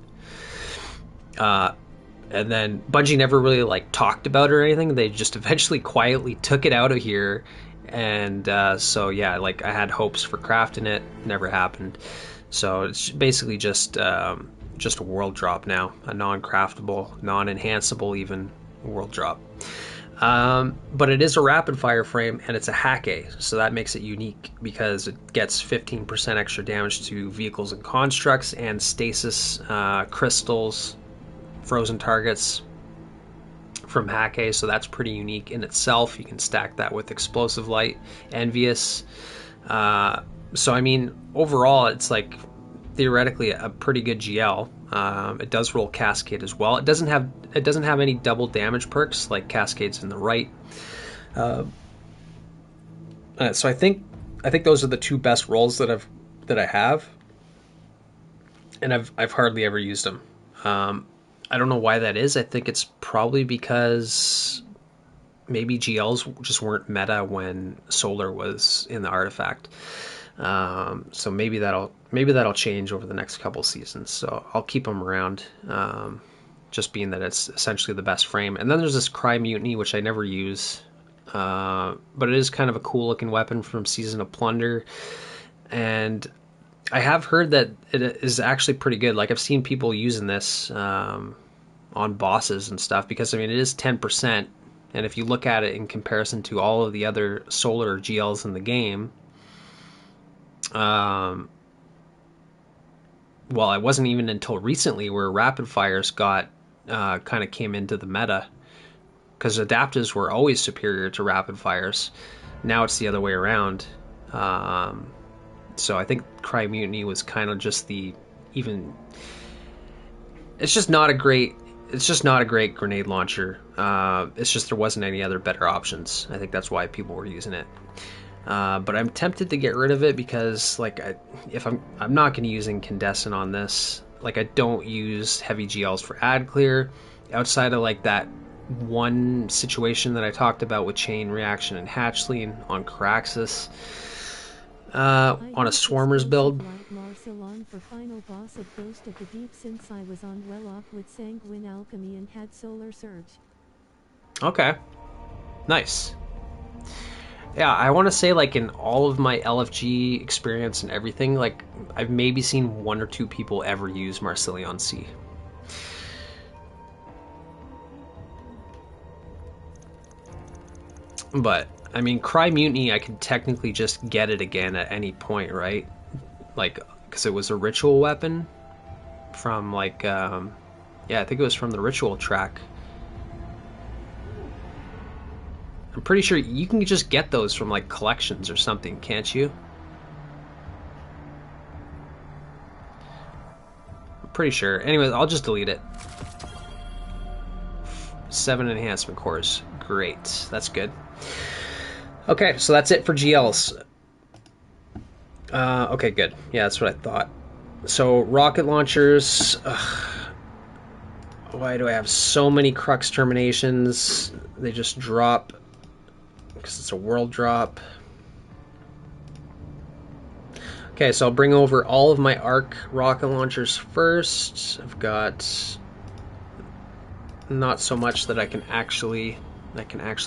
And then Bungie never really like talked about it or anything. They just eventually quietly took it out of here, and so yeah, like I had hopes for crafting it, never happened. So it's basically just a world drop now, a non-craftable, non-enhanceable even world drop. But it is a rapid fire frame, and it's a hack A, so that makes it unique because it gets 15% extra damage to vehicles and constructs, and stasis crystals, frozen targets from hack A, so that's pretty unique in itself. You can stack that with explosive light, envious. So I mean, overall, it's like theoretically a pretty good GL. It does roll Cascade as well. It doesn't have any double damage perks like Cascade's in the right. So I think those are the two best rolls that I have, and I've hardly ever used them. I don't know why that is. I think it's probably because maybe GLs just weren't meta when Solar was in the artifact. So maybe that'll change over the next couple seasons. So I'll keep them around, just being that it's essentially the best frame. And then there's this Cry Mutiny, which I never use, but it is kind of a cool looking weapon from Season of Plunder, and I have heard that it is actually pretty good. Like I've seen people using this on bosses and stuff, because I mean it is 10%, and if you look at it in comparison to all of the other Solar GLs in the game, well, it wasn't even until recently where rapid fires kind of came into the meta, because adaptives were always superior to rapid fires. Now it's the other way around. So I think Cry Mutiny was kind of just it's just not a great grenade launcher. It's just there wasn't any other better options. I think that's why people were using it. But I'm tempted to get rid of it because, like, if I'm not going to use incandescent on this. Like, I don't use heavy GLs for ad clear outside of like that one situation that I talked about with chain reaction and hatchling on Caraxus. On a Swarmers build. Marcelon for final boss of Ghost of the Deep, since I was on well off with Sanguine Alchemy and had Solar Surge. Okay. Nice. Yeah, I want to say, like, in all of my LFG experience and everything, like, I've maybe seen one or two people ever use Marcelion C. But I mean, Cry Mutiny, I could technically just get it again at any point, right? Like, because it was a ritual weapon from, like, yeah, I think it was from the ritual track. I'm pretty sure you can just get those from, like, collections or something, can't you? I'm pretty sure. Anyways, I'll just delete it. 7 enhancement cores. Great. That's good. Okay, so that's it for GLs. Okay, good. Yeah, that's what I thought. So, rocket launchers. Why do I have so many Crux terminations? They just drop because it's a world drop. Okay, so I'll bring over all of my arc rocket launchers first. I've got not so much that I can actually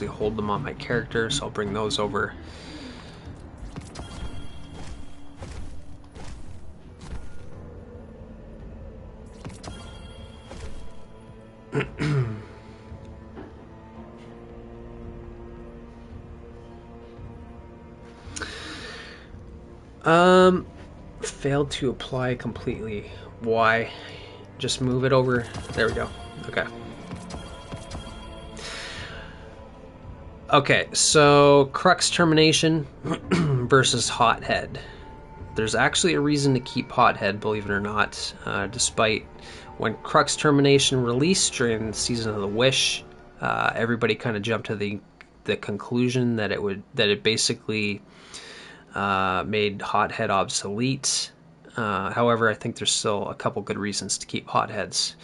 hold them on my character, so I'll bring those over. Failed to apply completely. Why? Just move it over. There we go. Okay. Okay, so Crux Termination versus Hothead. There's actually a reason to keep Hothead, believe it or not, despite when Crux Termination released during the Season of the Wish, everybody kind of jumped to the the conclusion that it basically made hothead obsolete. However, I think there's still a couple good reasons to keep hotheads.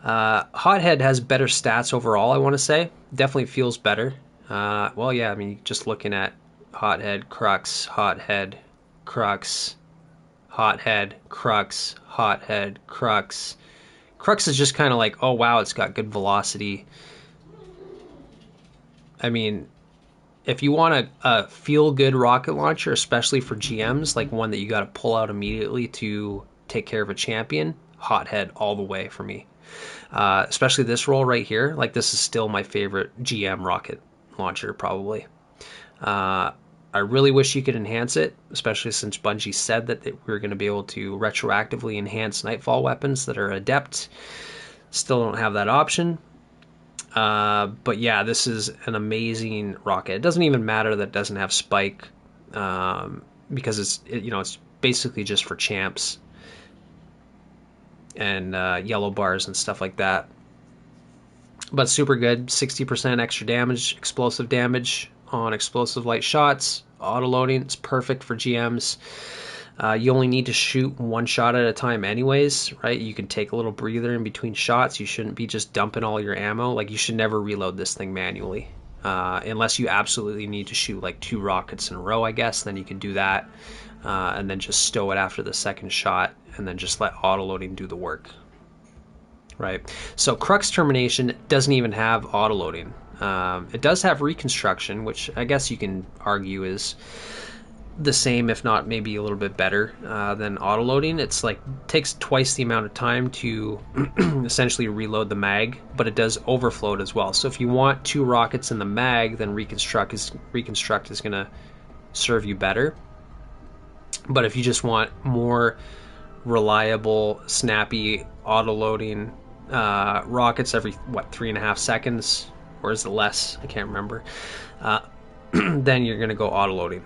Hothead has better stats overall, I want to say. Definitely feels better. Well, yeah, I mean, just looking at hothead, crux, hothead, crux, hothead, crux, hothead, crux. Crux is just kind of like, oh wow, it's got good velocity. I mean, if you want a feel-good rocket launcher, especially for GMs, like one that you got to pull out immediately to take care of a champion, hothead all the way for me. Especially this roll right here. Like, this is still my favorite GM rocket launcher, probably. I really wish you could enhance it, especially since Bungie said that we were going to be able to retroactively enhance Nightfall weapons that are adept. Still don't have that option. But yeah, this is an amazing rocket. It doesn't even matter that it doesn't have spike, because it's basically just for champs and yellow bars and stuff like that. But super good, 60% extra damage, explosive damage on explosive light shots, auto loading. It's perfect for GMs. You only need to shoot one shot at a time anyways, right? You can take a little breather in between shots. You shouldn't be just dumping all your ammo. Like, you should never reload this thing manually. Unless you absolutely need to shoot like 2 rockets in a row, I guess. Then you can do that. And then just stow it after the second shot. And then just let autoloading do the work. Right? So Crux Termination doesn't even have autoloading. It does have Reconstruction, which I guess you can argue is the same, if not maybe a little bit better than autoloading. It's like takes twice the amount of time to essentially reload the mag, but it does overflow as well. So if you want 2 rockets in the mag, then Reconstruct is going to serve you better. But if you just want more reliable, snappy autoloading rockets every 3.5 seconds, or is it less? I can't remember. Then you're going to go autoloading.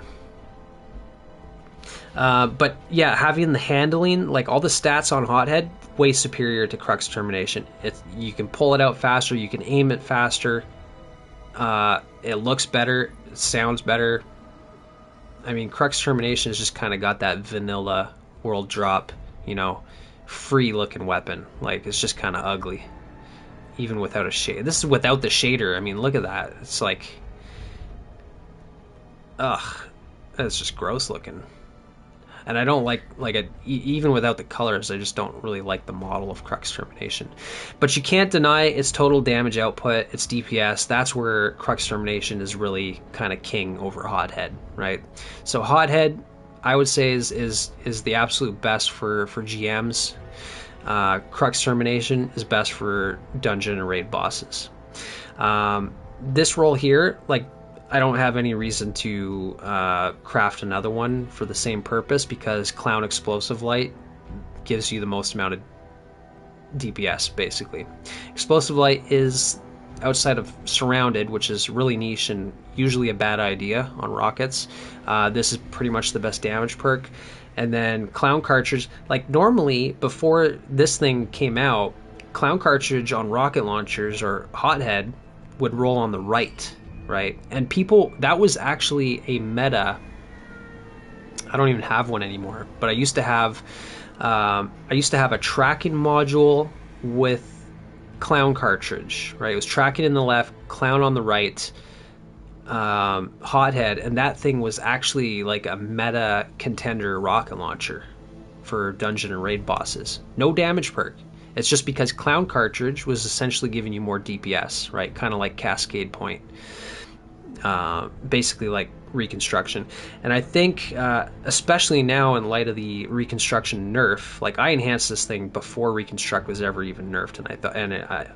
But yeah, having the handling, like all the stats on Hothead, way superior to Crux Termination. You can pull it out faster, you can aim it faster, it looks better, it sounds better. I mean, Crux Termination has just kind of got that vanilla world drop, free looking weapon. Like, it's just kind of ugly, even without a shade. This is without the shader. I mean, look at that. It's like, ugh, it's just gross looking. And I don't like it, even without the colors. I just don't really like the model of Crux Termination. But you can't deny its total damage output, its DPS. That's where Crux Termination is really kind of king over Hothead, right? So Hothead, I would say, is the absolute best for GMs. Crux Termination is best for dungeon and raid bosses. This roll here, like, I don't have any reason to craft another one for the same purpose, because Clown Explosive Light gives you the most amount of DPS, basically. Explosive Light is, outside of Surrounded, which is really niche and usually a bad idea on rockets, this is pretty much the best damage perk. And then Clown Cartridge, like, normally, before this thing came out, Clown Cartridge on rocket launchers or Hothead would roll on the right, and people, that was actually a meta. I don't even have one anymore, but I used to have a tracking module with Clown Cartridge, right? It was tracking in the left, Clown on the right, Hothead, and that thing was actually like a meta contender rocket launcher for dungeon and raid bosses. No damage perk. It's just because Clown Cartridge was essentially giving you more DPS, right? Kind of like Cascade Point. Basically like Reconstruction. And I think, especially now in light of the Reconstruction nerf, like, I enhanced this thing before Reconstruct was ever even nerfed, and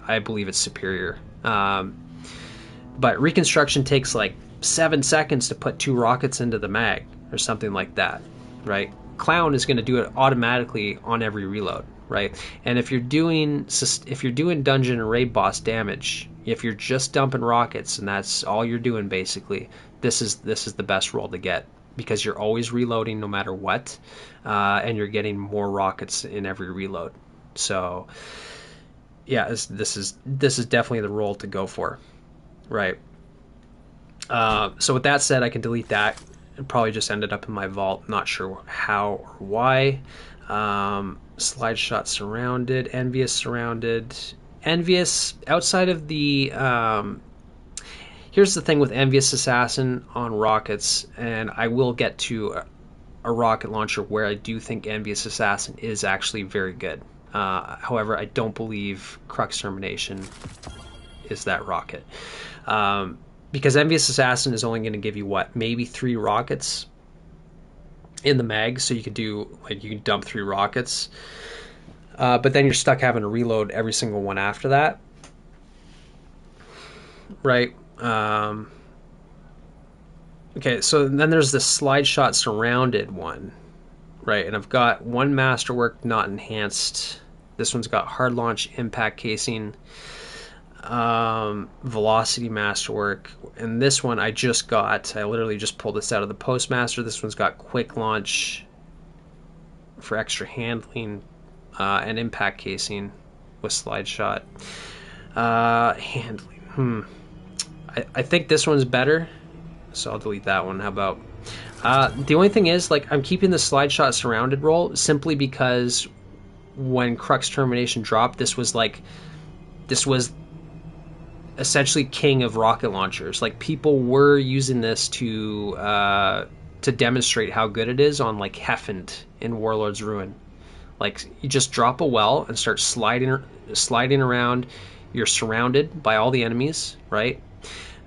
I believe it's superior. But Reconstruction takes like 7 seconds to put 2 rockets into the mag or something like that, right? Clown is going to do it automatically on every reload, right? And if you're doing dungeon and raid boss damage, if you're just dumping rockets and that's all you're doing, basically, this is the best roll to get, because you're always reloading no matter what, and you're getting more rockets in every reload. So yeah, this is definitely the roll to go for, right? So with that said, I can delete that. It probably just ended up in my vault. Not sure how or why. Slide shot surrounded. Envious surrounded. Envious outside of the. Here's the thing with Envious Assassin on rockets, and I will get to a rocket launcher where I do think Envious Assassin is actually very good. However, I don't believe Crux Termination is that rocket. Because Envious Assassin is only going to give you what, maybe 3 rockets in the mag, so you could do like you can dump 3 rockets, but then you're stuck having to reload every single one after that, right? Okay, so then there's the slide shot surrounded one, right? And I've got one masterwork not enhanced. This one's got hard launch impact casing, velocity masterwork, and this one I literally just pulled this out of the postmaster. This one's got quick launch for extra handling, and impact casing with slide shot. Handling, I think this one's better, so I'll delete that one. How about the only thing is, like, I'm keeping the slide shot surrounded roll simply because when Crux Termination dropped, this was essentially king of rocket launchers. Like, people were using this to demonstrate how good it is on like Heffend in Warlord's Ruin. Like, you just drop a well and start sliding around. You're surrounded by all the enemies, right?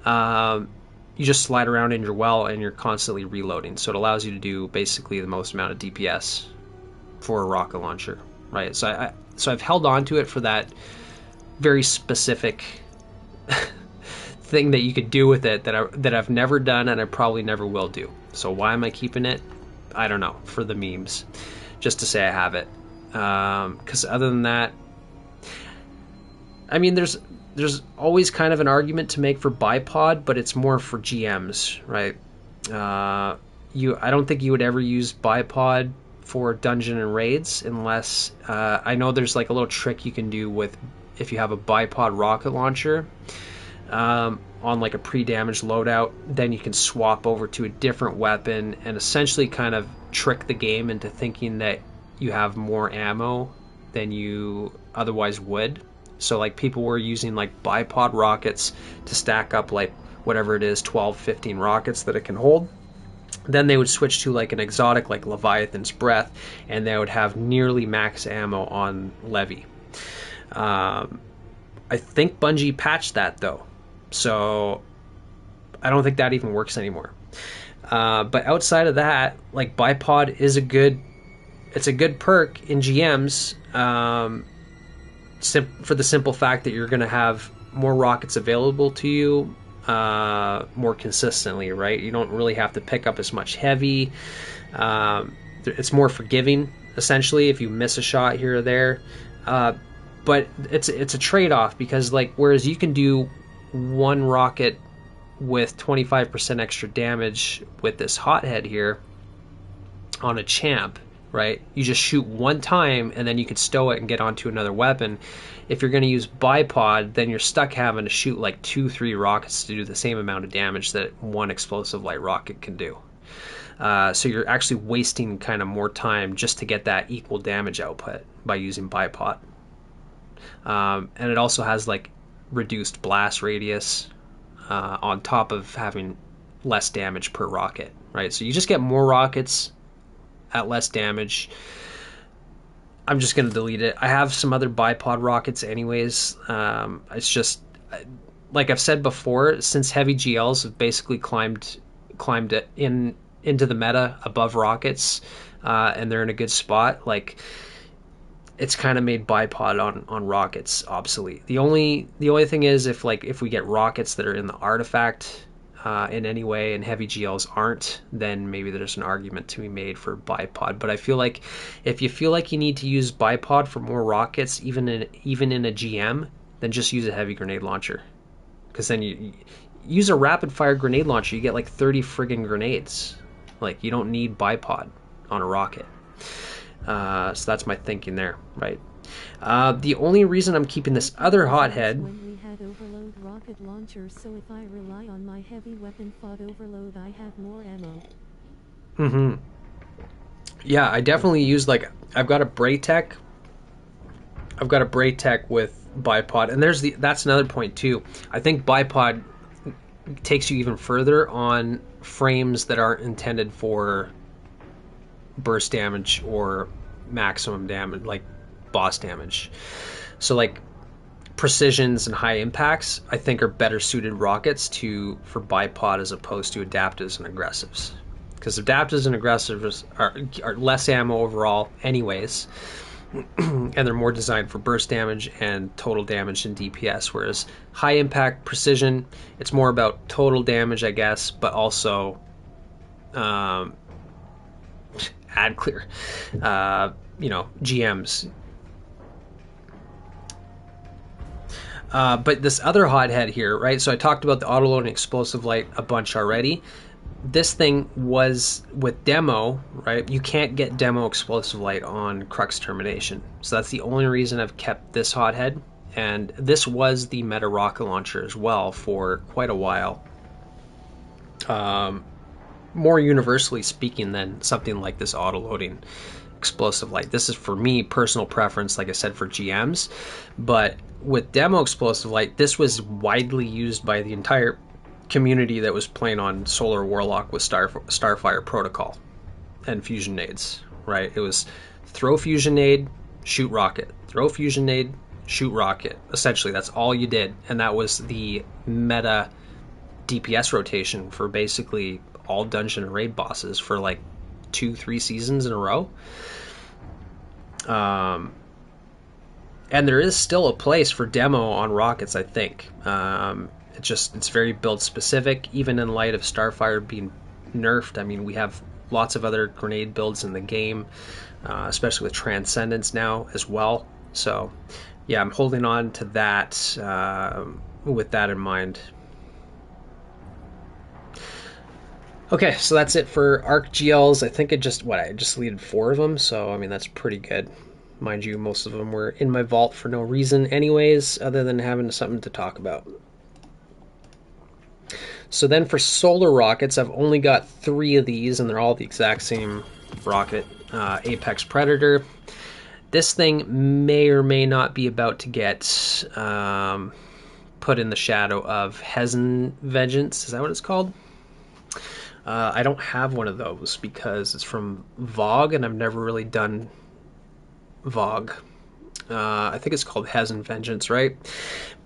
You just slide around in your well and you're constantly reloading. So it allows you to do basically the most amount of DPS for a rocket launcher, right? So I've held on to it for that very specific thing that you could do with it that I've never done and I probably never will do. So why am I keeping it? I don't know, for the memes, just to say I have it. Because other than that, I mean, there's always kind of an argument to make for bipod, but it's more for GMs, right? I don't think you would ever use bipod for dungeon and raids unless I know there's like a little trick you can do with if you have a bipod rocket launcher on like a pre-damaged loadout, then you can swap over to a different weapon and essentially kind of trick the game into thinking that you have more ammo than you otherwise would. So like people were using like bipod rockets to stack up like whatever it is, 12, 15 rockets that it can hold. Then they would switch to like an exotic like Leviathan's Breath, and they would have nearly max ammo on Levy. I think Bungie patched that though, so I don't think that even works anymore. But outside of that, like bipod is a good perk in GMs, for the simple fact that you're going to have more rockets available to you more consistently, right? You don't really have to pick up as much heavy. It's more forgiving, essentially, if you miss a shot here or there. But it's a trade-off because, like, whereas you can do one rocket with 25% extra damage with this hothead here on a champ, right? You just shoot one time and then you can stow it and get onto another weapon. If you're going to use bipod, then you're stuck having to shoot like 2-3 rockets to do the same amount of damage that one explosive light rocket can do. So you're actually wasting kind of more time just to get that equal damage output by using bipod. And it also has like reduced blast radius on top of having less damage per rocket, right? So you just get more rockets at less damage. I'm just going to delete it. I have some other bipod rockets anyways. It's just, like I've said before, since heavy GLs have basically climbed into the meta above rockets, and they're in a good spot, like, it's kind of made bipod on rockets obsolete. The only thing is if we get rockets that are in the artifact in any way and heavy GLs aren't, then maybe there's an argument to be made for bipod. But I feel like if you feel like you need to use bipod for more rockets, even in a GM, then just use a heavy grenade launcher. Because then you use a rapid fire grenade launcher, you get like 30 friggin' grenades. Like, you don't need bipod on a rocket. So that's my thinking there, right? The only reason I'm keeping this other hothead... When we had overload rocket launchers, so if I rely on my heavy weapon fod overload, I have more ammo. Mm-hmm. Yeah, I definitely use, like, I've got a Braytech. I've got a Braytech with bipod, and that's another point too. I think bipod takes you even further on frames that aren't intended for burst damage or maximum damage, like boss damage. So like precisions and high impacts, I think are better suited rockets for bipod as opposed to adaptives and aggressives. Because adaptives and aggressives are less ammo overall, anyways, and they're more designed for burst damage and total damage and DPS. Whereas high impact precision, it's more about total damage, I guess, but also ad clear, GMs. But this other hothead here, right? So I talked about the autoloading explosive light a bunch already. This thing was with demo, right? You can't get demo explosive light on Crux Termination. So that's the only reason I've kept this hothead. And this was the meta rocket launcher as well for quite a while. More universally speaking than something like this autoloading explosive light. This is for me personal preference, like I said, for GMs. But with demo explosive light, this was widely used by the entire community that was playing on Solar Warlock with Starfire Protocol and fusion nades, right? It was throw fusion nade, shoot rocket, throw fusion nade, shoot rocket. Essentially, that's all you did, and that was the meta DPS rotation for basically all dungeon and raid bosses for like 2-3 seasons in a row. And there is still a place for demo on rockets, I think. It's very build specific, even in light of Starfire being nerfed. I mean, we have lots of other grenade builds in the game, especially with Transcendence now as well. So yeah, I'm holding on to that with that in mind. Okay, so that's it for Arc GLs. I think I just deleted 4 of them, so I mean that's pretty good. Mind you, most of them were in my vault for no reason anyways, other than having something to talk about. So then for solar rockets, I've only got 3 of these, and they're all the exact same rocket. Apex Predator. This thing may or may not be about to get put in the shadow of Hezen Vengeance. Is that what it's called? I don't have one of those because it's from Vogue, and I've never really done Vogue. I think it's called Hezen Vengeance, right?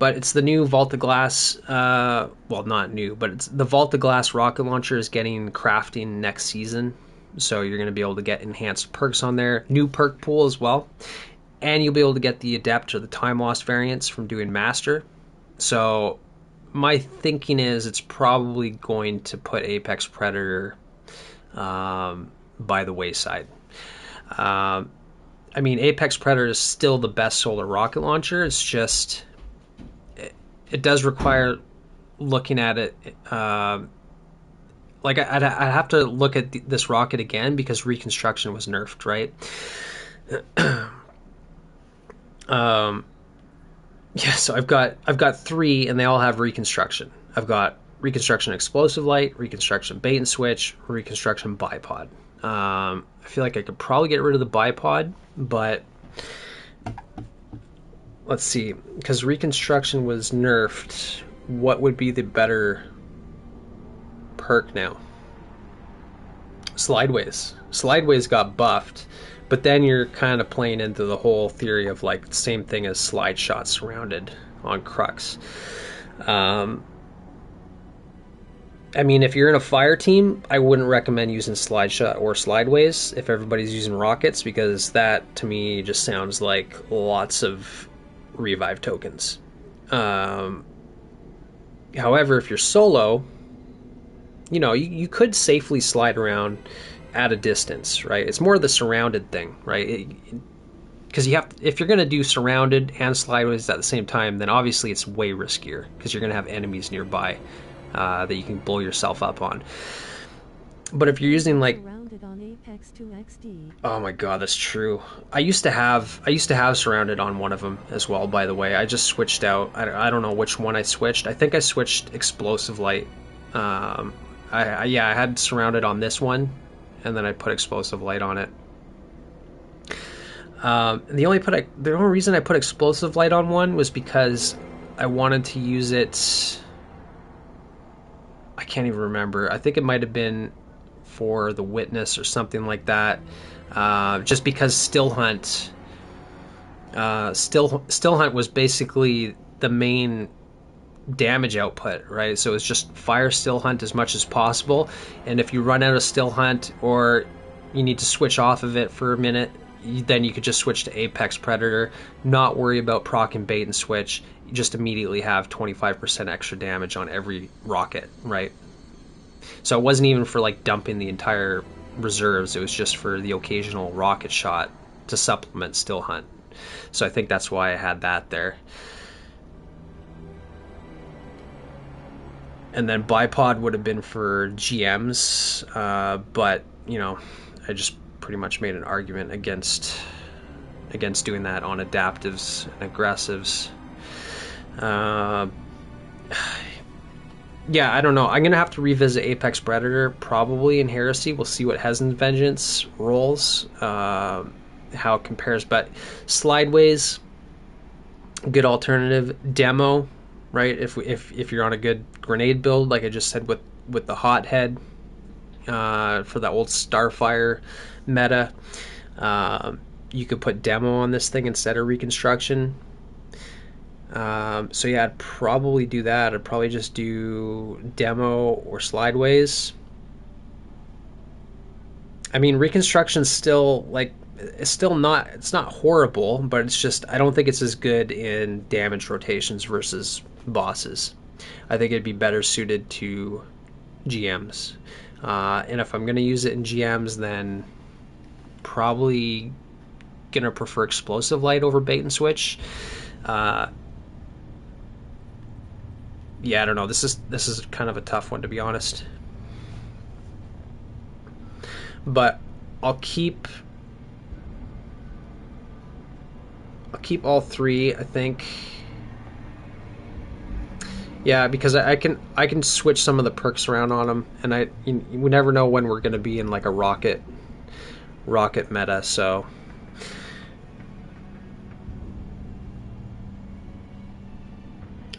But it's the new Vault of Glass, well, not new, but it's the Vault of Glass rocket launcher is getting crafting next season. So you're going to be able to get enhanced perks on there, new perk pool as well. And you'll be able to get the Adept or the Time Lost variants from doing Master. So my thinking is it's probably going to put Apex Predator by the wayside. I mean, Apex Predator is still the best solar rocket launcher. It's just, it does require looking at it. Like, I'd have to look at this rocket again because Reconstruction was nerfed, right? Yeah, so I've got 3, and they all have Reconstruction. I've got Reconstruction Explosive Light, Reconstruction Bait and Switch, Reconstruction Bipod. I feel like I could probably get rid of the bipod, but let's see, because Reconstruction was nerfed, what would be the better perk now? Slideways. Slideways got buffed, but then you're kind of playing into the whole theory of like the same thing as slide shot surrounded on Crux. I mean, if you're in a fire team, I wouldn't recommend using slide shot or slideways if everybody's using rockets, because that to me just sounds like lots of revive tokens. However, if you're solo, you could safely slide around at a distance, right? It's more the surrounded thing, right? Because if you're going to do surrounded and slideways at the same time, then obviously it's way riskier because you're going to have enemies nearby that you can blow yourself up on. But if you're using like surrounded on Apex 2XD. Oh my god, that's true. I used to have surrounded on one of them as well, by the way. I just switched out. I don't know which one I switched. I think I switched explosive light. Yeah, I had surrounded on this one, and then I put explosive light on it. The only reason I put explosive light on one was because I wanted to use it. I can't even remember. I think it might have been for the witness or something like that. Just because still hunt was basically the main damage output, right? So it's just fire still hunt as much as possible, and if you run out of still hunt or you need to switch off of it for a minute, then you could just switch to Apex Predator, not worry about proc and bait and switch. You just immediately have 25% extra damage on every rocket, right? So it wasn't even for like dumping the entire reserves, it was just for the occasional rocket shot to supplement still hunt. So I think that's why I had that there. And then bipod would have been for GMs, but you know, I just pretty much made an argument against doing that on adaptives and aggressives. Yeah, I don't know. I'm gonna have to revisit Apex Predator probably in Heresy. We'll see what Hesen's Vengeance rolls, how it compares. But Slideways, good alternative. Demo, right? If you're on a good grenade build, like I just said with the hothead, for that old Starfire meta, you could put demo on this thing instead of reconstruction. So yeah, I'd probably do that. I'd probably just do demo or Slideways. I mean, reconstruction's still like, it's not horrible, but it's just, I don't think it's as good in damage rotations versus bosses. I think it'd be better suited to GMs. And if I'm going to use it in GMs, then probably going to prefer explosive light over bait and switch. Yeah, I don't know. This is kind of a tough one, to be honest. But I'll keep all three, I think. Yeah, because I can switch some of the perks around on them, and we never know when we're going to be in like a rocket meta, so.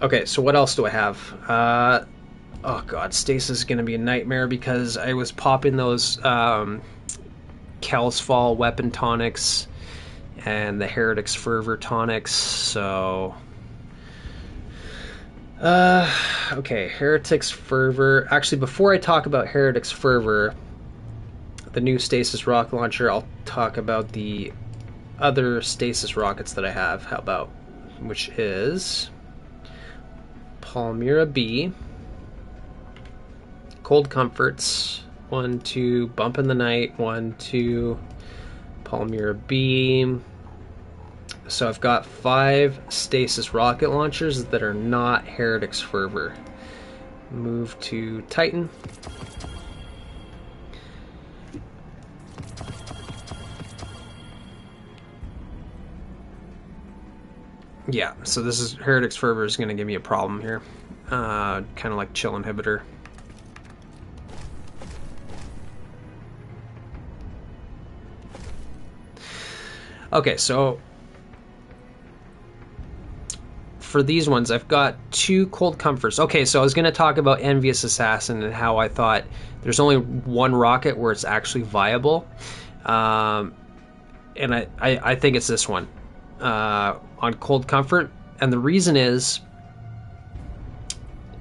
Okay, so what else do I have? Oh god, stasis is going to be a nightmare because I was popping those Kel's Fall weapon tonics and the Heretic's Fervor tonics, so. Okay, Heretic's Fervor. Actually, before I talk about Heretic's Fervor, the new stasis rocket launcher, I'll talk about the other stasis rockets that I have. How about, which is Palmyra B, Cold Comforts, 1, 2, Bump in the Night, 1, 2, Palmyra B. So I've got 5 stasis rocket launchers that are not Heretic's Fervor. Move to Titan. Yeah, so this is Heretic's Fervor is going to give me a problem here. Kind of like Chill Inhibitor. Okay, so for these ones, I've got 2 Cold Comforts. Okay, so I was going to talk about Envious Assassin and how I thought there's only one rocket where it's actually viable. And I think it's this one. On Cold Comfort, and the reason is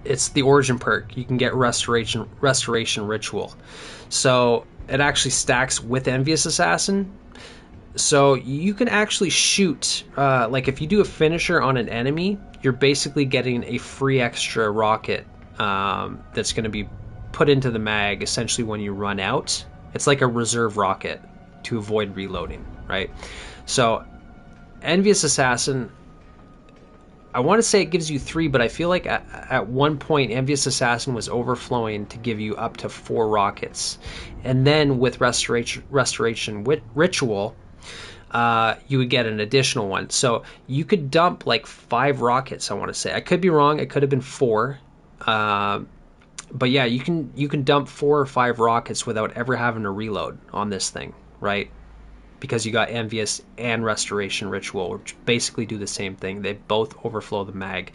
it's the origin perk. You can get restoration ritual, so it actually stacks with Envious Assassin, so you can actually shoot, like if you do a finisher on an enemy, you're basically getting a free extra rocket that's going to be put into the mag essentially when you run out. It's like a reserve rocket to avoid reloading, right? So Envious Assassin, I want to say it gives you 3, but I feel like at one point Envious Assassin was overflowing to give you up to 4 rockets, and then with Restoration Ritual, you would get an additional one. So you could dump like 5 rockets. I want to say, I could be wrong. It could have been 4. But yeah, you can dump 4 or 5 rockets without ever having to reload on this thing, right? Because you got Envious and Restoration Ritual, which basically do the same thing. They both overflow the mag.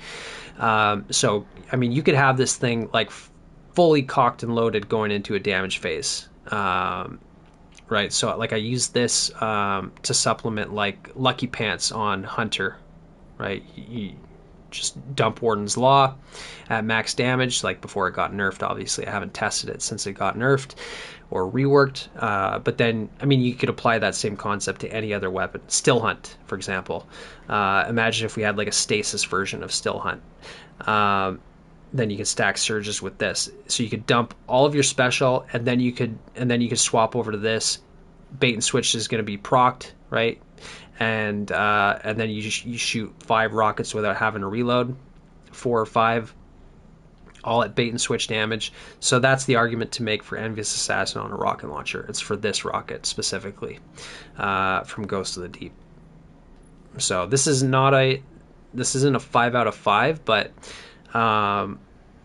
So, I mean, you could have this thing like fully cocked and loaded going into a damage phase. Right, so like I use this to supplement like Lucky Pants on Hunter, right? You just dump Warden's Law at max damage, like before it got nerfed. Obviously, I haven't tested it since it got nerfed or reworked. But then, I mean, you could apply that same concept to any other weapon. Still Hunt, for example. Imagine if we had like a stasis version of Still Hunt. Then you could stack surges with this, so you could dump all of your special, and then you could swap over to this. Bait and switch is going to be procced, right? And then you shoot 5 rockets without having to reload, 4 or 5, all at bait and switch damage. So that's the argument to make for Envious Assassin on a rocket launcher. It's for this rocket specifically, from Ghost of the Deep. So this isn't a 5 out of 5, but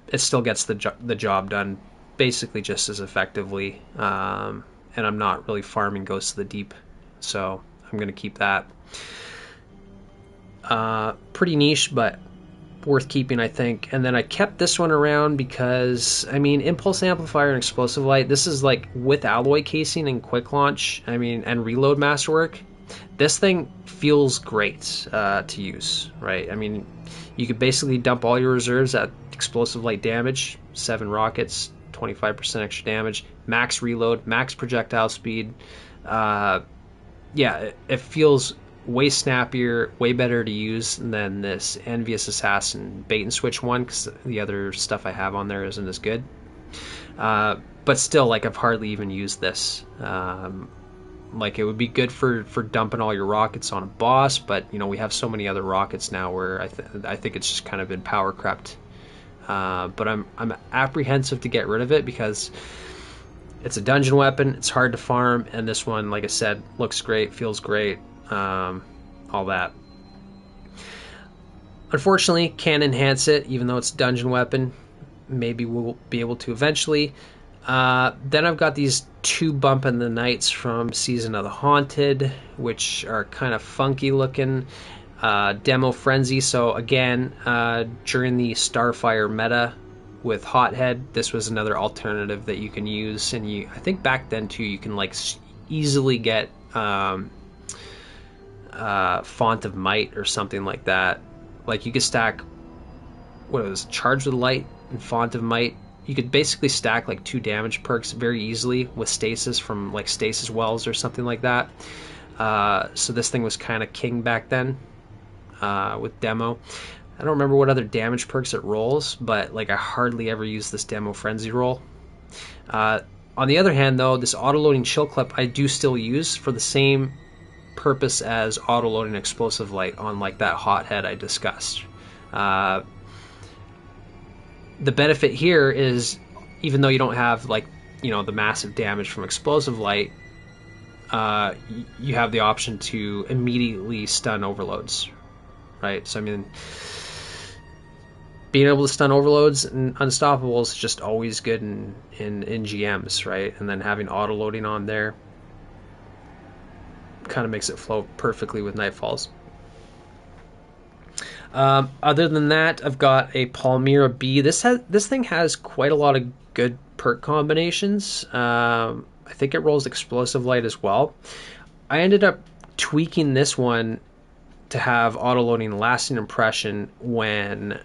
it still gets the job done basically just as effectively. And I'm not really farming Ghosts of the Deep, so I'm going to keep that. Pretty niche, but worth keeping, I think. And then I kept this one around because, I mean, Impulse Amplifier and Explosive Light, this is like with alloy casing and quick launch, I mean, and reload masterwork. This thing feels great to use, right? I mean, you could basically dump all your reserves at Explosive Light damage, 7 rockets, 25% extra damage, max reload, max projectile speed. Yeah, it feels way snappier, way better to use than this Envious Assassin bait and switch one, because the other stuff I have on there isn't as good. But still, like, I've hardly even used this. Like, it would be good for dumping all your rockets on a boss, but you know, we have so many other rockets now where I think it's just kind of been power crept. But I'm apprehensive to get rid of it because it's a dungeon weapon, it's hard to farm, and this one, like I said, looks great, feels great, all that. Unfortunately, can't enhance it, even though it's a dungeon weapon. Maybe we'll be able to eventually. Then I've got these 2 Bump in the Nights from Season of the Haunted, which are kind of funky looking. Demo Frenzy, so again, during the Starfire meta with Hothead, this was another alternative that you can use, and I think back then too, you can like easily get Font of Might or something like that. Like you could stack, what was it, Charge with Light and Font of Might. You could basically stack like 2 damage perks very easily with stasis from like Stasis Wells or something like that. So this thing was kind of king back then. With demo, I don't remember what other damage perks it rolls, but like I hardly ever use this Demo Frenzy roll. On the other hand, though, this auto-loading chill clip I do still use for the same purpose as auto-loading Explosive Light on like that Hothead I discussed. The benefit here is, even though you don't have like, you know, the massive damage from Explosive Light, you have the option to immediately stun overloads. Right, so I mean, being able to stun overloads and unstoppables is just always good in GMs, right? And then having auto loading on there kind of makes it flow perfectly with Nightfalls. Other than that, I've got a Palmyra B. This thing has quite a lot of good perk combinations. I think it rolls Explosive Light as well. I ended up tweaking this one to have auto-loading Lasting Impression when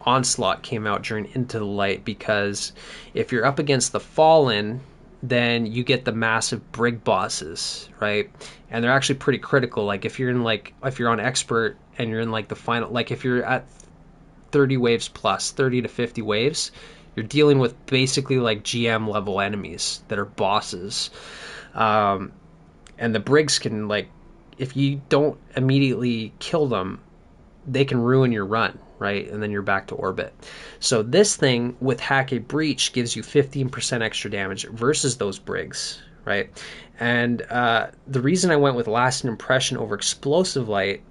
Onslaught came out during Into the Light, because if you're up against the Fallen, then you get the massive Brig bosses, right? And they're actually pretty critical. Like if you're on Expert and you're in like the final, like if you're at 30 waves plus, 30 to 50 waves, you're dealing with basically like GM level enemies that are bosses. And the Brigs can, like, if you don't immediately kill them, they can ruin your run, right? And then you're back to orbit. So this thing with Hack a Breach gives you 15% extra damage versus those Brigs, right? And the reason I went with Lasting Impression over Explosive Light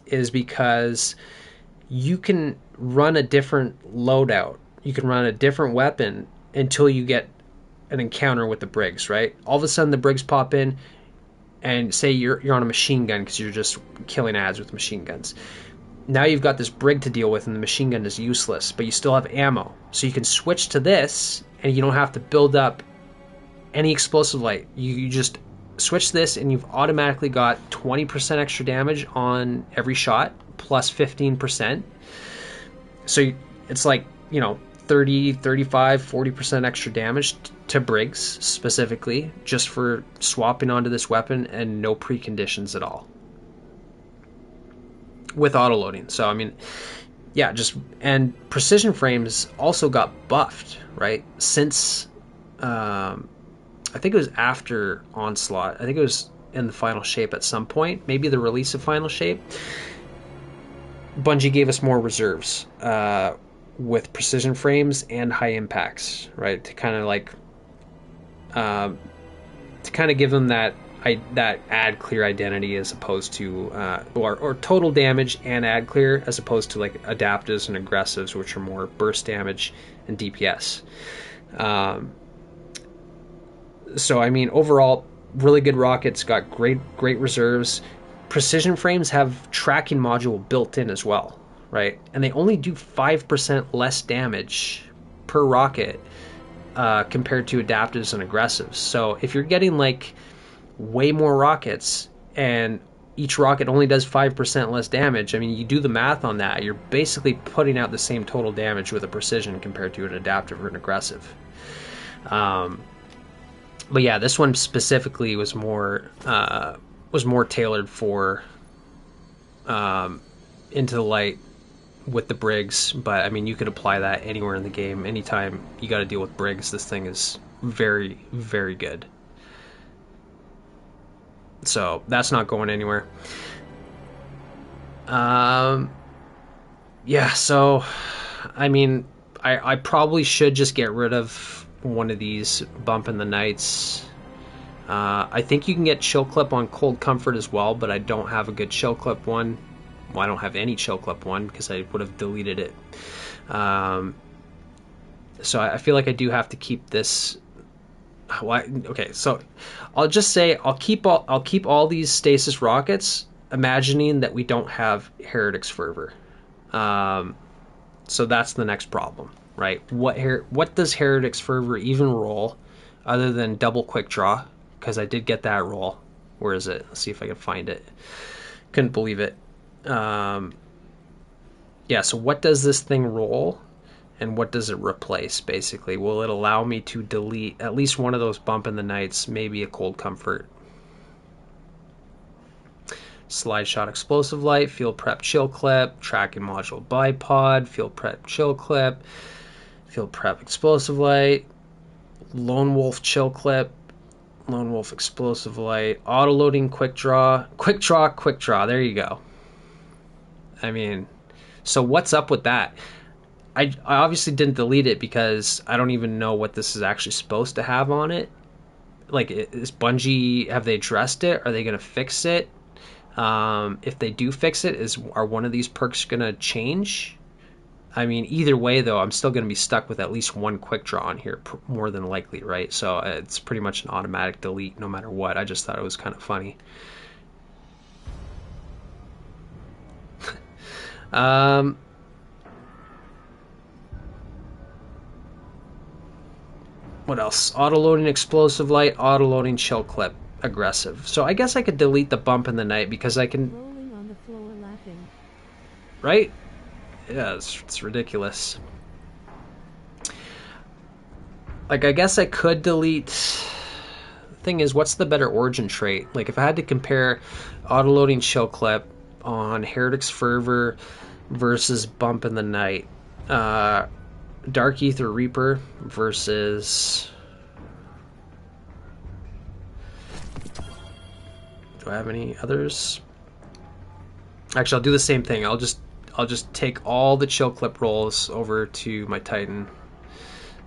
is because you can run a different loadout. You can run a different weapon until you get an encounter with the Brigs, right? All of a sudden the Brigs pop in, and say you're on a machine gun because you're just killing ads with machine guns. Now you've got this Brig to deal with, and the machine gun is useless, but you still have ammo. So you can switch to this, and you don't have to build up any explosive light. You just switch this, and you've automatically got 20% extra damage on every shot, plus 15%. So it's like, 30, 35, 40% extra damage to Briggs specifically, just for swapping onto this weapon and no preconditions at all. With auto loading. So, I mean, yeah, and precision frames also got buffed, right? Since, I think it was after Onslaught. I think it was in the Final Shape at some point, maybe the release of Final Shape. Bungie gave us more reserves with precision frames and high impacts, right? To kind of give them that add clear identity as opposed to or total damage and add clear as opposed to like adaptives and aggressives, which are more burst damage and DPS. So I mean, overall, really good rockets, got great reserves. Precision frames have tracking module built in as well, right? And they only do 5% less damage per rocket compared to adaptives and aggressives. So if you're getting like way more rockets and each rocket only does 5% less damage, I mean, you do the math on that, you're basically putting out the same total damage with a precision compared to an adaptive or an aggressive. But yeah, this one specifically was more tailored for Into the Light with the Brigs, but I mean, you could apply that anywhere in the game. Anytime you got to deal with Brigs, this thing is very, very good. So that's not going anywhere. Yeah, so I mean, I probably should just get rid of one of these Bump in the Nights. I think you can get Chill Clip on Cold Comfort as well, but I don't have a good Chill Clip one. Well, I don't have any Chill Clip one because I would have deleted it. So I feel like I do have to keep this. Okay, so I'll just say I'll keep all these stasis rockets, imagining that we don't have Heretic's Fervor. So that's the next problem, right? What does Heretic's Fervor even roll, other than double quick draw? Because I did get that roll. Where is it? Let's see if I can find it. Couldn't believe it. Yeah. So what does this thing roll? And what does it replace, basically? Will it allow me to delete at least one of those Bump in the Nights, maybe a Cold Comfort? Slide Shot Explosive Light, Field Prep Chill Clip, Tracking Module Bipod, Field Prep Chill Clip, Field Prep Explosive Light, Lone Wolf Chill Clip, Lone Wolf Explosive Light, Auto Loading Quick Draw, Quick Draw, there you go. I mean, so what's up with that? I obviously didn't delete it because I don't even know what this is actually supposed to have on it. Like, is Bungie, have they addressed it? Are they going to fix it? If they do fix it, are one of these perks going to change? I mean, either way, though, I'm still going to be stuck with at least one quick draw on here, more than likely, right? So it's pretty much an automatic delete no matter what. I just thought it was kind of funny. What else? Auto-loading Explosive Light, auto-loading Chill Clip, aggressive. So I guess I could delete the Bump in the Night because I can... Rolling on the floor laughing. Right? Yeah, it's ridiculous. Like, I guess I could delete... The thing is, what's the better origin trait? Like, if I had to compare auto-loading Chill Clip on Heretic's Fervor versus Bump in the Night, Dark Ether Reaper versus... Do I have any others? Actually, I'll do the same thing. I'll just I'll just take all the chill clip rolls over to my Titan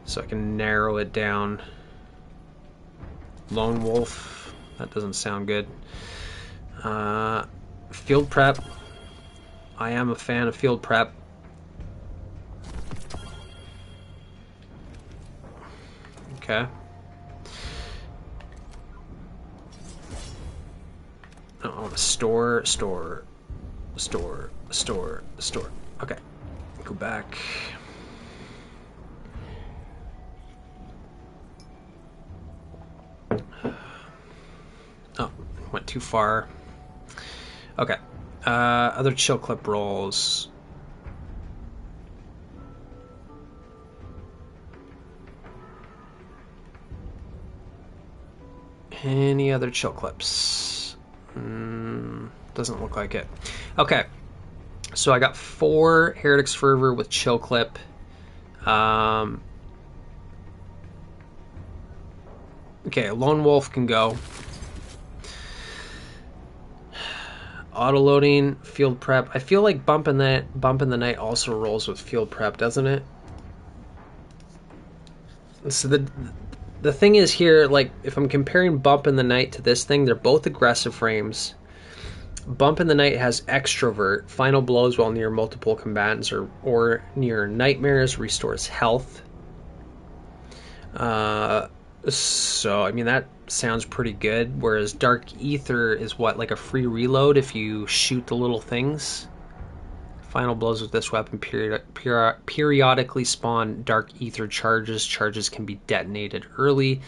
so I can narrow it down. Lone Wolf, that doesn't sound good. Field prep. I am a fan of field prep. Okay. I want to store. Okay. Go back. Oh, went too far. Okay. Other chill clip rolls. Any other chill clips? Doesn't look like it. Okay. So I got 4 Heretic's Fervor with chill clip. Okay, Lone Wolf can go. Auto loading, field prep. I feel like bump in the night also rolls with field prep, doesn't it? So the thing is here, like if I'm comparing bump in the night to this thing, they're both aggressive frames. Bump in the night has extrovert, final blows while near multiple combatants or near nightmares, restores health. So I mean that sounds pretty good. Whereas Dark Ether is what, like a free reload if you shoot the little things. Final blows with this weapon periodically spawn Dark Ether charges. Charges can be detonated early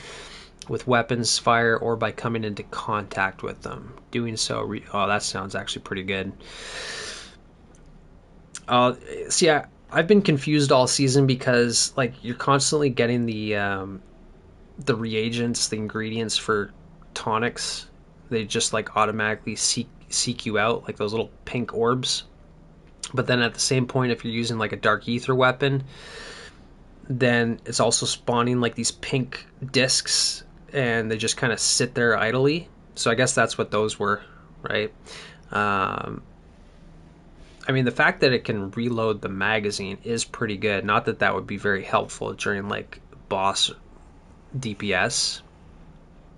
with weapons fire or by coming into contact with them. Doing so, oh, that sounds actually pretty good. See, I've been confused all season because like you're constantly getting the reagents, the ingredients for tonics. They just like automatically seek you out, like those little pink orbs. But then at the same point, if you're using like a Dark Ether weapon, then it's also spawning like these pink discs, and they just kind of sit there idly. So I guess that's what those were, right? I mean, the fact that it can reload the magazine is pretty good. Not that that would be very helpful during like boss DPS,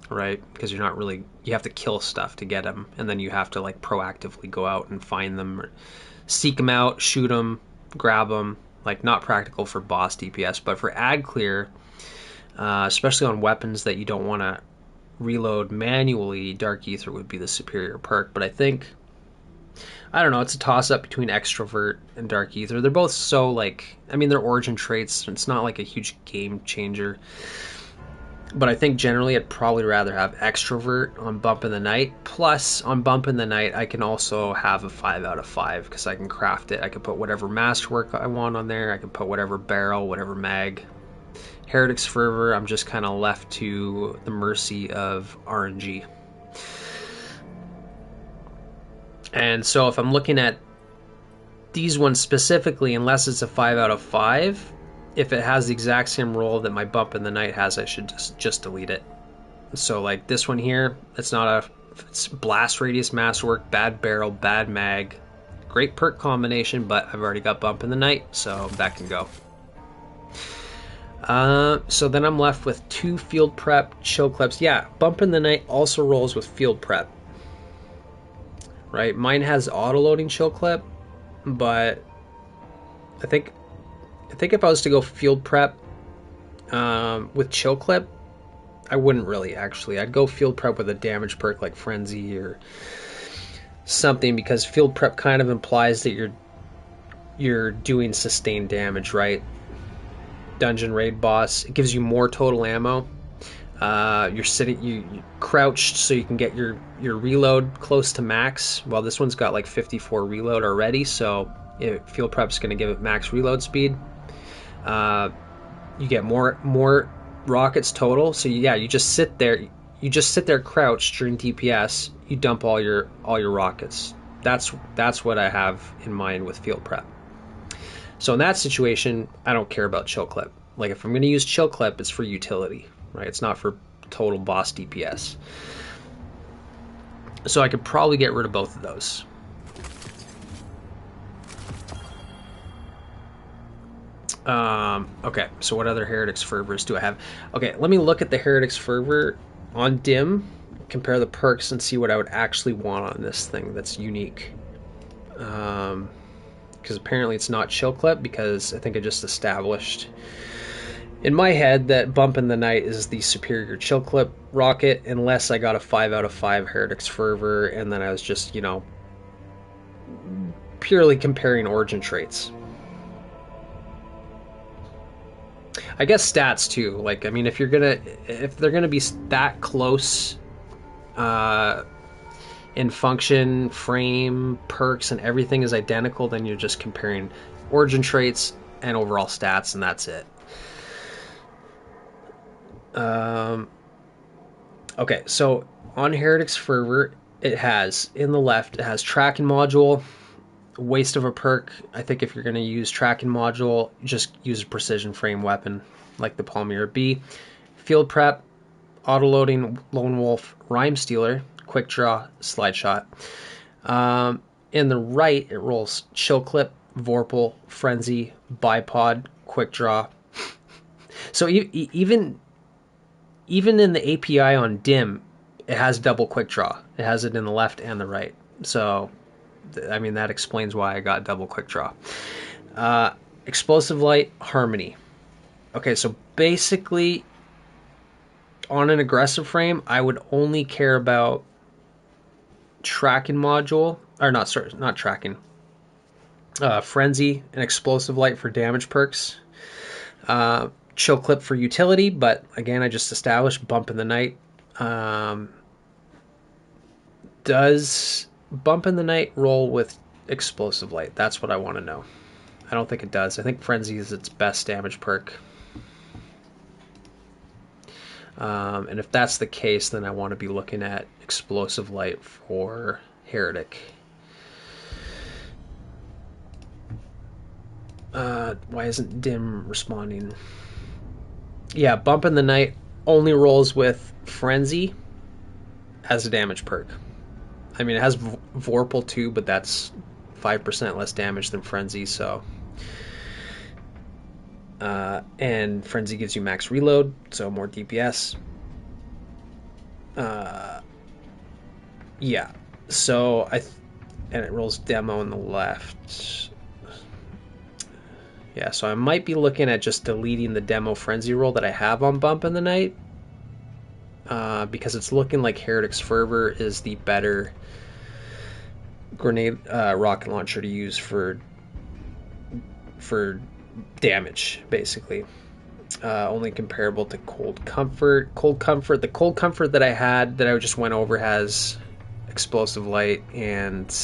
right? Because you're not really, you have to kill stuff to get them, and then you have to like proactively go out and find them, or seek them out, shoot them, grab them. Like not practical for boss DPS, but for ad clear, especially on weapons that you don't want to reload manually, Dark Ether would be the superior perk. But I think, I don't know, it's a toss up between Extrovert and Dark Ether. They're both so like, I mean, they're origin traits. It's not like a huge game changer. But I think generally I'd probably rather have Extrovert on Bump in the Night. Plus, on Bump in the Night, I can also have a 5 out of 5 because I can craft it. I can put whatever masterwork I want on there. I can put whatever barrel, whatever mag. Heretic's Fervor, I'm just kind of left to the mercy of RNG. And so if I'm looking at these ones specifically, unless it's a 5 out of 5, if it has the exact same roll that my Bump in the Night has, I should just delete it. So like this one here, it's blast radius, masterwork, bad barrel, bad mag, great perk combination, but I've already got Bump in the Night, so that can go. So then I'm left with 2 field prep chill clips. Yeah, Bump in the Night also rolls with field prep. Right, mine has auto loading chill clip, but I think if I was to go field prep with chill clip, I wouldn't really actually. I'd go field prep with a damage perk like Frenzy or something, because field prep kind of implies that you're doing sustained damage, right? Dungeon raid boss, it gives you more total ammo. You're sitting, you crouched so you can get your reload close to max. Well, this one's got like 54 reload already, so field prep's going to give it max reload speed. You get more rockets total. So yeah, you just sit there crouched during DPS. You dump all your rockets. That's what I have in mind with field prep. So in that situation, I don't care about chill clip. Like if I'm going to use chill clip, it's for utility, right? It's not for total boss DPS. So I could probably get rid of both of those. Okay, so what other Heretics Fervors do I have? Okay, let me look at the Heretics Fervor on Dim, compare the perks, and see what I would actually want on this thing that's unique. Because apparently it's not Chill Clip, because I think I just established in my head that Bump in the Night is the superior Chill Clip rocket, unless I got a 5 out of 5 Heretics Fervor, and then I was just, purely comparing origin traits. I guess stats too. Like, I mean, if they're gonna be that close, uh, in function, frame, perks, and everything is identical, then you're just comparing origin traits and overall stats, and that's it. Okay, so on Heretics Fervor, it has in the left, it has tracking module, waste of a perk. I think if you're going to use tracking module, just use a precision frame weapon like the Palmyra B. Field prep, auto loading, lone wolf, rhyme stealer, quick draw, slide shot. In the right, it rolls chill clip, vorpal, frenzy, bipod, quick draw. So even in the API on Dim, it has double quick draw. It has it in the left and the right. So, I mean, that explains why I got double quick draw. Explosive light, harmony. Okay, so basically, on an aggressive frame, I would only care about tracking module, or not, sorry, not tracking. Frenzy and explosive light for damage perks. Chill clip for utility, but again, I just established bump in the night. Does bump in the night roll with explosive light? That's what I want to know. I don't think it does. I think frenzy is its best damage perk. And if that's the case, then I want to be looking at explosive light for Heretic. Why isn't Dim responding? Yeah, Bump in the Night only rolls with Frenzy as a damage perk. I mean, it has Vorpal too, but that's 5% less damage than Frenzy, so... and Frenzy gives you max reload, so more DPS. Yeah, so and it rolls demo on the left. Yeah, so I might be looking at just deleting the demo frenzy roll that I have on Bump in the Night, because it's looking like Heretic's Fervor is the better grenade rocket launcher to use for damage, basically. Only comparable to Cold Comfort. The Cold Comfort that I had, that I just went over, has explosive light and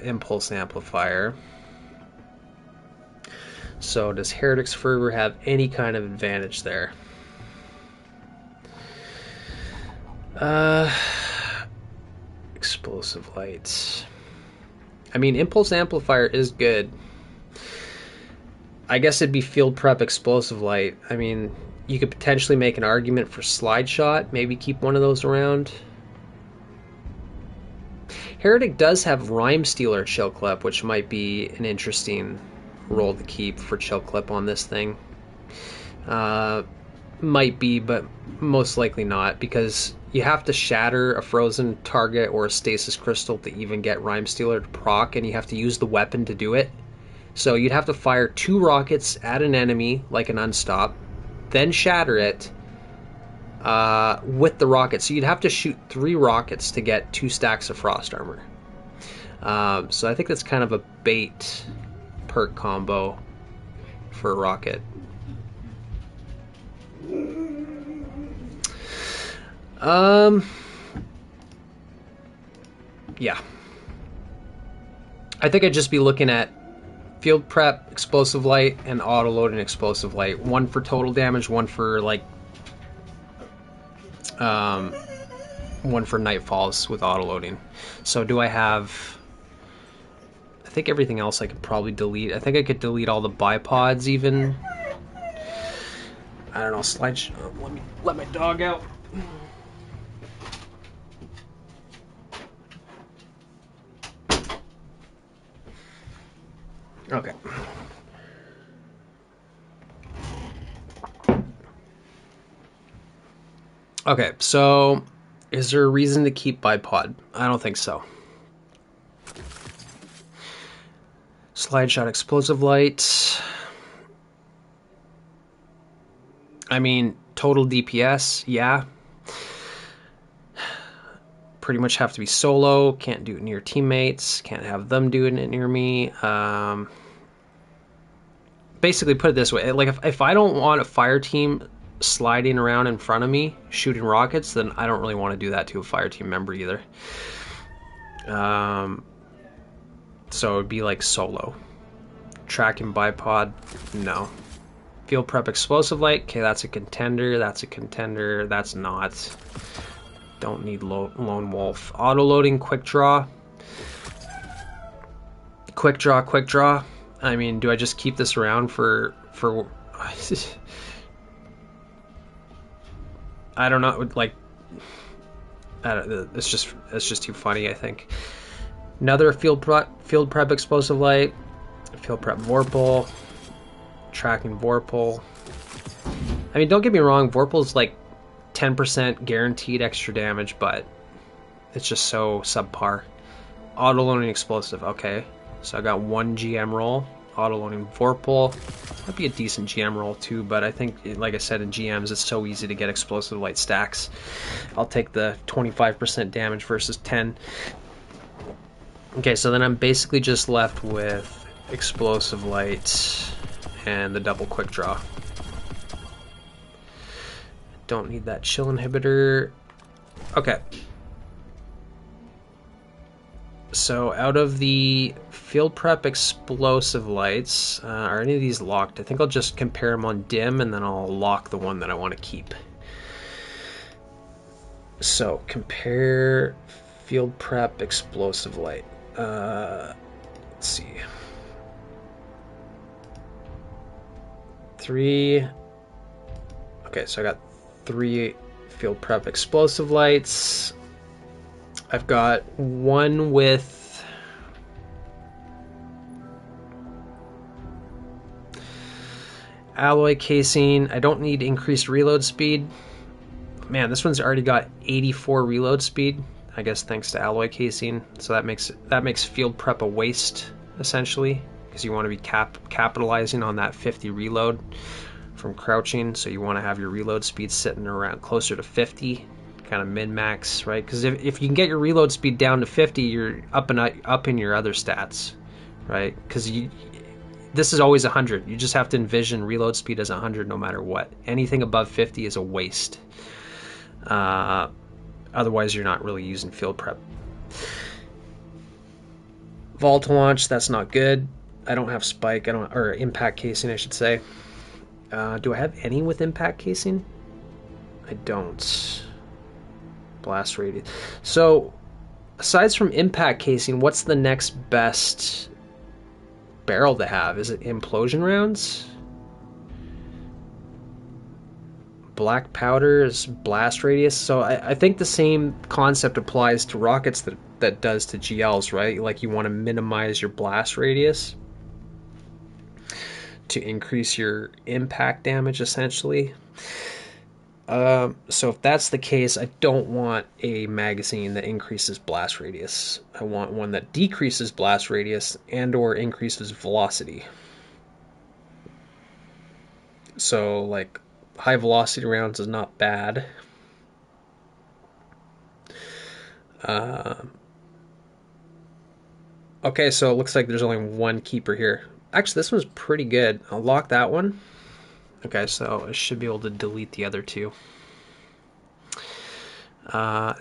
impulse amplifier. So does Heretic's Fervor have any kind of advantage there? Explosive lights. I mean, impulse amplifier is good. I guess it'd be field prep explosive light. I mean, you could potentially make an argument for slide shot. Maybe keep one of those around. Heretic does have Rhyme Stealer Chill Clip, which might be an interesting roll to keep for Chill Clip on this thing. Might be, but most likely not, because you have to shatter a frozen target or a stasis crystal to even get Rhyme Stealer to proc, and you have to use the weapon to do it. So you'd have to fire 2 rockets at an enemy, like an unstop, then shatter it with the rocket. So you'd have to shoot 3 rockets to get 2 stacks of frost armor. So I think that's kind of a bait perk combo for a rocket. Yeah. I think I'd just be looking at field prep, explosive light, and auto loading explosive light. One for total damage, one for like one for nightfalls with auto loading. So do I have... I think everything else I could probably delete. I think I could delete all the bipods even. I don't know, let me let my dog out. Okay. Okay, so is there a reason to keep bipod? I don't think so. Slide shot explosive light. I mean, total DPS, yeah. Pretty much have to be solo. Can't do it near teammates. Can't have them doing it near me. Basically, put it this way: like if I don't want a fire team sliding around in front of me shooting rockets, then I don't really want to do that to a fire team member either. So it'd be like solo. Tracking bipod, no. Field prep explosive light, okay, that's a contender. That's a contender. That's not. Don't need lone wolf. Auto loading, quick draw. Quick draw, quick draw. I mean, do I just keep this around for I don't know, like it's just too funny, I think. Another field prep explosive light, field prep Vorpal, tracking Vorpal. I mean, don't get me wrong, Vorpal's like 10% guaranteed extra damage, but it's just so subpar. Auto loading explosive, okay. So I got one GM roll. Auto loading Vorpal. That'd be a decent GM roll too, but I think, like I said, in GMs, it's so easy to get explosive light stacks. I'll take the 25% damage versus 10. Okay, so then I'm basically just left with explosive light and the double quick draw. Don't need that chill inhibitor. Okay. So out of the field prep explosive lights, are any of these locked? I think I'll just compare them on dim and then I'll lock the one that I want to keep. So compare field prep explosive light. Let's see. 3. Okay, so I got 3 field prep explosive lights. I've got one with alloy casing. I don't need increased reload speed. Man, this one's already got 84 reload speed, I guess thanks to alloy casing. So that makes field prep a waste, essentially, because you want to be capitalizing on that 50 reload from crouching. So you want to have your reload speed sitting around closer to 50, kind of min-max, right? Because if you can get your reload speed down to 50, you're up in your other stats, right? Because this is always 100. You just have to envision reload speed as 100 no matter what. Anything above 50 is a waste. Otherwise, you're not really using field prep. Vault launch, that's not good. I don't have spike. Or impact casing, I should say. Do I have any with impact casing? I don't. Blast radius. So, aside from impact casing, what's the next best barrel to have? Is it implosion rounds? Black powder is blast radius. So I think the same concept applies to rockets that does to GLs, right? Like you want to minimize your blast radius to increase your impact damage, essentially. So if that's the case, I don't want a magazine that increases blast radius. I want one that decreases blast radius and or increases velocity. So like high velocity rounds is not bad. Okay, so it looks like there's only one keeper here. Actually, this one's pretty good. I'll lock that one. Okay, so I should be able to delete the other two. Yeah.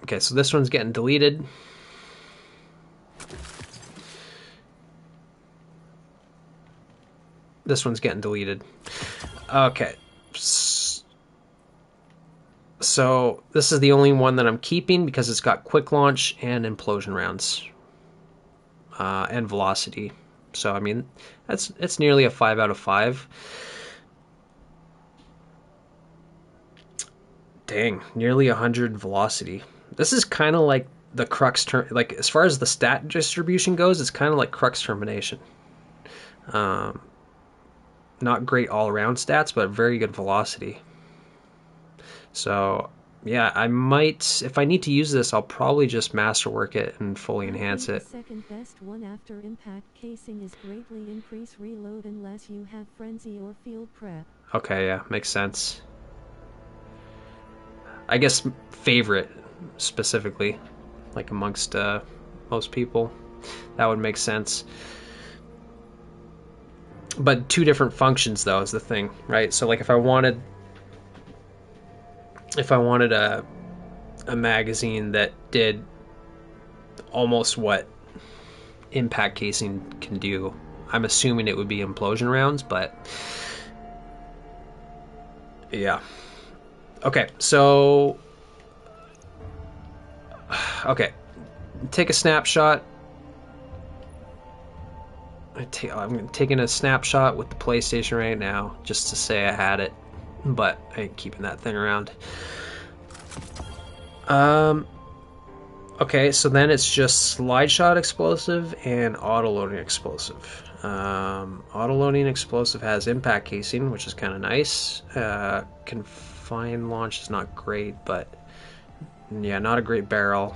Okay, so this one's getting deleted. This one's getting deleted. Okay. So this is the only one that I'm keeping because it's got quick launch and implosion rounds. And velocity. So, I mean, it's nearly a 5 out of 5. Dang, nearly 100 velocity. This is kind of like the Crux like as far as the stat distribution goes, it's kind of like Crux termination. Not great all-around stats, but very good velocity. So yeah, I might, if I need to use this, I'll probably just masterwork it and fully enhance I it. think the second best one after impact casing is greatly increase reload unless you have frenzy or field prep. Okay, yeah, makes sense. I guess favorite specifically, like amongst most people, that would make sense. But two different functions though is the thing, right? So like if I wanted a magazine that did almost what impact casing can do, I'm assuming it would be implosion rounds, but yeah. Okay, so okay, take a snapshot. I'm taking a snapshot with the PlayStation right now just to say I had it, but I ain't keeping that thing around. Okay, so then it's just slide shot explosive and auto loading explosive. Auto loading explosive has impact casing, which is kind of nice. Confined launch is not great, but yeah, not a great barrel.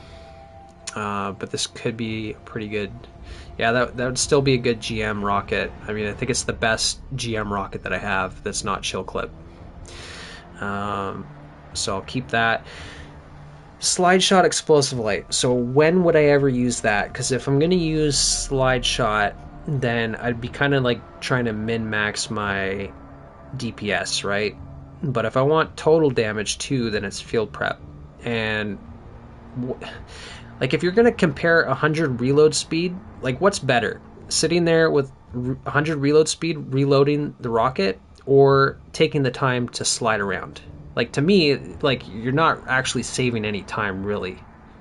But this could be pretty good. Yeah, that would still be a good GM rocket. I mean, I think it's the best GM rocket that I have that's not chill clip. So I'll keep that. Slide shot explosive light. So when would I ever use that? Because if I'm going to use slide shot, then I'd be kind of like trying to min max my DPS, right? But if I want total damage too, then it's field prep. And like if you're going to compare 100 reload speed, like what's better? Sitting there with 100 reload speed reloading the rocket, or taking the time to slide around? Like to me, like you're not actually saving any time really,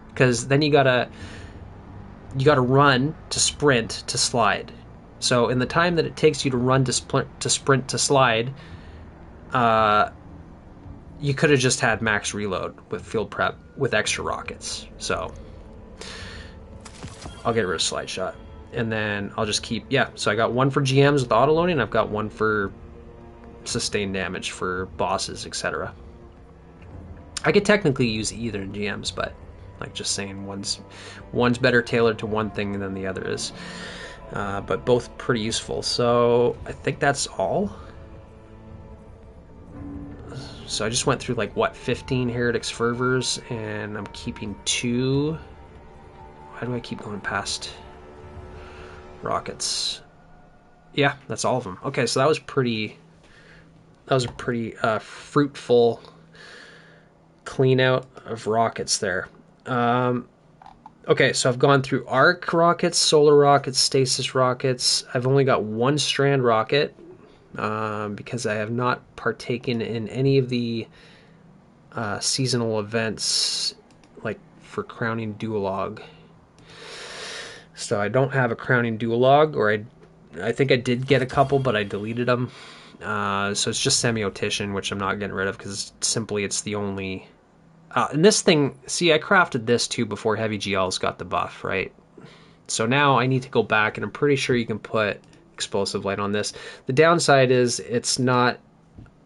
because then you gotta run to sprint to slide. So in the time that it takes you to run to sprint to slide, you could have just had max reload with field prep with extra rockets. So I'll get rid of slide shot, and then I'll just keep, yeah. So I got one for GMs with auto loading. I've got one for sustained damage for bosses, etc. I could technically use either in GMs, but like just saying one's better tailored to one thing than the other is. But both pretty useful. So I think that's all. So I just went through like what 15 Heretics Fervors, and I'm keeping 2. Why do I keep going past rockets? Yeah, that's all of them. Okay, so that was a pretty fruitful clean out of rockets there. Okay, so I've gone through arc rockets, solar rockets, stasis rockets. I've only got one strand rocket because I have not partaken in any of the seasonal events, like for crowning duologue. So I don't have a crowning duologue, or I think I did get a couple, but I deleted them. So it's just Semiotician, which I'm not getting rid of because simply it's the only. And this thing, see, I crafted this too before Heavy GL's got the buff, right? So now I need to go back, and I'm pretty sure you can put explosive light on this. The downside is it's not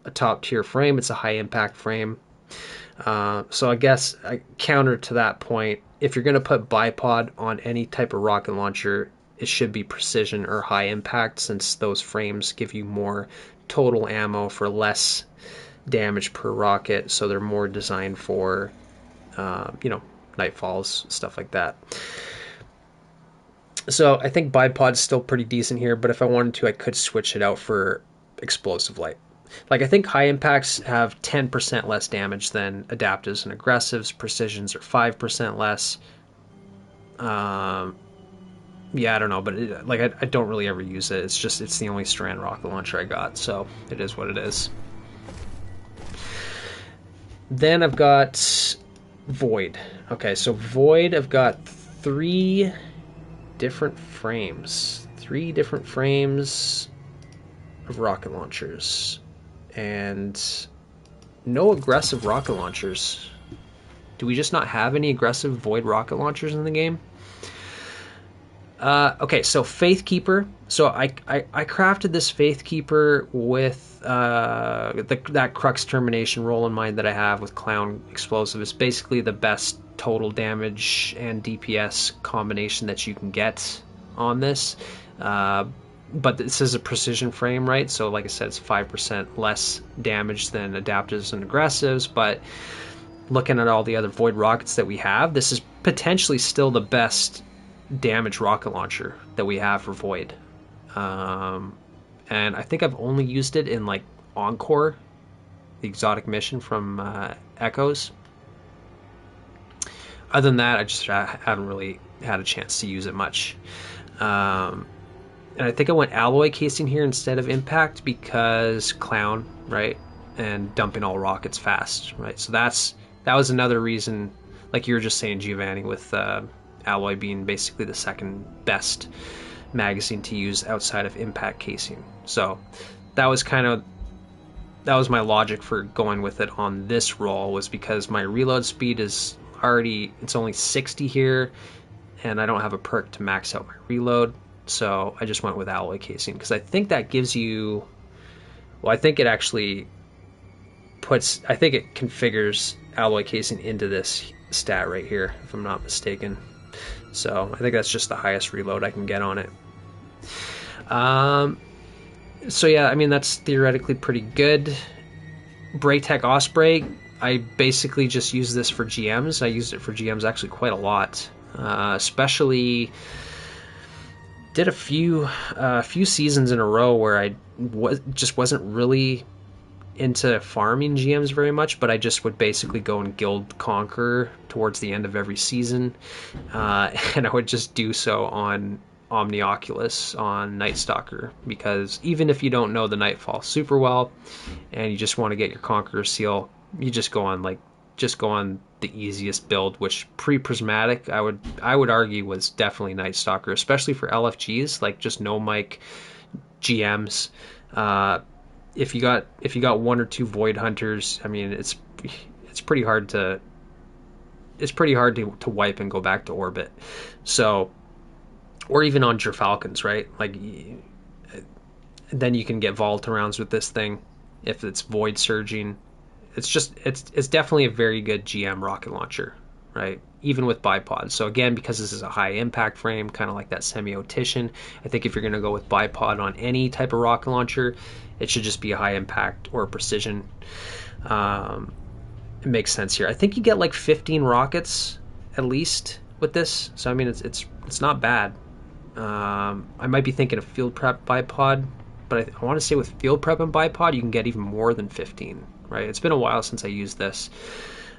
a top tier frame, it's a high impact frame. So I guess counter to that point, if you're going to put bipod on any type of rocket launcher, it should be precision or high impact, since those frames give you more total ammo for less damage per rocket, so they're more designed for nightfalls, stuff like that. So I think bipod's still pretty decent here, but if I wanted to, I could switch it out for explosive light. Like I think high impacts have 10% less damage than adaptives and aggressives. Precisions are 5% less. Yeah, I don't know, but I don't really ever use it. It's the only strand rocket launcher I got, so it is what it is. Then I've got Void. Okay, so Void, I've got 3 different frames. 3 different frames of rocket launchers. And no aggressive rocket launchers. Do we just not have any aggressive Void rocket launchers in the game? Okay, so Faith Keeper. So I crafted this Faith Keeper with that Crux Termination roll in mind that I have with Clown Explosive. It's basically the best total damage and DPS combination that you can get on this. But this is a precision frame, right? So like I said, it's 5% less damage than adaptives and aggressives, but looking at all the other Void rockets that we have, this is potentially still the best damage rocket launcher that we have for Void. And I think I've only used it in like Encore, the exotic mission from Echoes. Other than that, I haven't really had a chance to use it much. And I think I went alloy casing here instead of impact because Clown, right? And dumping all rockets fast, right? So that was another reason, like you were just saying, Giovanni, with alloy being basically the second best magazine to use outside of impact casing. So that was my logic for going with it on this roll, was because my reload speed is it's only 60 here, and I don't have a perk to max out my reload, so I just went with alloy casing because I think that gives you, well, I think it configures alloy casing into this stat right here, if I'm not mistaken. So I think that's just the highest reload I can get on it. So yeah, I mean, that's theoretically pretty good. Braytech Osprey, I basically just use this for GMs. I used it for GMs actually quite a lot. Especially did a few seasons in a row where I just wasn't really into farming GMs very much, but I just would basically go and guild conquer towards the end of every season, and I would just do so on Omnioculus on Night Stalker, because even if you don't know the Nightfall super well and you just want to get your Conqueror seal, you just go on the easiest build, which pre-prismatic I would argue was definitely Night Stalker, especially for LFGs, like just no mic GMs. If you got one or two Void Hunters, I mean, it's pretty hard to wipe and go back to orbit. So, or even on Gerfalcons, right? Like, then you can get Vault rounds with this thing if it's Void Surging. It's definitely a very good GM rocket launcher, right? Even with bipod. So again, because this is a high impact frame, kind of like that semi-Otishan, I think if you're going to go with bipod on any type of rocket launcher, it should just be a high impact or precision. It makes sense here. I think you get like 15 rockets at least with this. So I mean, it's not bad. I might be thinking of field prep bipod, but I want to say with field prep and bipod, you can get even more than 15. Right? It's been a while since I used this.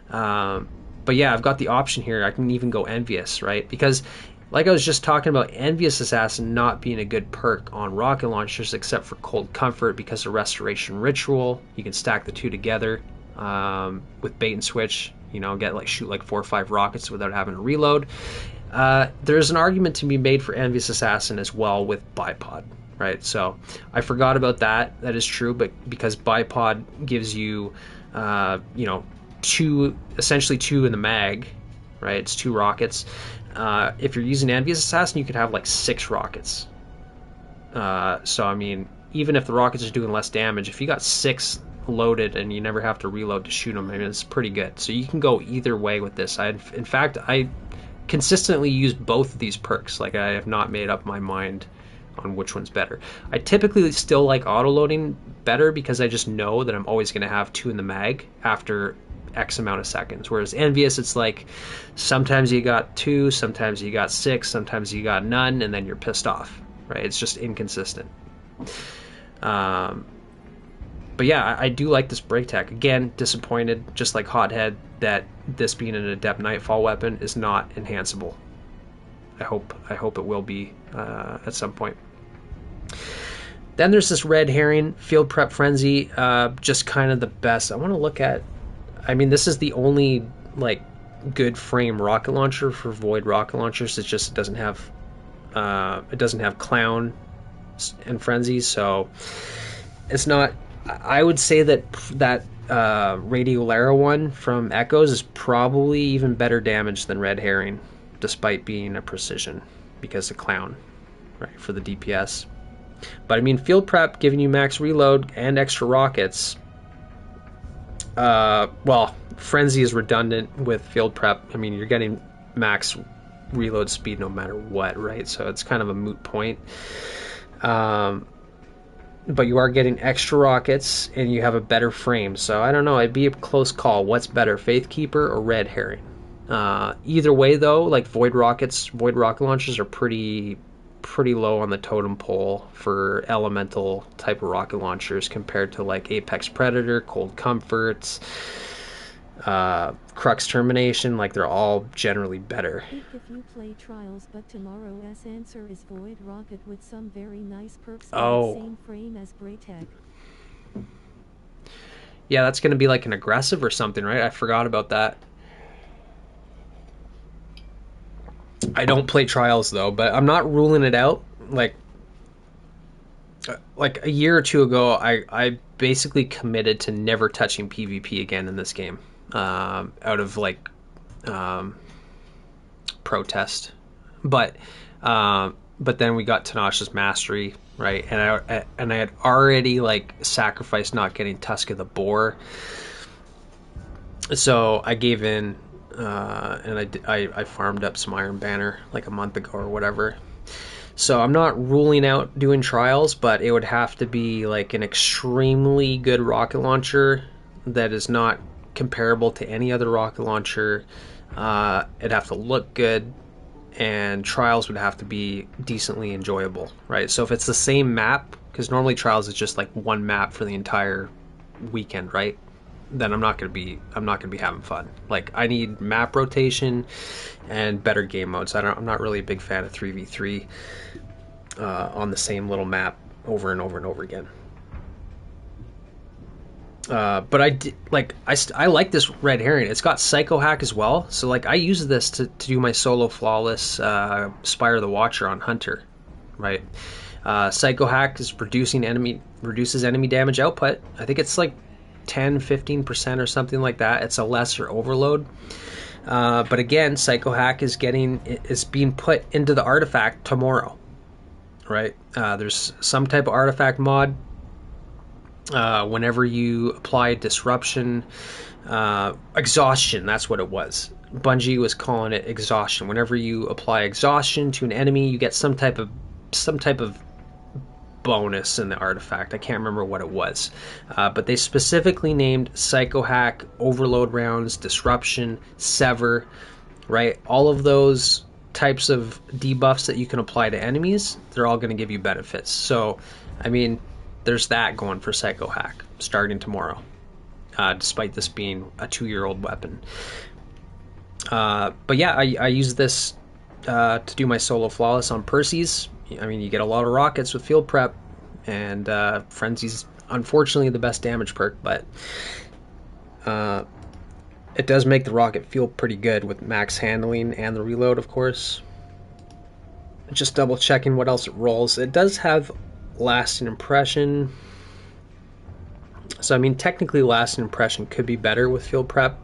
But yeah, I've got the option here. I can even go Envious, right? Because like I was just talking about, Envious Assassin not being a good perk on rocket launchers except for Cold Comfort because of Restoration Ritual. You can stack the two together with bait and switch, shoot like 4 or 5 rockets without having to reload. There's an argument to be made for Envious Assassin as well with bipod. Right, so I forgot about that. That is true, but because bipod gives you, essentially two in the mag, right? It's 2 rockets. If you're using Envious Assassin, you could have like 6 rockets. So I mean, even if the rockets are doing less damage, if you got 6 loaded and you never have to reload to shoot them, I mean, it's pretty good. So you can go either way with this. In fact, I consistently use both of these perks. Like, I have not made up my mind on which one's better. I typically still like auto-loading better because I just know that I'm always going to have 2 in the mag after X amount of seconds. Whereas Envious, it's like sometimes you got 2, sometimes you got 6, sometimes you got none, and then you're pissed off, right? It's just inconsistent. But yeah, I do like this Braytech. Again, disappointed, just like Hothead, that this being an Adept Nightfall weapon is not enhanceable. I hope it will be at some point. Then there's this Red Herring Field Prep Frenzy, just kind of the best. I want to look at. I mean, this is the only like good frame rocket launcher for Void rocket launchers. It doesn't have Clown and Frenzy, so it's not. I would say that Radiolera one from Echoes is probably even better damage than Red Herring, despite being a precision, because of Clown, right, for the DPS. But I mean, Field Prep giving you max reload and extra rockets. Well, Frenzy is redundant with Field Prep. I mean, you're getting max reload speed no matter what, right? So it's kind of a moot point. But you are getting extra rockets and you have a better frame. So I don't know. It'd be a close call. What's better, Faith Keeper or Red Herring? Either way, though, like Void rocket launchers are pretty low on the totem pole for elemental type of rocket launchers compared to like Apex Predator, Cold Comforts, Crux Termination. Like they're all generally better. If you play Trials, but tomorrow's answer is Void Rocket with some very nice perks in Oh. the same frame as Braytech. Yeah, that's going to be like an aggressive or something, right? I forgot about that. I don't play Trials though, but I'm not ruling it out. Like a year or two ago, I basically committed to never touching PvP again in this game, out of like protest. But then we got Tanash's Mastery, right? And I had already like sacrificed not getting Tusk of the Boar, so I gave in. And I farmed up some Iron Banner like a month ago or whatever. So I'm not ruling out doing Trials, but it would have to be like an extremely good rocket launcher that is not comparable to any other rocket launcher. It'd have to look good, and Trials would have to be decently enjoyable, right? So if it's the same map, because normally Trials is just like one map for the entire weekend, right? Then I'm not gonna be having fun. Like I need map rotation and better game modes. I'm not really a big fan of 3v3 on the same little map over and over and over again. But I like this Red Herring. It's got Psycho Hack as well, so like I use this to do my solo flawless Spire the Watcher on Hunter, right? Psycho Hack is reduces enemy damage output. I think it's like 10-15% or something like that. It's a lesser overload, but again, Psycho Hack is being put into the artifact tomorrow, right? There's some type of artifact mod whenever you apply disruption, exhaustion, that's what it was. Bungie was calling it exhaustion. Whenever you apply exhaustion to an enemy, you get some type of bonus in the artifact. I can't remember what it was, but they specifically named Psycho Hack, Overload rounds, Disruption, Sever, right? All of those types of debuffs that you can apply to enemies, they're all going to give you benefits. So, I mean, there's that going for Psycho Hack starting tomorrow, despite this being a 2-year-old weapon. But yeah, I use this to do my solo flawless on Percy's. I mean, you get a lot of rockets with Field Prep, and Frenzy's unfortunately the best damage perk, but it does make the rocket feel pretty good with max handling and the reload, of course. Just double checking what else it rolls. It does have lasting impression. So I mean, technically lasting impression could be better with Field Prep,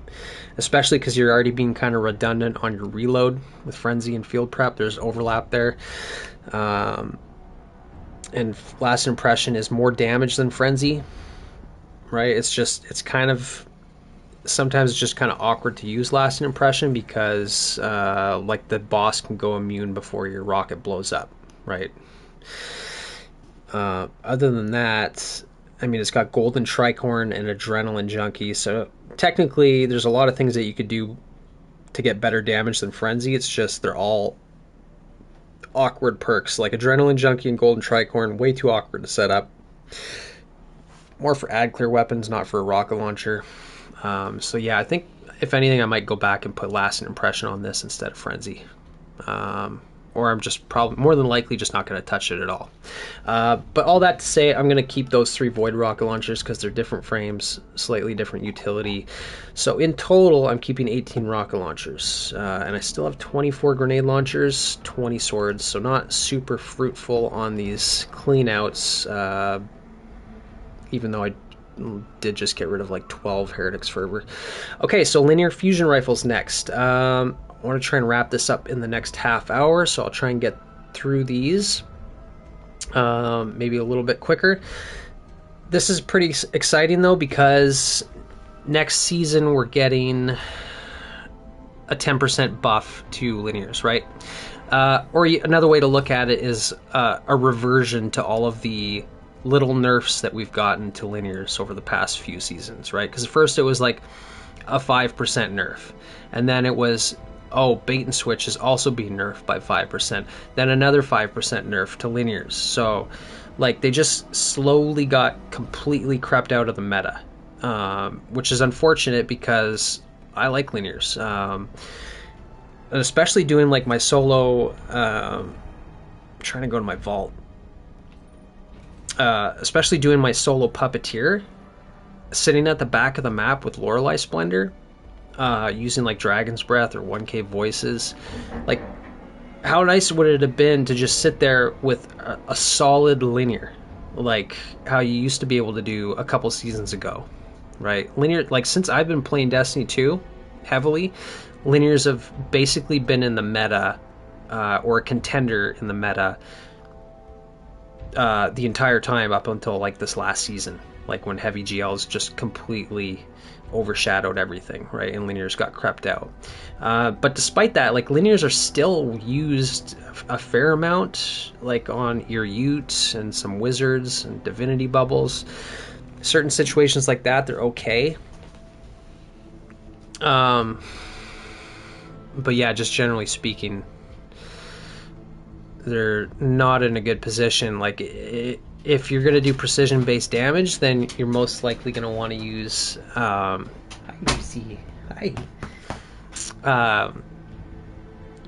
especially because you're already being kind of redundant on your reload with Frenzy and Field Prep. There's overlap there. And last impression is more damage than Frenzy, right? It's kind of, sometimes it's just kind of awkward to use lasting impression because like the boss can go immune before your rocket blows up, right? Other than that, I mean, it's got Golden Tricorn and Adrenaline Junkie, so technically there's a lot of things that you could do to get better damage than Frenzy. It's just they're all awkward perks. Like Adrenaline Junkie and Golden Tricorn, way too awkward to set up. More for ad clear weapons, not for a rocket launcher. So yeah, I think if anything I might go back and put lasting impression on this instead of Frenzy. Or I'm just probably more than likely just not going to touch it at all. But all that to say, I'm going to keep those 3 Void rocket launchers because they're different frames, slightly different utility. So in total, I'm keeping 18 rocket launchers. And I still have 24 grenade launchers, 20 swords. So not super fruitful on these cleanouts, even though I did just get rid of like 12 Heretics Fervor. Okay, so linear fusion rifles next. I want to try and wrap this up in the next half hour, so I'll try and get through these, maybe a little bit quicker. This is pretty exciting though, because next season we're getting a 10% buff to linears, right? Or another way to look at it is a reversion to all of the little nerfs that we've gotten to linears over the past few seasons, right? Because first it was like a 5% nerf, and then it was, oh, bait and switch is also being nerfed by 5%, then another 5% nerf to linears. So like they just slowly got completely crept out of the meta, which is unfortunate because I like linears, and especially doing like my solo, trying to go to my vault, especially doing my solo puppeteer, sitting at the back of the map with Lorelei Splendor, using like Dragon's Breath or 1K voices. Like, how nice would it have been to just sit there with a solid linear, like how you used to be able to do a couple seasons ago, right? Linear, like since I've been playing Destiny 2 heavily, linears have basically been in the meta, or a contender in the meta, the entire time up until like this last season, like when heavy GLs just completely overshadowed everything, right? And linears got crept out. But despite that, like linears are still used a fair amount, like on your Ute and some wizards and divinity bubbles. Certain situations like that, they're okay. But yeah, just generally speaking, they're not in a good position. Like, if you're going to do precision-based damage, then you're most likely going to want to use,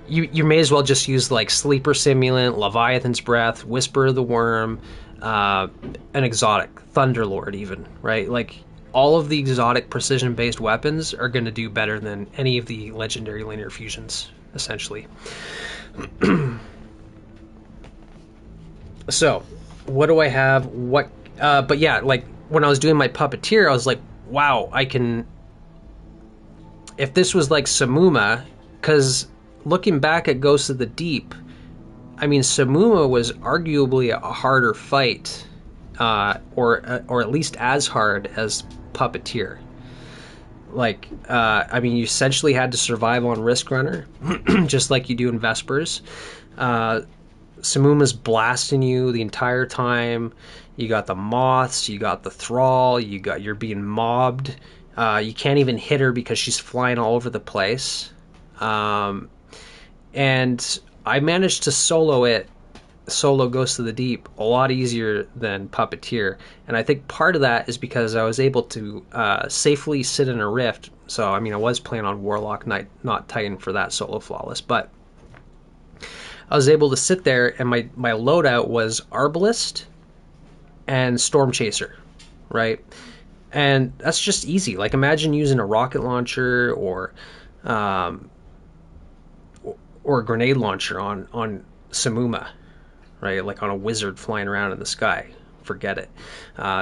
you may as well just use like Sleeper Simulant, Leviathan's Breath, Whisper of the Worm, an exotic, Thunderlord even, right? Like, all of the exotic precision-based weapons are going to do better than any of the legendary linear fusions, essentially. So, what do I have? But yeah, like, when I was doing my puppeteer, I was like, wow, I can... If this was like Samuma, because looking back at Ghosts of the Deep, I mean, Samuma was arguably a harder fight, or at least as hard as Puppeteer. Like, I mean, you essentially had to survive on Risk Runner, just like you do in Vespers. Samuma's blasting you the entire time. You got the moths, you got the thrall, you're being mobbed. You can't even hit her because she's flying all over the place. And I managed to solo Ghost of the Deep a lot easier than Puppeteer, and I think part of that is because I was able to safely sit in a rift. So I mean, I was playing on Warlock, not Titan for that solo flawless, but I was able to sit there, and my loadout was Arbalist and Storm Chaser, right? And that's just easy. Like, imagine using a rocket launcher or a grenade launcher on Samuma, right? Like on a wizard flying around in the sky. Forget it.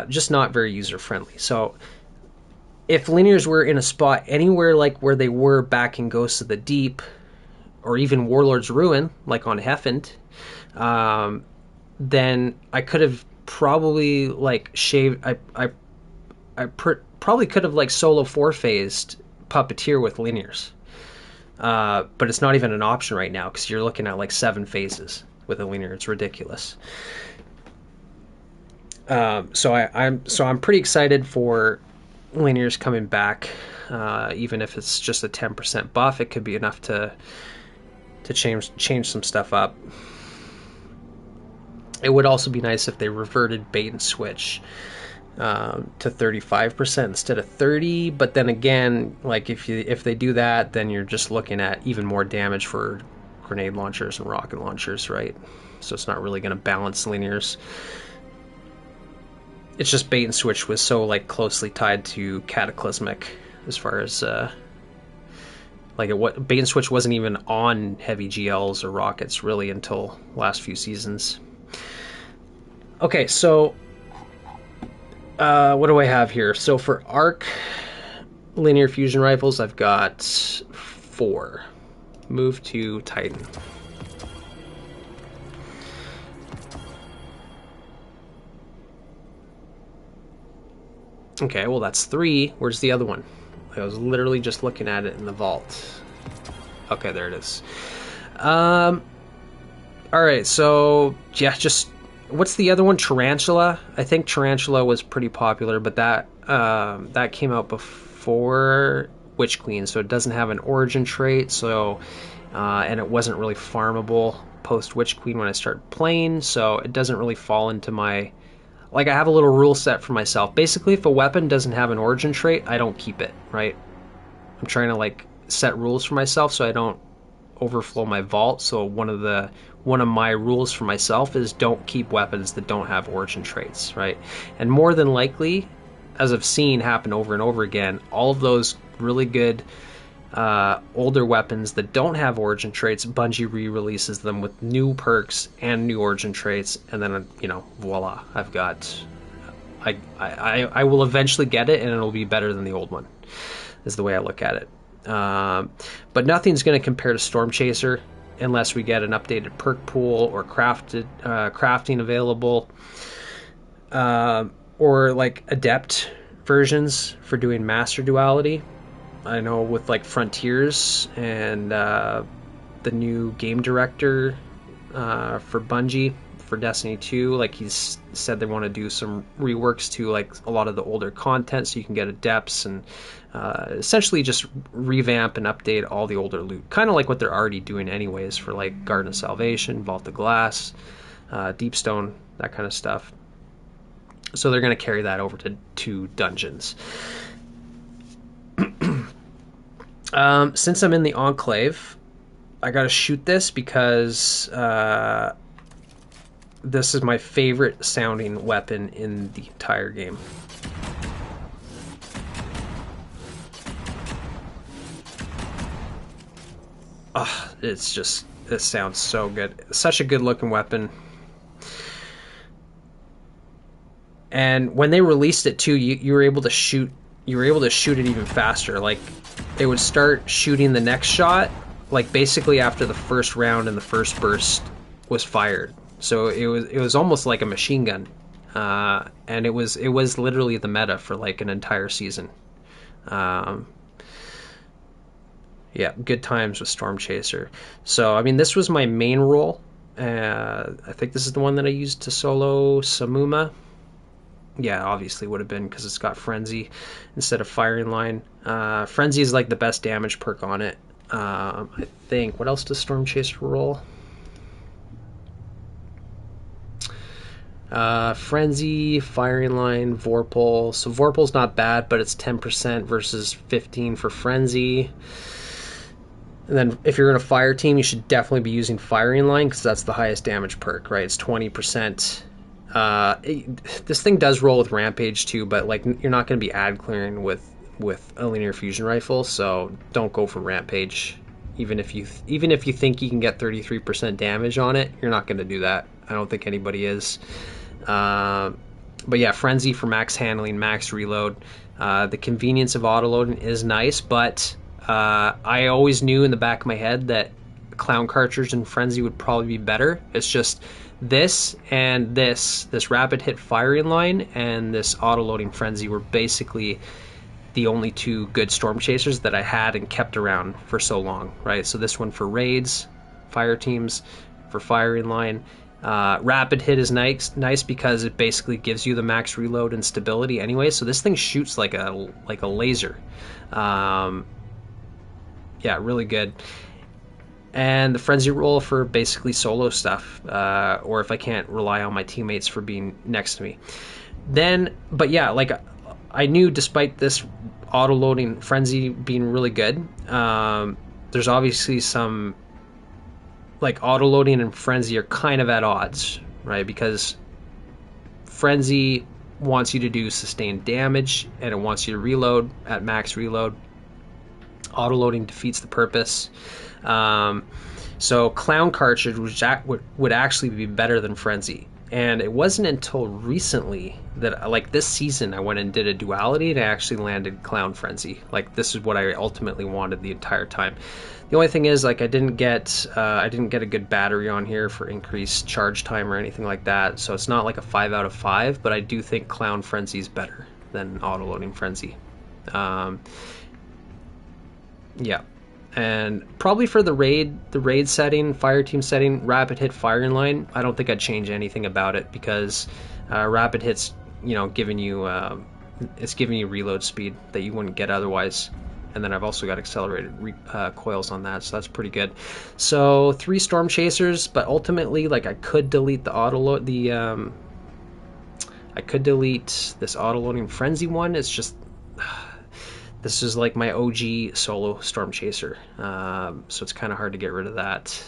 Just not very user-friendly. So if linears were in a spot anywhere like where they were back in Ghosts of the Deep, or even Warlord's Ruin, like on Heffent, then I could have probably like shaved... I probably could have like solo 4-phased Puppeteer with linears. But it's not even an option right now because you're looking at like 7 phases with a linear. It's ridiculous. So I'm pretty excited for linears coming back. Even if it's just a 10% buff, it could be enough to change some stuff up. It would also be nice if they reverted bait and switch to 35% instead of 30%, but then again, like if they do that, then you're just looking at even more damage for grenade launchers and rocket launchers, right? So it's not really going to balance linears. It's just bait and switch was so like closely tied to Cataclysmic as far as bait and switch wasn't even on heavy GLs or rockets really until last few seasons. Okay, so what do I have here? So for arc linear fusion rifles, I've got 4. Move to Titan. Okay, well that's 3. Where's the other one? I was literally just looking at it in the vault. Okay, there it is. Alright, so yeah, just what's the other one? Tarantula? I think Tarantula was pretty popular, but that came out before Witch Queen, so it doesn't have an origin trait, so and it wasn't really farmable post Witch Queen when I started playing, so it doesn't really fall into my, like, I have a little rule set for myself. Basically, if a weapon doesn't have an origin trait, I don't keep it, right? I'm trying to like set rules for myself so I don't overflow my vault. So one of my rules for myself is don't keep weapons that don't have origin traits, right? And more than likely, as I've seen happen over and over again, all of those really good older weapons that don't have origin traits, Bungie re-releases them with new perks and new origin traits, and then voila, I've got. I will eventually get it, and it'll be better than the old one. Is the way I look at it. But nothing's going to compare to Storm Chaser unless we get an updated perk pool or crafting available, or like adept versions for doing master duality. I know with like Frontiers and the new game director for Bungie for Destiny 2, like he's said they want to do some reworks to like a lot of the older content so you can get adepts and essentially just revamp and update all the older loot, kind of like what they're already doing anyways for like Garden of Salvation, Vault of Glass, Deepstone, that kind of stuff. So they're going to carry that over to dungeons. Since I'm in the Enclave, I gotta shoot this because this is my favorite sounding weapon in the entire game. It sounds so good. Such a good looking weapon. And when they released it too, you were able to shoot it even faster. Like it would start shooting the next shot like basically after the first round and the first burst was fired. So it was almost like a machine gun. And it was literally the meta for like an entire season. Yeah, good times with Storm Chaser. So, I mean, this was my main role. I think this is the one that I used to solo Samuma. Yeah, obviously would have been because it's got Frenzy instead of Firing Line. Frenzy is like the best damage perk on it. I think. What else does Storm Chaser roll? Frenzy, Firing Line, Vorpal. So Vorpal's not bad, but it's 10% versus 15 for Frenzy. And then if you're in a fire team, you should definitely be using Firing Line because that's the highest damage perk, right? It's 20%. This thing does roll with Rampage too, but like you're not going to be ad clearing with a linear fusion rifle, so don't go for Rampage. Even if you think you can get 33% damage on it, you're not going to do that. I don't think anybody is. But yeah, Frenzy for max handling, max reload. The convenience of autoloading is nice, but I always knew in the back of my head that Clown Cartridge and Frenzy would probably be better. It's just this and this rapid hit Firing Line and this autoloading Frenzy were basically the only two good Storm Chasers that I had and kept around for so long, right? So this one for raids, fire teams, for Firing Line. Rapid hit is nice because it basically gives you the max reload and stability anyway. So this thing shoots like a laser. Yeah, really good. And the Frenzy roll for basically solo stuff, or if I can't rely on my teammates for being next to me. But yeah, like I knew despite this auto-loading Frenzy being really good, there's obviously some, like auto-loading and Frenzy are kind of at odds, right? Because Frenzy wants you to do sustained damage and it wants you to reload at max reload. Auto-loading defeats the purpose. So Clown Cartridge would actually be better than Frenzy. And it wasn't until recently that, like this season, I went and did a duality and I actually landed Clown Frenzy. Like this is what I ultimately wanted the entire time. The only thing is, like I didn't get a good battery on here for increased charge time or anything like that. So it's not like a 5 out of 5, but I do think Clown Frenzy is better. than auto-loading frenzy. Yeah, and probably for the raid setting, fire team setting, rapid hit firing line, I don't think I'd change anything about it, because rapid hits, giving you it's giving you reload speed that you wouldn't get otherwise. And then I've also got accelerated coils on that, so that's pretty good. So 3 storm chasers, but ultimately, like, I could delete the auto load, I could delete this auto loading frenzy one. It's just this is like my OG solo storm chaser, so it's kind of hard to get rid of that.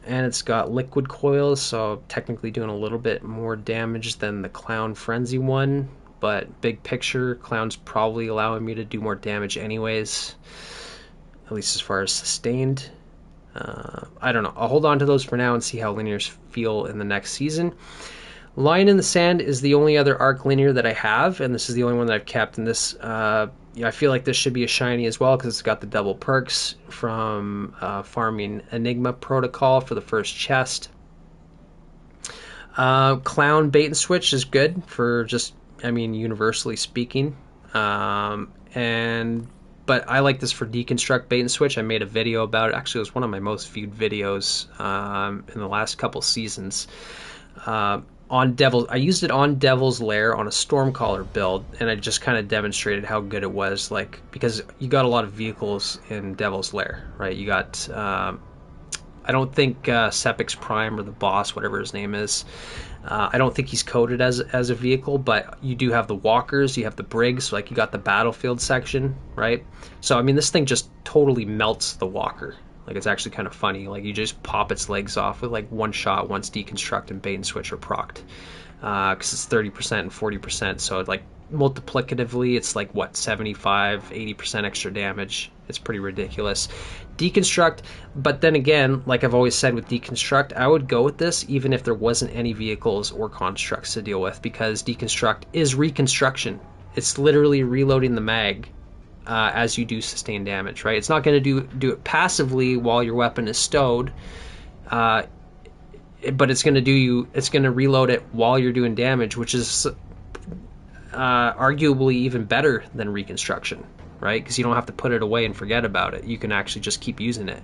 And it's got liquid coils, so technically doing a little bit more damage than the clown frenzy one, but big picture, clown's probably allowing me to do more damage anyways, at least as far as sustained. I don't know, I'll hold on to those for now and see how linears feel in the next season. Line in the Sand is the only other arc linear that I have, and this is the only one that I've kept. And this, I feel like this should be a shiny as well, because it's got the double perks from farming Enigma Protocol for the first chest. Clown Bait and Switch is good for just, universally speaking. But I like this for Deconstruct Bait and Switch. I made a video about it. Actually, it was one of my most viewed videos in the last couple seasons. I used it on Devil's Lair on a Stormcaller build, and I just kind of demonstrated how good it was, like, because you got a lot of vehicles in Devil's Lair, right? You got I don't think Sepix Prime, or the boss, whatever his name is, I don't think he's coded as a vehicle, but you do have the walkers, you have the brigs, like you got the battlefield section, right? So this thing just totally melts the walker. Like, it's actually kind of funny. Like, you just pop its legs off with like one shot once Deconstruct and Bait and Switch are procced, because it's 30% and 40%. So like multiplicatively, it's like what, 75, 80% extra damage. It's pretty ridiculous. Deconstruct, but then again, like I've always said with Deconstruct, I would go with this even if there wasn't any vehicles or constructs to deal with, because Deconstruct is reconstruction. It's literally reloading the mag as you do sustain damage, right? It's not going to do it passively while your weapon is stowed, but it's going to reload it while you're doing damage, which is arguably even better than reconstruction, right? Because you don't have to put it away and forget about it. You can actually just keep using it,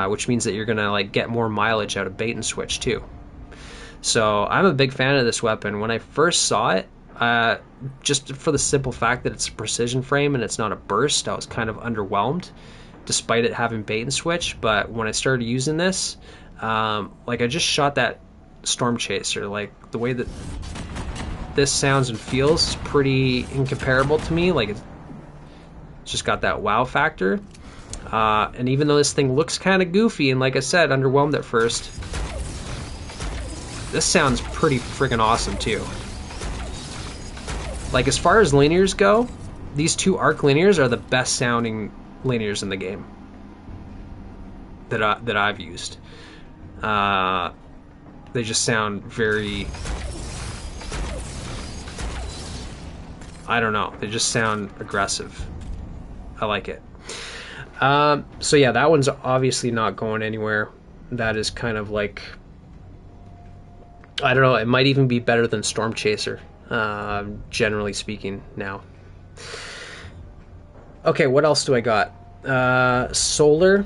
which means that you're going to like get more mileage out of Bait and Switch too. So I'm a big fan of this weapon. When I first saw it, just for the simple fact that it's a precision frame and it's not a burst, I was kind of underwhelmed, despite it having Bait and Switch. But when I started using this, like, I just shot that Storm Chaser. Like, the way that this sounds and feels is pretty incomparable to me. Like, it's just got that wow factor. And even though this thing looks kind of goofy, and like I said, underwhelmed at first, this sounds pretty freaking awesome too. Like, as far as linears go, these 2 arc linears are the best sounding linears in the game that I've used. They just sound very, I don't know, they just sound aggressive. I like it. So yeah, that one's obviously not going anywhere. That is kind of like, I don't know, it might even be better than Storm Chaser, generally speaking now. Okay, what else do I got? Solar.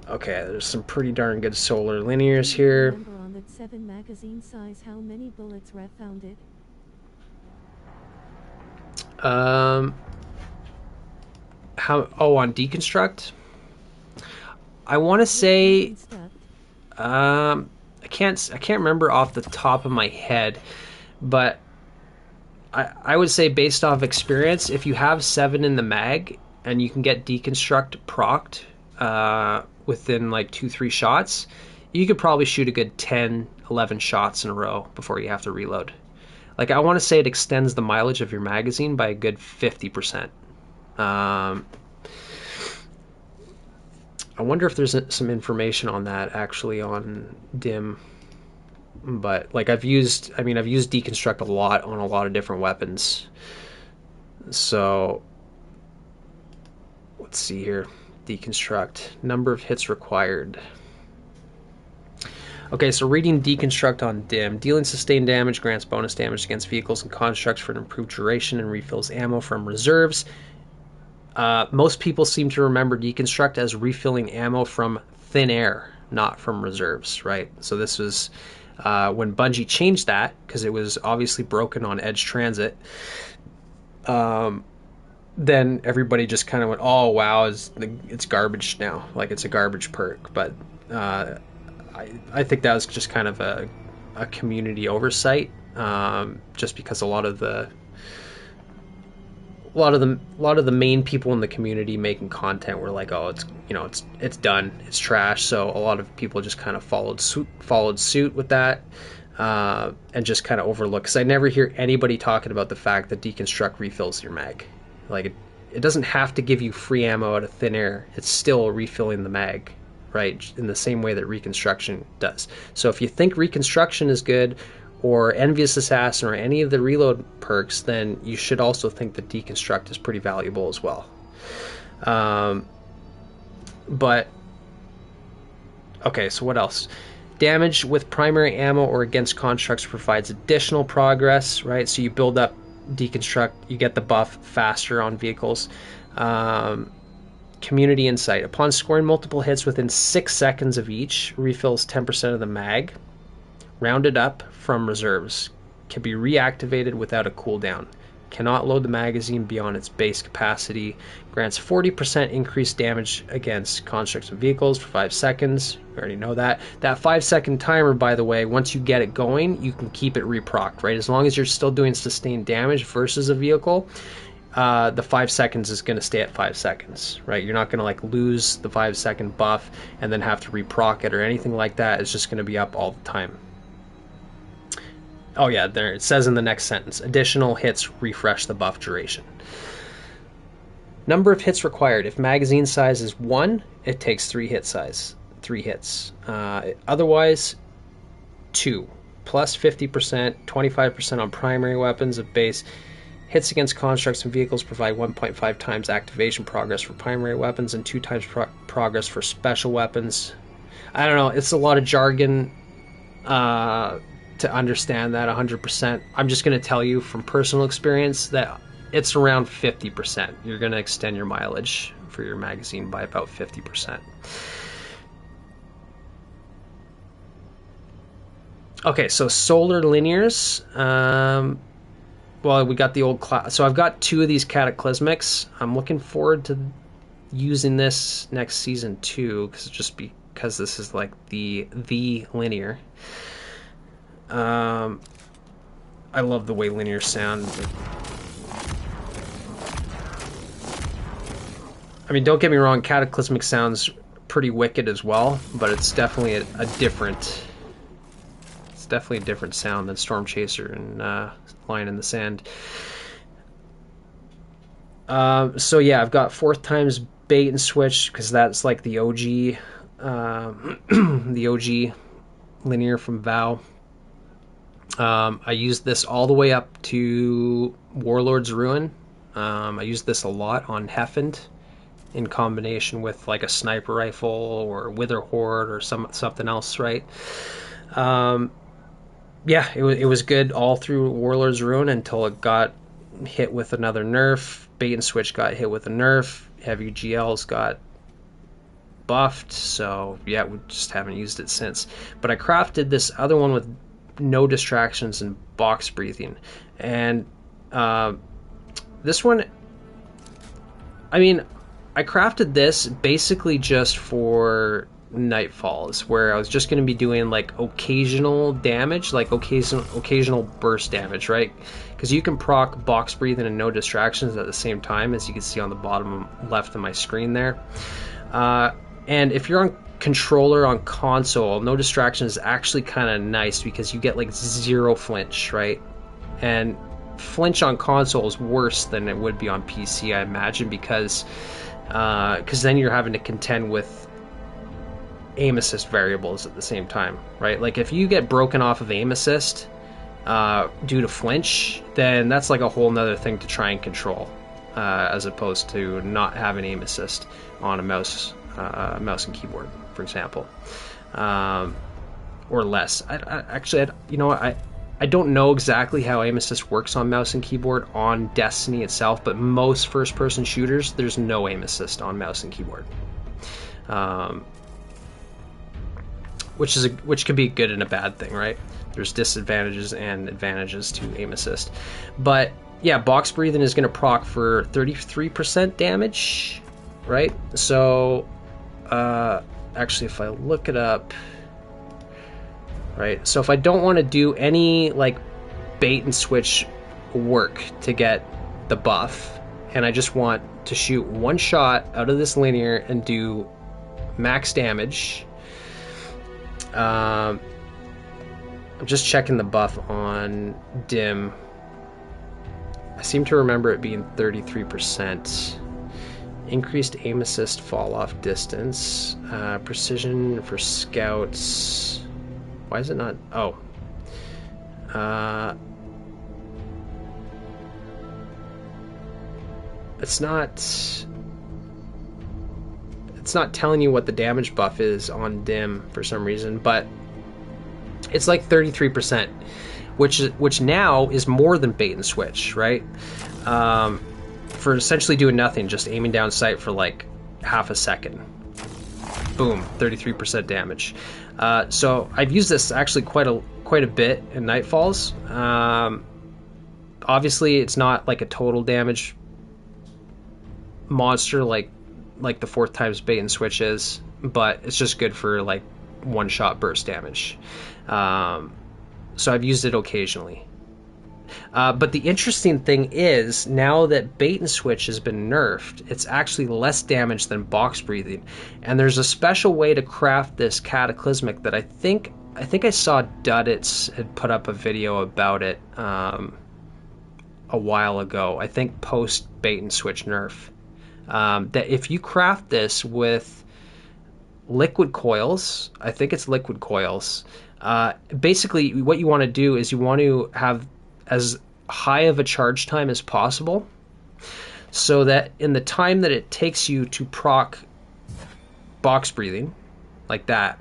Okay, there's some pretty darn good solar linears here. Remember on that 7 magazine size how many bullets Ref found it? On Deconstruct? I want to say, I can't remember off the top of my head, but I would say, based off experience, if you have 7 in the mag and you can get Deconstruct procced within like 2-3 shots, you could probably shoot a good 10-11 shots in a row before you have to reload. Like, I want to say it extends the mileage of your magazine by a good 50%. I wonder if there's some information on that actually on DIM. But like, I've used Deconstruct a lot on a lot of different weapons. So let's see here. Deconstruct, number of hits required. Okay, so reading Deconstruct on Dim. Dealing sustained damage grants bonus damage against vehicles and constructs for an improved duration and refills ammo from reserves. Most people seem to remember Deconstruct as refilling ammo from thin air, not from reserves, right? So this was when Bungie changed that, because it was obviously broken on Edge Transit. Then everybody just kind of went, "Oh wow, it's garbage now. Like it's a garbage perk." But I think that was just kind of a community oversight, just because a lot of the main people in the community making content were like, "Oh, it's done, it's trash." So a lot of people just kind of followed suit with that, and just kind of overlooked. Because I never hear anybody talking about the fact that Deconstruct refills your mag. Like it doesn't have to give you free ammo out of thin air. It's still refilling the mag, right? In the same way that Reconstruction does. So if you think Reconstruction is good, or Envious Assassin, or any of the reload perks, then you should also think that Deconstruct is pretty valuable as well. But okay, so what else? Damage with primary ammo or against constructs provides additional progress, right? So you build up Deconstruct, you get the buff faster on vehicles. Community Insight. Upon scoring multiple hits within 6 seconds of each, refills 10% of the mag. Rounded up from reserves. Can be reactivated without a cooldown. Cannot load the magazine beyond its base capacity. Grants 40% increased damage against constructs and vehicles for 5 seconds. We already know that. That 5-second timer, by the way, once you get it going, you can keep it reprocced, right? As long as you're still doing sustained damage versus a vehicle, the 5 seconds is going to stay at 5 seconds, right? You're not going to like lose the 5-second buff and then have to reproc it or anything like that. It's just going to be up all the time. Oh yeah, there it says in the next sentence, additional hits refresh the buff duration. Number of hits required. If magazine size is 1, it takes 3 hits. Otherwise, 2. Plus 50%, 25% on primary weapons of base. Hits against constructs and vehicles provide 1.5 times activation progress for primary weapons and 2 times progress for special weapons. I don't know, it's a lot of jargon to understand that 100%. I'm just going to tell you from personal experience that it's around 50%. You're going to extend your mileage for your magazine by about 50%. Okay, so solar linears. Well, we got the old class. So I've got 2 of these cataclysmics. I'm looking forward to using this next season too, because this is like the linear. I love the way linear sound. I mean, don't get me wrong, cataclysmic sounds pretty wicked as well, but it's definitely a different. It's definitely a different sound than Storm Chaser and Lion in the Sand. So yeah, I've got 4th times bait and switch because that's like the OG, the OG linear from VOW. I used this all the way up to Warlord's Ruin. I used this a lot on Heffend in combination with like a sniper rifle or Wither Horde or something else, right? Yeah, it was good all through Warlord's Ruin until it got hit with another nerf. Bait and switch got hit with a nerf. Heavy GLs got buffed, so yeah, we just haven't used it since. But I crafted this other one with no distractions and box breathing, and this one, I mean, I crafted this basically just for Nightfalls, where I was just going to be doing like occasional damage, like occasional burst damage, right? Because you can proc box breathing and no distractions at the same time, as you can see on the bottom left of my screen there. And if you're on controller on console, no distraction is actually kind of nice because you get like 0 flinch, right? And flinch on console is worse than it would be on PC, I imagine, because then you're having to contend with aim assist variables at the same time, right? Like if you get broken off of aim assist due to flinch, then that's like a whole nother thing to try and control, as opposed to not having aim assist on a mouse and keyboard, for example. or less. You know what, I don't know exactly how aim assist works on mouse and keyboard on Destiny itself, but most first-person shooters, there's no aim assist on mouse and keyboard, which can be a good and a bad thing, right? There's disadvantages and advantages to aim assist, but yeah, box breathing is going to proc for 33% damage, right? So, actually, if I look it up. Right, so if I don't want to do any like bait and switch work to get the buff, and I just want to shoot one shot out of this linear and do max damage, I'm just checking the buff on dim. I seem to remember it being 33%. Increased aim assist fall off distance, precision for scouts. Why is it not? Oh. It's not telling you what the damage buff is on dim for some reason, but it's like 33%, which now is more than bait and switch, right? For essentially doing nothing, just aiming down sight for like half a second. Boom, 33% damage. So I've used this actually quite a bit in Nightfalls. Obviously, it's not like a total damage monster like the 4th times bait and switch is, but it's just good for like one shot burst damage. So I've used it occasionally. But the interesting thing is, now that bait and switch has been nerfed, it's actually less damage than box breathing, and there's a special way to craft this cataclysmic that I think I saw Duddits had put up a video about it a while ago. I think post bait and switch nerf, that if you craft this with liquid coils, I think it's liquid coils. Basically, what you want to do is you want to have as high of a charge time as possible, so that in the time that it takes you to proc box breathing, like that,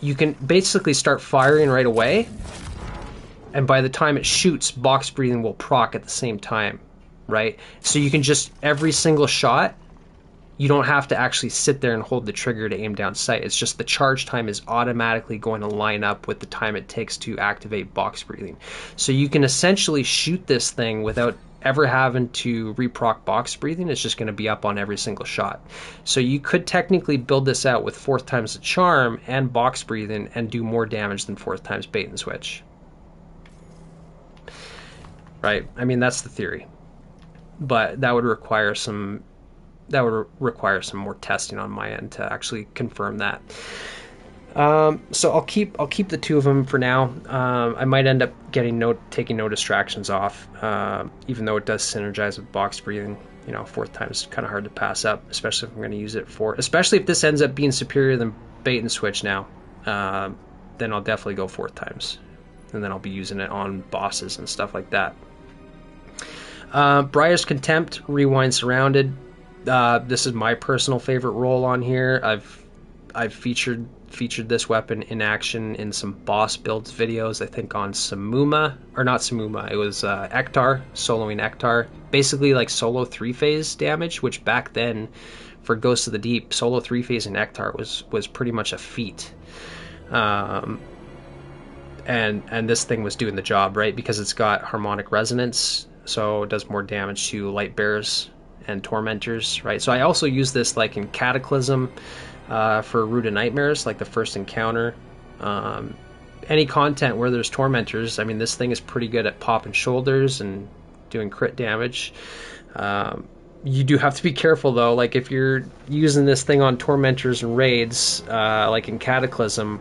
you can basically start firing right away, and by the time it shoots, box breathing will proc at the same time, right? So you can just, every single shot, you don't have to actually sit there and hold the trigger to aim down sight. It's just the charge time is automatically going to line up with the time it takes to activate box breathing. So you can essentially shoot this thing without ever having to reproc box breathing. It's just going to be up on every single shot. So you could technically build this out with 4th times the charm and box breathing and do more damage than 4th times bait and switch. Right? I mean, that's the theory. But that would require some more testing on my end to actually confirm that. So I'll keep the 2 of them for now. I might end up taking no distractions off, even though it does synergize with box breathing. You know, 4th time is kind of hard to pass up, especially if I'm going to use it especially if this ends up being superior than bait and switch now. Then I'll definitely go 4th times, and then I'll be using it on bosses and stuff like that. Briar's Contempt, Rewind Surrounded. This is my personal favorite role on here. I've featured this weapon in action in some boss builds videos, I think on Samuma, or not Samuma, it was Ektar, soloing Ektar. Basically like solo 3-phase damage, which back then for Ghosts of the Deep, solo 3-phase in Ektar was pretty much a feat. And this thing was doing the job, right? Because it's got harmonic resonance, so it does more damage to light bearers and tormentors, right? So I also use this like in Cataclysm for Root of Nightmares, like the first encounter. Any content where there's tormentors, I mean, this thing is pretty good at popping shoulders and doing crit damage. You do have to be careful though, like if you're using this thing on tormentors and raids, like in Cataclysm,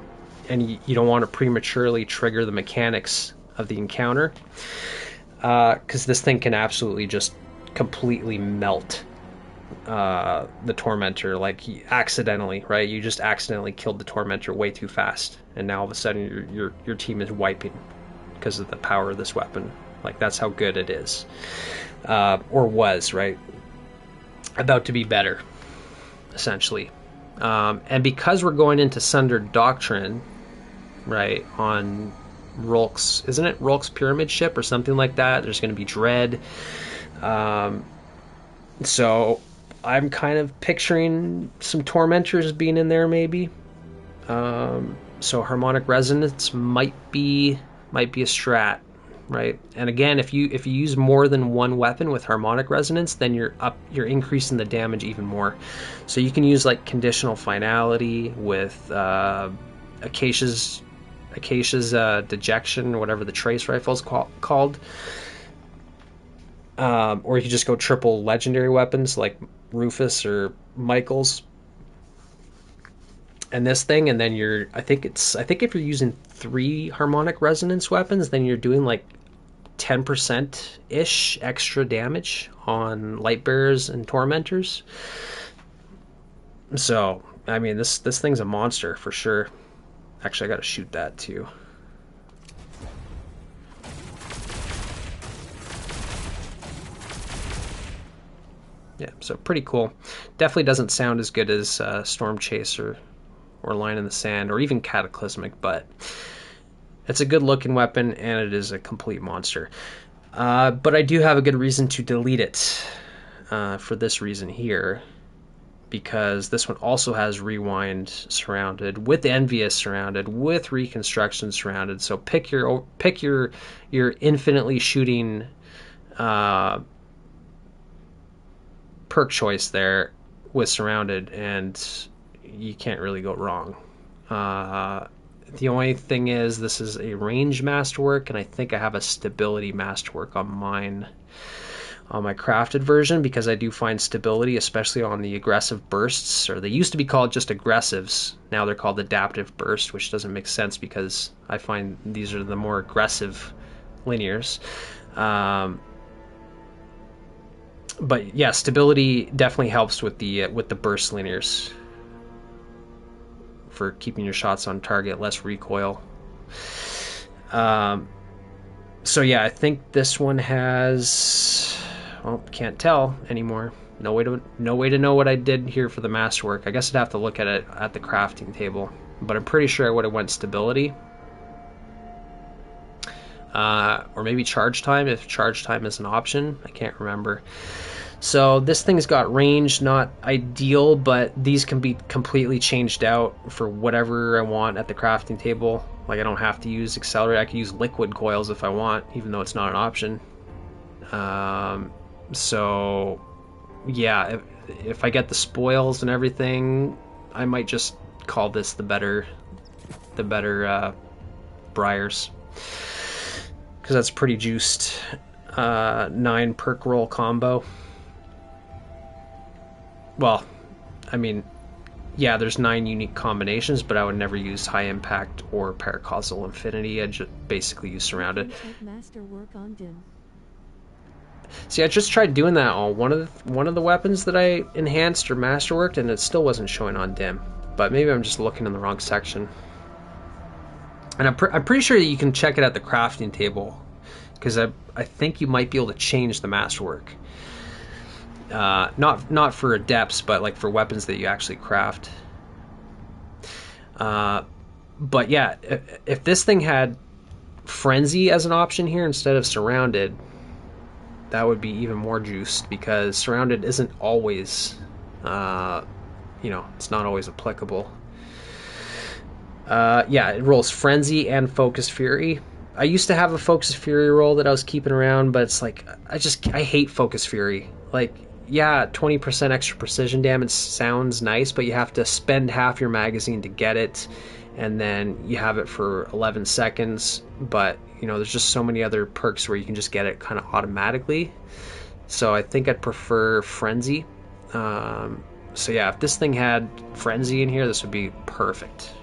and you don't want to prematurely trigger the mechanics of the encounter, because this thing can absolutely just completely melt the tormentor, like accidentally, right? You just accidentally killed the tormentor way too fast, and now all of a sudden your team is wiping because of the power of this weapon. Like, that's how good it is, or was, right? About to be better, essentially. And because we're going into Sundered Doctrine, right, on Rolk's, isn't it Rolk's pyramid ship or something like that? There's going to be Dread. So I'm kind of picturing some Tormentors being in there, maybe. So Harmonic Resonance might be a strat, right? And again, if you use more than one weapon with Harmonic Resonance, then you're increasing the damage even more. So you can use like Conditional Finality with Acacia's Dejection, or whatever the Trace Rifle's called. Or you could just go triple legendary weapons like Rufus or Michael's and this thing, and then I think if you're using 3 Harmonic Resonance weapons, then you're doing like 10% ish extra damage on Light Bearers and Tormentors. So I mean, this thing's a monster for sure. Actually, I gotta shoot that too. Yeah, so pretty cool. Definitely doesn't sound as good as Storm Chaser or Line in the Sand or even Cataclysmic, but it's a good looking weapon and it is a complete monster. But I do have a good reason to delete it for this reason here, because this one also has Rewind surrounded, with Envious surrounded, with Reconstruction surrounded. So pick your infinitely shooting perk choice there with surrounded, and you can't really go wrong. The only thing is, this is a range masterwork, and I think I have a stability masterwork on mine, on my crafted version, because I do find stability, especially on the aggressive bursts, or they used to be called just aggressives. Now they're called adaptive burst, which doesn't make sense because I find these are the more aggressive linears. But yeah, stability definitely helps with the burst linears for keeping your shots on target, less recoil. So yeah, I think this one has, well, can't tell anymore. No way to know what I did here for the masterwork. I guess I'd have to look at it at the crafting table, but I'm pretty sure I would have went stability. Or maybe charge time, if charge time is an option. I can't remember. So this thing's got range, not ideal, but these can be completely changed out for whatever I want at the crafting table. Like, I don't have to use accelerate. I can use liquid coils if I want, even though it's not an option. So yeah, if I get the spoils and everything, I might just call this the better Briars, because that's pretty juiced. 9 perk roll combo. Well, I mean, yeah, there's 9 unique combinations, but I would never use High Impact or Paracausal Infinity. I'd just basically use Surrounded. Masterwork on Dim. See, I just tried doing that on one of the weapons that I enhanced or masterworked, and it still wasn't showing on Dim. But maybe I'm just looking in the wrong section. And I'm pretty sure that you can check it at the crafting table, because I think you might be able to change the masterwork. Not for adepts, but like for weapons that you actually craft. But yeah, if this thing had Frenzy as an option here instead of Surrounded, that would be even more juiced, because Surrounded isn't always, it's not always applicable. Yeah, it rolls Frenzy and Focus Fury. I used to have a Focus Fury roll that I was keeping around, but it's like, I hate Focus Fury. Like, yeah, 20% extra precision damage sounds nice, but you have to spend half your magazine to get it, and then you have it for 11 seconds, but, there's just so many other perks where you can just get it kind of automatically. So I think I'd prefer Frenzy. So yeah, if this thing had Frenzy in here, this would be perfect.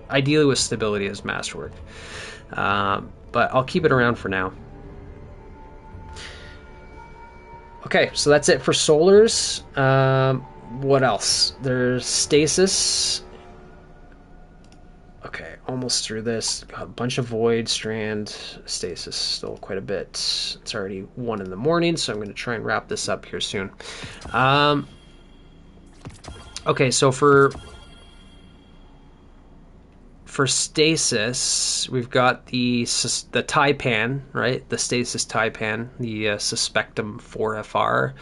Ideally with stability as masterwork. But I'll keep it around for now. Okay, so that's it for Solars. What else? There's Stasis. Okay, almost through this. Got a bunch of Void, Strand, Stasis, still quite a bit. It's already 1 in the morning, so I'm going to try and wrap this up here soon. Okay, so for stasis, we've got the Taipan, right? The stasis Taipan, the Suspectum 4FR.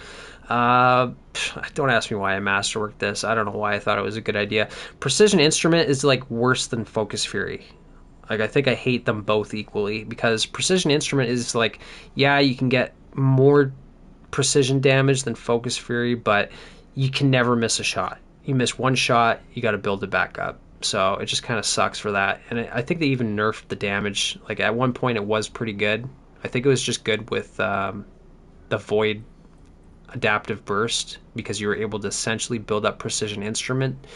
Don't ask me why I masterworked this. I don't know why I thought it was a good idea. Precision Instrument is like worse than Focus Fury. Like, I think I hate them both equally because Precision Instrument is like, yeah, you can get more precision damage than Focus Fury, but you can never miss a shot. You miss one shot, you got to build it back up. So it just kind of sucks for that. And I think they even nerfed the damage. Like, at one point, it was pretty good. I think it was just good with the Void adaptive burst because you were able to essentially build up Precision Instrument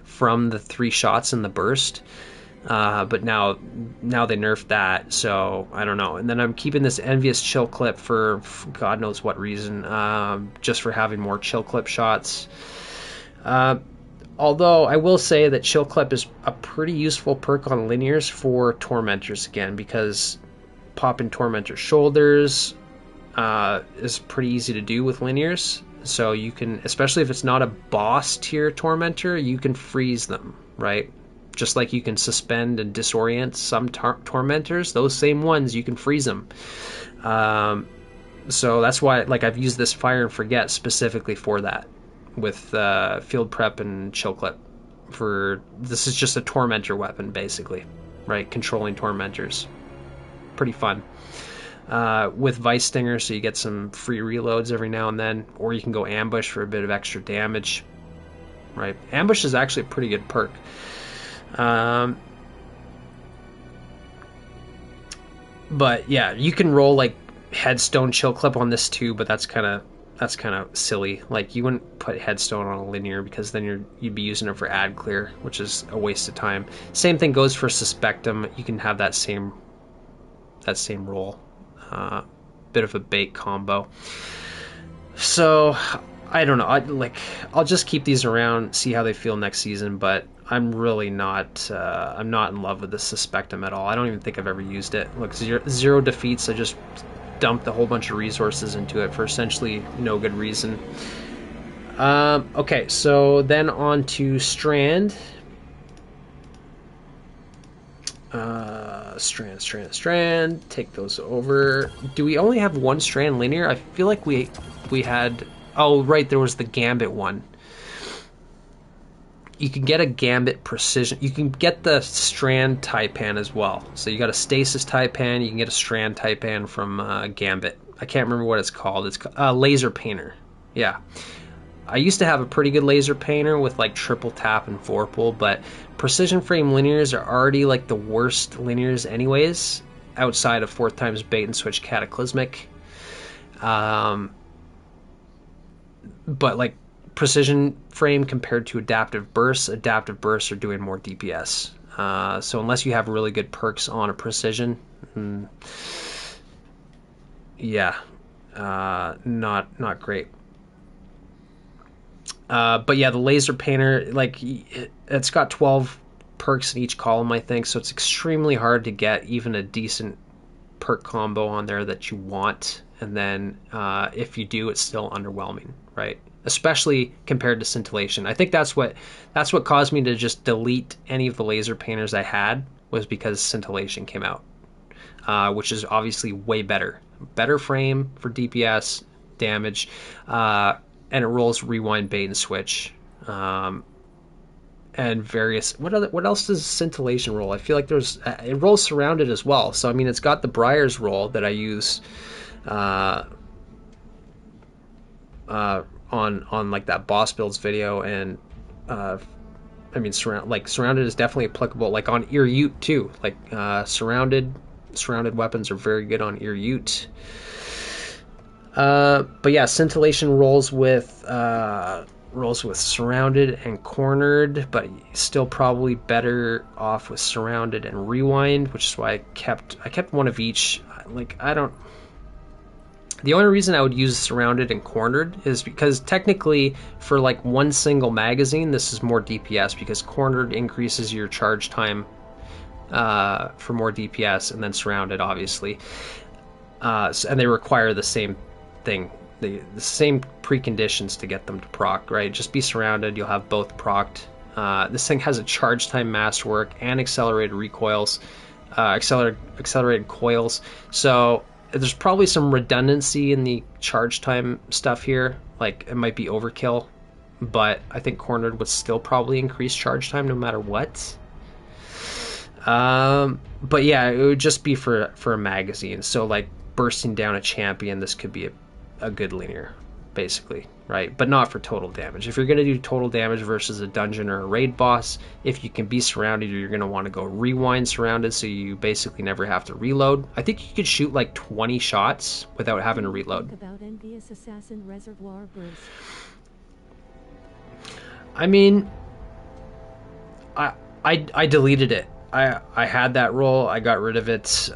from the 3 shots in the burst. But now they nerfed that, so I don't know. And then I'm keeping this Envious Chill Clip for God knows what reason, just for having more Chill Clip shots. Although I will say that Chill Clip is a pretty useful perk on linears for Tormentors again, because popping Tormentor shoulders is pretty easy to do with linears. So you can, especially if it's not a boss tier Tormentor, you can freeze them, right? Just like you can suspend and disorient some Tormentors, those same ones, you can freeze them. So that's why, like, I've used this Fire and Forget specifically for that, with Field Prep and Chill Clip. This is just a Tormentor weapon, basically, right? Controlling Tormentors. Pretty fun. With Vice Stinger, so you get some free reloads every now and then, or you can go Ambush for a bit of extra damage, right? Ambush is actually a pretty good perk. But yeah, you can roll like Headstone Chill Clip on this too, but that's kind of silly. Like, you wouldn't put Headstone on a linear because then you'd be using it for ad clear, which is a waste of time. Same thing goes for Suspectum. You can have that same roll. Bit of a bait combo. So I don't know. I'll just keep these around, see how they feel next season. But I'm really not. I'm not in love with the Suspectum at all. I don't even think I've ever used it. Look, zero defeats. I just dumped a whole bunch of resources into it for essentially no good reason. Okay, so then on to Strand. Strand. Take those over. Do we only have one Strand linear? I feel like we had. Oh, right, there was the Gambit one. You can get a Gambit Precision. You can get the Strand Taipan as well. So you got a Stasis Taipan. You can get a Strand Taipan from Gambit. I can't remember what it's called. It's Laser Painter. Yeah. I used to have a pretty good Laser Painter with like triple tap and Vorpal, but Precision Frame linears are already like the worst linears anyways, outside of 4th times Bait and Switch Cataclysmic. But like Precision Frame compared to Adaptive Bursts are doing more DPS. So unless you have really good perks on a Precision, yeah, not great. But yeah, the Laser Painter, like, it's got 12 perks in each column, I think, so it's extremely hard to get even a decent perk combo on there that you want, and then if you do, it's still underwhelming, right? Especially compared to Scintillation. I think that's what caused me to just delete any of the Laser Painters I had, was because Scintillation came out, which is obviously way better frame for DPS damage, and it rolls Rewind, Bait and Switch, and various. What else does Scintillation roll? I feel like it rolls Surrounded as well. So I mean, it's got the Briar's roll that I use on like that boss builds video, and I mean, Surrounded is definitely applicable, like on Ear Ute too. Like surrounded weapons are very good on Ear Ute. But yeah, Scintillation rolls with Surrounded and Cornered, but still probably better off with Surrounded and Rewind, which is why I kept one of each. Like, the only reason I would use Surrounded and Cornered is because technically for like one single magazine, this is more DPS, because Cornered increases your charge time for more DPS, and then Surrounded obviously, and they require the same thing, the same preconditions to get them to proc, right? Just be surrounded, you'll have both procced. This thing has a charge time masterwork and accelerated recoils, accelerated coils. So there's probably some redundancy in the charge time stuff here. Like, it might be overkill, but I think cornered would still probably increase charge time no matter what. But yeah, it would just be for a magazine. So like bursting down a champion, this could be a good linear, basically, right? But not for total damage. If you're going to do total damage versus a dungeon or a raid boss, if you can be surrounded, you're going to want to go rewind surrounded, so you basically never have to reload. I think you could shoot like 20 shots without having to reload. About Envious Assassin Reservoir Burst. I mean, I deleted it. I had that role. I got rid of it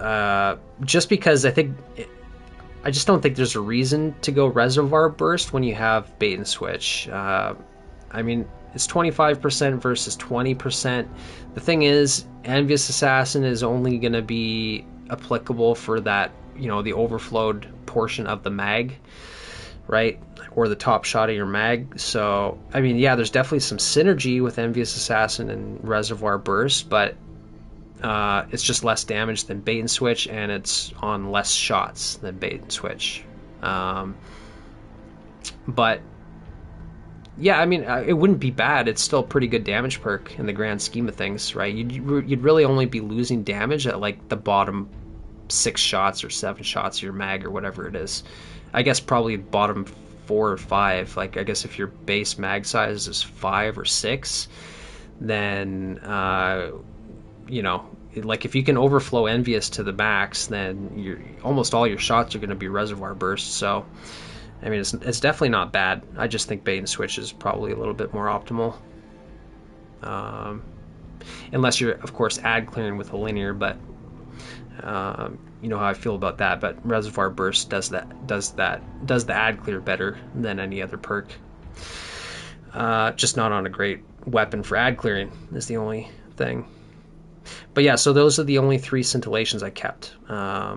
just because I just don't think there's a reason to go Reservoir Burst when you have bait and switch. I mean, it's 25% versus 20%. The thing is, Envious Assassin is only going to be applicable for that, you know, the overflowed portion of the mag, right? Or the top shot of your mag. So, I mean, yeah, there's definitely some synergy with Envious Assassin and Reservoir Burst, but it's just less damage than bait and switch, and it's on less shots than bait and switch. But yeah, I mean, it wouldn't be bad. It's still a pretty good damage perk in the grand scheme of things, right? You'd really only be losing damage at like the bottom 6 shots or 7 shots of your mag or whatever it is. I guess probably bottom 4 or 5. Like, I guess if your base mag size is 5 or 6, then you know, like if you can overflow Envious to the max, then almost all your shots are going to be Reservoir Burst. So, I mean, it's definitely not bad. I just think bait and switch is probably a little bit more optimal. Unless you're, of course, ad clearing with a linear, but you know how I feel about that. But Reservoir Burst does the ad clear better than any other perk. Just not on a great weapon for ad clearing is the only thing. But yeah, so those are the only 3 scintillations I kept. I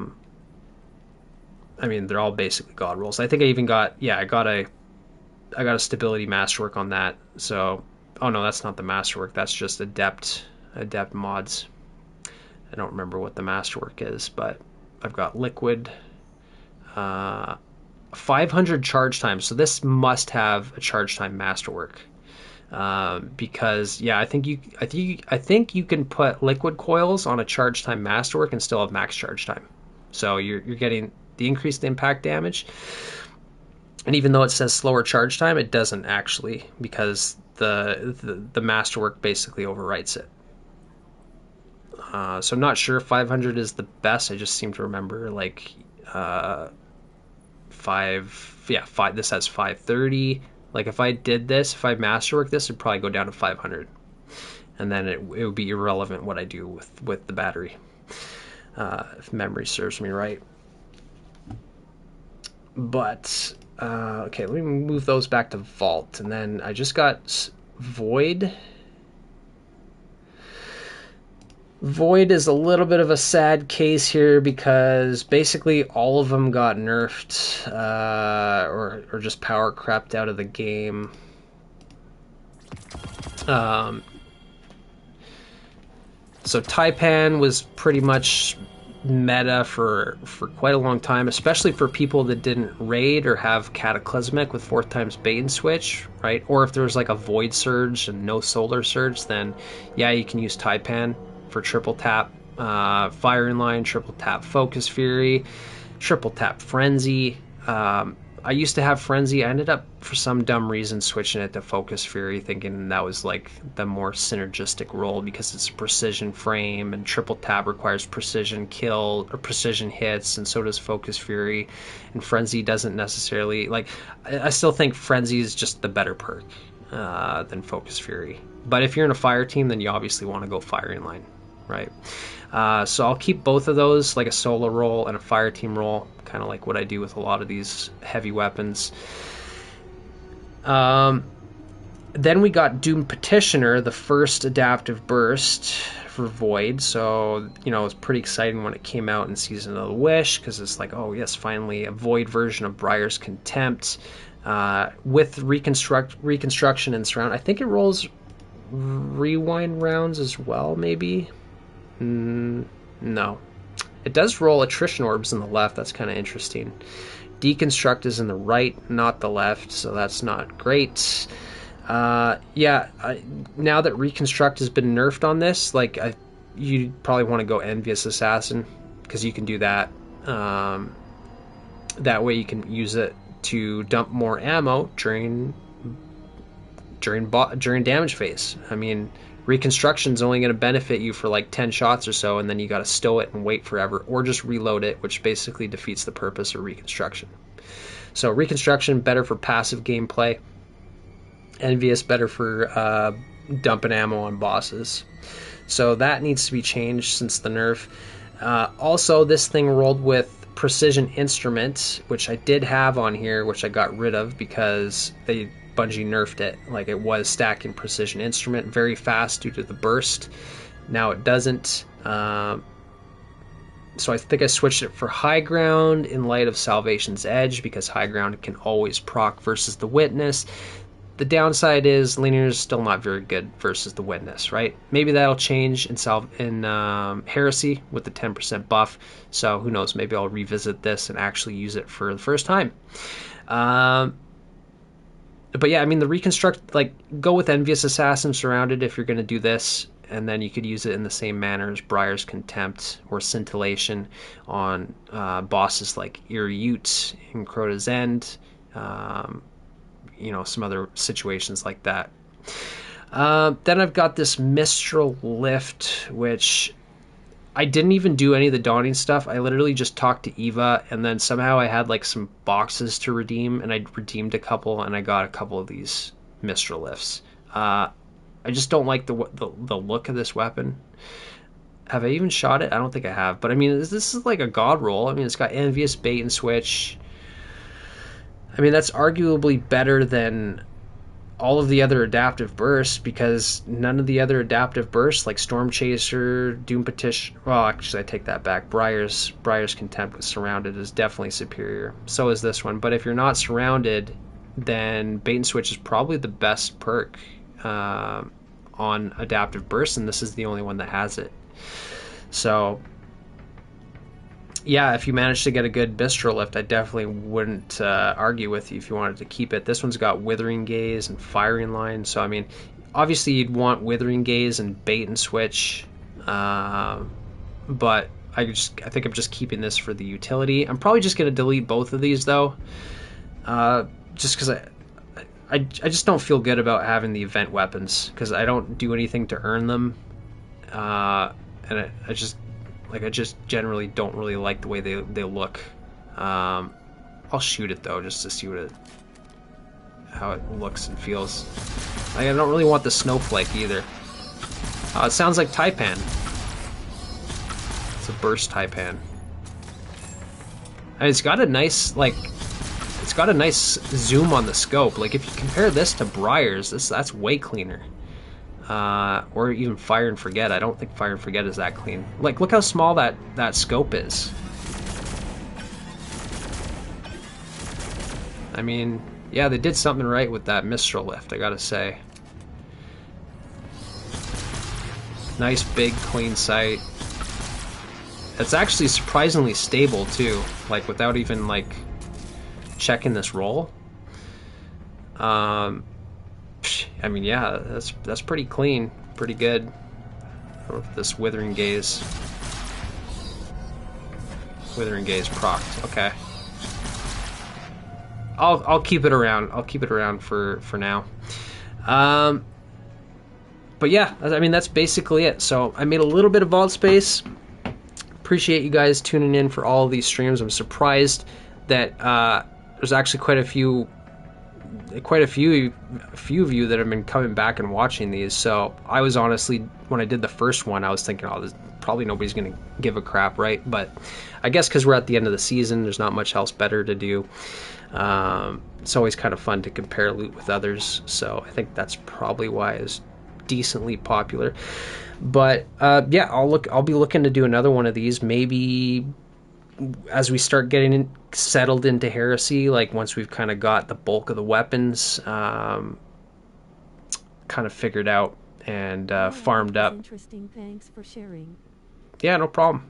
mean, they're all basically god rolls. I think I even got I got a stability masterwork on that. So, oh no, that's not the masterwork. That's just adept mods. I don't remember what the masterwork is, but I've got liquid, 500 charge time. So this must have a charge time masterwork. Because yeah, I think you can put liquid coils on a charge time masterwork and still have max charge time. So you're getting the increased impact damage, and even though it says slower charge time, it doesn't actually, because the masterwork basically overwrites it. So I'm not sure if 500 is the best. I just seem to remember like 5. This has 530. Like if I did this, if I masterwork this, it'd probably go down to 500, and then it would be irrelevant what I do with the battery, if memory serves me right. But okay, let me move those back to Vault, and then I just got Void. Void is a little bit of a sad case here because basically all of them got nerfed or just power crapped out of the game. So Taipan was pretty much meta for quite a long time, especially for people that didn't raid or have Cataclysmic with 4th times bait and switch, right? Or if there was like a Void Surge and no Solar Surge, then yeah, you can use Taipan for triple tap Firing Line, triple tap Focus Fury, triple tap Frenzy. I used to have Frenzy. I ended up, for some dumb reason, switching it to Focus Fury, thinking that was like the more synergistic role because it's a precision frame, and triple tap requires precision kill or precision hits, and so does Focus Fury. And Frenzy doesn't necessarily, like, I still think Frenzy is just the better perk than Focus Fury. But if you're in a fire team, then you obviously want to go Firing Line, right? So I'll keep both of those, like a solo roll and a fire team roll, kind of like what I do with a lot of these heavy weapons. Then we got Doom Petitioner, the first adaptive burst for Void, so, you know, it was pretty exciting when it came out in Season of the Wish, because it's like, oh yes, finally a Void version of Briar's Contempt, with reconstruction and surround. I think it rolls rewind rounds as well, maybe? No. It does roll attrition orbs in the left, that's kind of interesting. Deconstruct is in the right, not the left, so that's not great. Now that Reconstruct has been nerfed on this, like, you probably want to go Envious Assassin, because you can do that. That way you can use it to dump more ammo during damage phase. I mean, Reconstruction's only going to benefit you for like 10 shots or so, and then you got to stow it and wait forever, or just reload it, which basically defeats the purpose of Reconstruction. So Reconstruction, better for passive gameplay. Envious, better for dumping ammo on bosses. So that needs to be changed since the nerf. Also, this thing rolled with Precision Instrument, which I did have on here, which I got rid of because Bungie nerfed it. Like, it was stacking Precision Instrument very fast due to the burst. Now it doesn't. So I think I switched it for High Ground in light of Salvation's Edge, because High Ground can always proc versus the Witness. The downside is Linear is still not very good versus the Witness, right? Maybe that'll change in Heresy with the 10% buff. So who knows? Maybe I'll revisit this and actually use it for the first time. But yeah, I mean, the Reconstruct, like, go with Envious Assassin Surrounded if you're going to do this, and then you could use it in the same manner as Briar's Contempt or Scintillation on bosses like Eerie Ute in Crota's End. Some other situations like that. Then I've got this Mistral Lift, which I didn't even do any of the Dawning stuff. I literally just talked to Eva, and then somehow I had like some boxes to redeem, and I redeemed a couple, and I got a couple of these Mistral Lifts. I just don't like the look of this weapon. Have I even shot it? I don't think I have. But I mean, this is like a god roll. I mean, it's got Envious, Bait and Switch. I mean, that's arguably better than all of the other adaptive bursts, because none of the other adaptive bursts, like Storm Chaser, Doom Petition... Well, actually, I take that back. Briar's Contempt with Surrounded is definitely superior. So is this one. But if you're not surrounded, then Bait and Switch is probably the best perk on adaptive bursts, and this is the only one that has it. So... yeah, if you manage to get a good Mistral Lift, I definitely wouldn't argue with you if you wanted to keep it. This one's got Withering Gaze and Firing Line, so I mean, obviously you'd want Withering Gaze and Bait and Switch, but I think I'm just keeping this for the utility. I'm probably just going to delete both of these though, just because I just don't feel good about having the event weapons, because I don't do anything to earn them, and I just generally don't really like the way they look. I'll shoot it though, just to see how it looks and feels. Like, I don't really want the snowflake either. It sounds like Taipan. It's a burst Taipan. And it's got a nice zoom on the scope. Like, if you compare this to Briar's, that's way cleaner. Or even Fire and Forget. I don't think Fire and Forget is that clean. Like, look how small that scope is. I mean, yeah, they did something right with that Mistral Lift, I gotta say. Nice, big, clean sight. It's actually surprisingly stable, too. Like, without even, like, checking this roll. I mean, yeah, that's pretty clean, pretty good. This Withering Gaze procced. Okay, I'll keep it around. I'll keep it around for now. But yeah, I mean, that's basically it. So I made a little bit of vault space. Appreciate you guys tuning in for all of these streams. I'm surprised that there's actually quite a few of you that have been coming back and watching these. So I was honestly, when I did the first one, I was thinking, oh, probably nobody's gonna give a crap, right? But I guess because we're at the end of the season, there's not much else better to do. It's always kind of fun to compare loot with others, so I think that's probably why it's decently popular. But yeah, I'll be looking to do another one of these maybe as we start getting settled into heresy, like once we've kind of got the bulk of the weapons kind of figured out and farmed up. Interesting. Thanks for sharing. Yeah, no problem.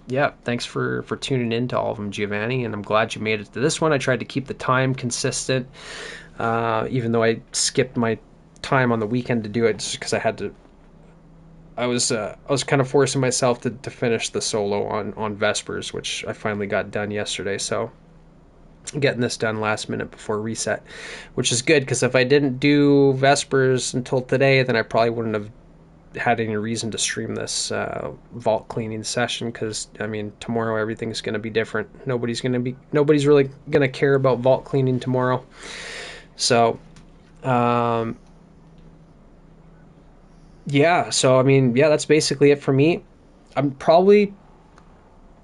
Yeah, thanks for tuning in to all of them, Giovanni, and I'm glad you made it to this one. I tried to keep the time consistent, even though I skipped my time on the weekend to do it just because I had to. I was kind of forcing myself to finish the solo on Vespers, which I finally got done yesterday. So getting this done last minute before reset, which is good because if I didn't do Vespers until today, then I probably wouldn't have had any reason to stream this vault cleaning session because I mean tomorrow everything's going to be different. Nobody's really going to care about vault cleaning tomorrow. So yeah, so I mean yeah, that's basically it for me. I'm probably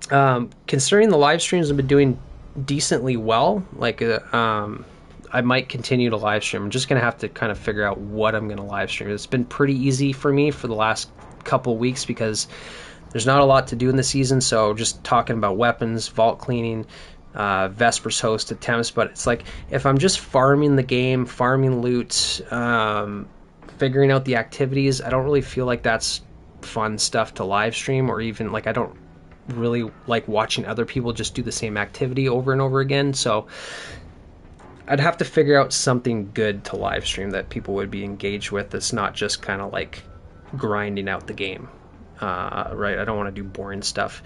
considering the live streams have been doing decently well. Like I might continue to live stream. I'm just gonna have to kind of figure out what I'm gonna live stream. It's been pretty easy for me for the last couple of weeks because there's not a lot to do in the season. So just talking about weapons, vault cleaning, Vespers host attempts. But it's like if I'm just farming the game, farming loot, figuring out the activities, I don't really feel like that's fun stuff to live stream, or even like I don't really like watching other people just do the same activity over and over again. So I'd have to figure out something good to live stream that people would be engaged with that's not just kind of like grinding out the game. Right? I don't want to do boring stuff.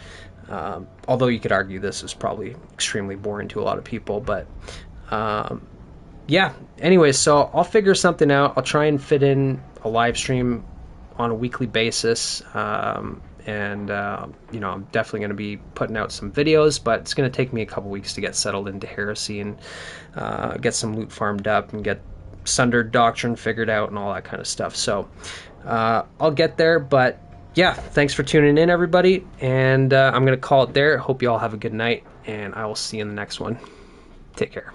Although you could argue this is probably extremely boring to a lot of people, but yeah. Anyways, so I'll figure something out. I'll try and fit in a live stream on a weekly basis. And I'm definitely going to be putting out some videos, but it's going to take me a couple weeks to get settled into heresy and get some loot farmed up and get Sundered Doctrine figured out and all that kind of stuff. So I'll get there, but yeah, thanks for tuning in, everybody, and I'm going to call it there. Hope you all have a good night, and I will see you in the next one. Take care.